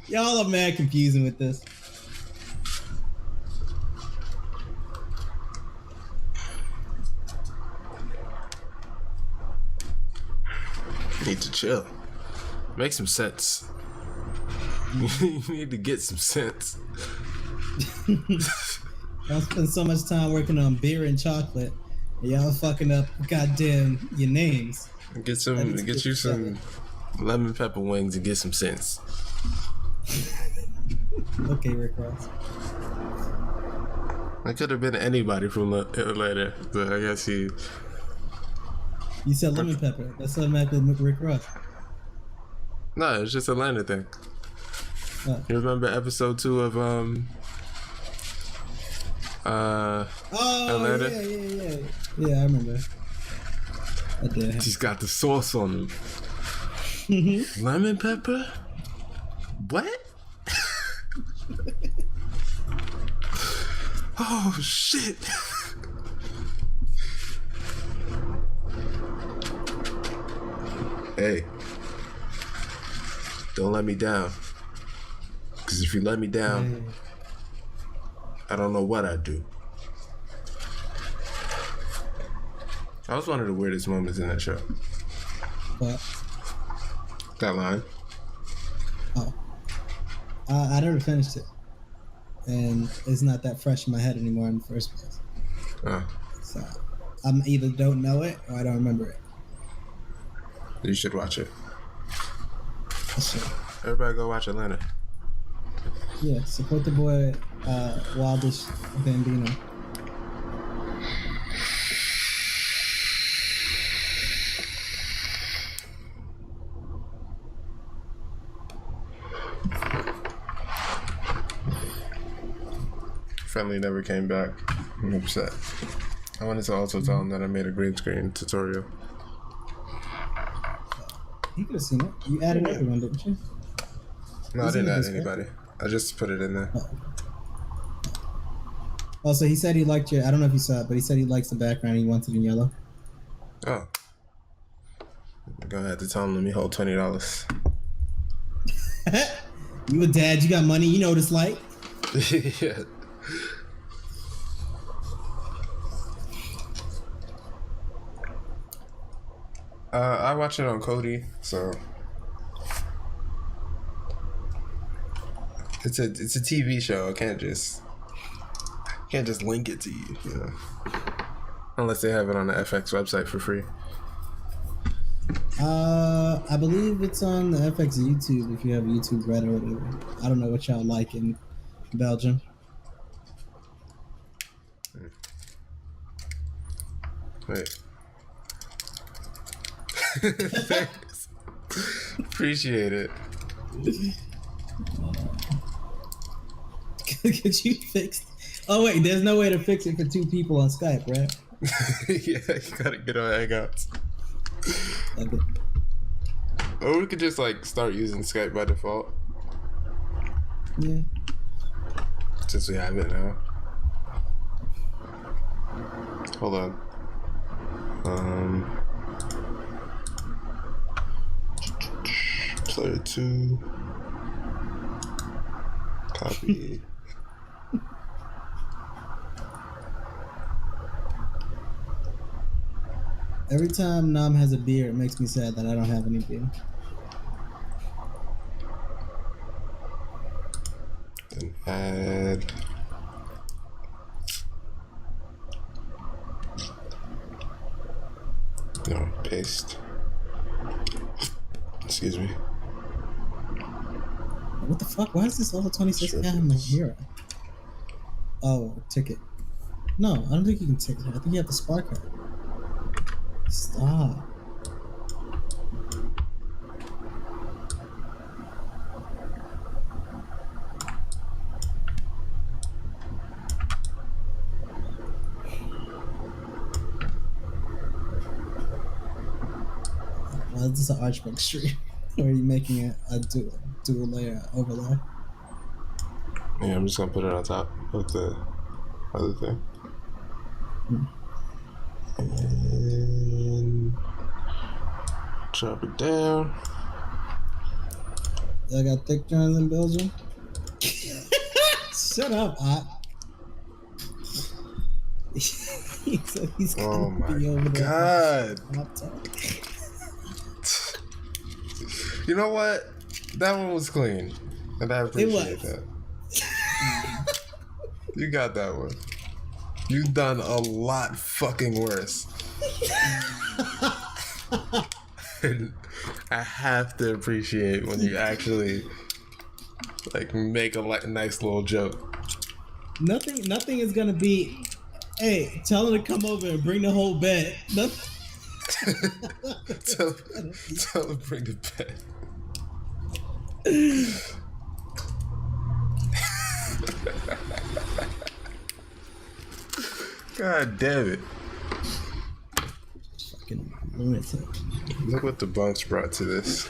S4: y'all are mad confusing with this.
S2: Need to chill. Make some sense. You need to get some sense.
S4: Y'all spend so much time working on beer and chocolate, and y'all fucking up goddamn your names.
S2: Get you some lemon pepper wings and get some sense.
S4: Okay, Rick Ross.
S2: I could have been anybody from Atlanta, but I guess he.
S4: You said lemon pepper. That's automatically Rick Ross.
S2: No, it's just a Atlanta thing.
S4: Oh.
S2: You remember episode 2 of Atlanta?
S4: Yeah, I remember. I did.
S2: He's got the sauce on him. Lemon pepper? What? Oh shit. Hey, don't let me down. Because if you let me down, I don't know what I'd do. That was one of the weirdest moments in that show.
S4: What?
S2: That line.
S4: Oh. I never finished it. And it's not that fresh in my head anymore in the first place.
S2: Oh.
S4: So, I either don't know it or I don't remember it.
S2: You should watch it.
S4: Sure.
S2: Everybody go watch Atlanta.
S4: Yeah, support the boy, Wildish Bambino.
S2: Friendly never came back. I'm upset. I wanted to also tell him that I made a green screen tutorial.
S4: He could have seen it. You added everyone, didn't you?
S2: No, I didn't add anybody. I just put it in there.
S4: Oh, so he said he liked your. I don't know if you saw it, but he said he likes the background. He wants it in yellow.
S2: Oh. I'm gonna have to tell him, let me hold $20.
S4: You a dad, you got money, you know what it's like.
S2: Yeah. I watch it on Kodi, so it's a TV show. I can't just link it to you, you know, unless they have it on the FX website for free.
S4: I believe it's on the FX YouTube if you have YouTube Red or whatever. I don't know what y'all like in Belgium.
S2: Wait. Thanks. Appreciate it.
S4: Could you fix? Oh wait, there's no way to fix it for 2 people on Skype, right?
S2: Yeah, you gotta get on Hangouts.
S4: Okay.
S2: Or we could just like start using Skype by default.
S4: Yeah.
S2: Since we have it now. Hold on. Player 2. Copy.
S4: Every time Nam has a beer, it makes me sad that I don't have any beer.
S2: Then add. No, paste. Excuse me.
S4: What the fuck? Why is this all 26 guy in my hero? Oh, ticket. No, I don't think you can ticket. I think you have to spark her. Stop. Why is this an Archbook stream? Or are you making it a dual layer overlay?
S2: Yeah, I'm just gonna put it on top of the other thing. And drop it down.
S4: Y'all got thick joints in Belgium? Shut up, Ot. So he's
S2: Oh my
S4: be over there.
S2: god. You know what? That one was clean. And I appreciate that. You got that one. You've done a lot fucking worse. And I have to appreciate when you actually like make a nice little joke.
S4: Nothing is gonna be. Hey, tell him to come over and bring the whole bed.
S2: tell him to bring the bed. God damn it.
S4: Fucking lunatic.
S2: Look what the bunks brought to this.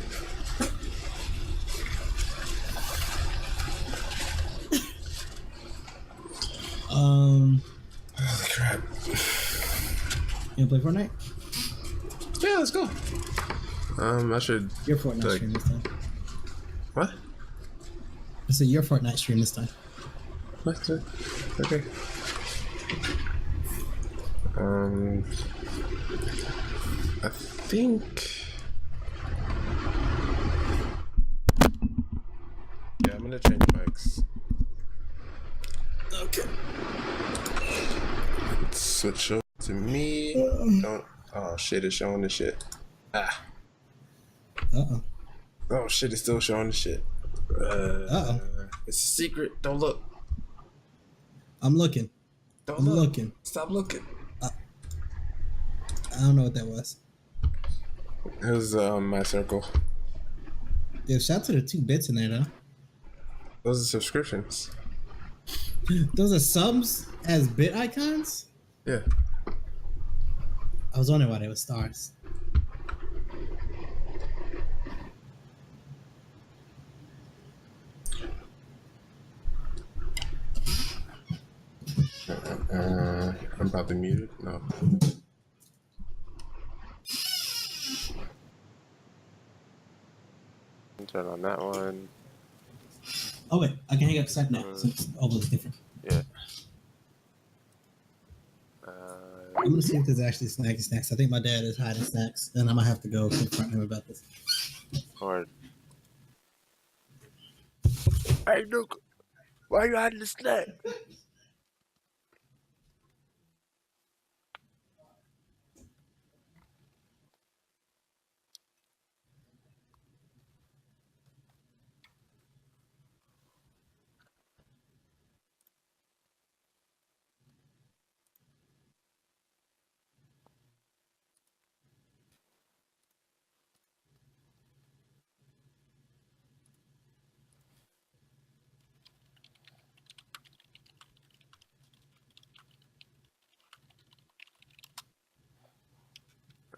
S2: Holy crap.
S4: You wanna play Fortnite?
S2: Yeah, let's go. I should.
S4: Your Fortnite stream this time.
S2: What?
S4: I said your Fortnite stream this time.
S2: What? Okay. I think. Yeah, I'm gonna change mics.
S4: Okay.
S2: Switch over to me. Don't. Oh shit! It's showing the shit. Ah.
S4: Uh-oh.
S2: Oh shit! It's still showing the shit.
S4: Uh-oh.
S2: It's a secret. Don't look.
S4: I'm looking.
S2: Don't
S4: I'm
S2: look.
S4: looking.
S2: Stop looking.
S4: I don't know what that was.
S2: It was my circle.
S4: Yeah, shout to the 2 bits in there though.
S2: Those are subscriptions.
S4: Those are subs as bit icons?
S2: Yeah.
S4: I was wondering why they were stars.
S2: I'm about to mute it. No. Turn on that one.
S4: Oh wait, I can hang up Skype now since all is different.
S2: Yeah.
S4: I'm gonna see if there's actually snacky snacks. I think my dad is hiding snacks, and I might have to go confront him about this.
S2: Or. Hey, look. Why you hiding the snack?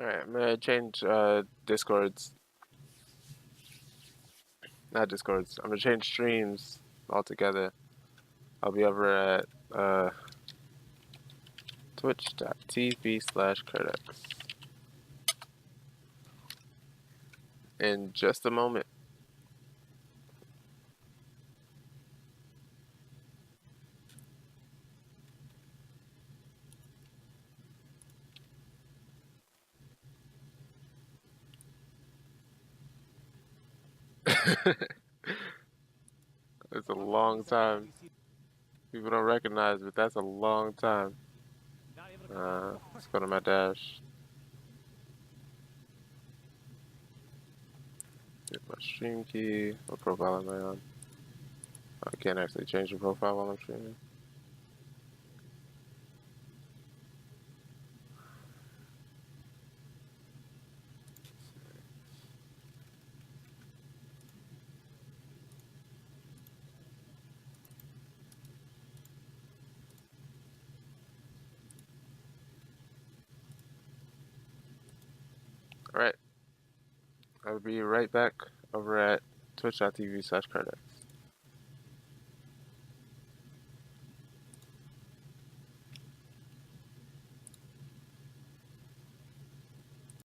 S2: Alright, I'm gonna change Discords. Not Discords. I'm gonna change streams altogether. I'll be over at twitch.tv/Kurtex in just a moment. It's a long time. People don't recognize, but that's a long time. Let's go to my dash. Get my stream key. What profile am I on? I can't actually change the profile while I'm streaming. Alright. I'll be right back over at twitch.tv/Cardex.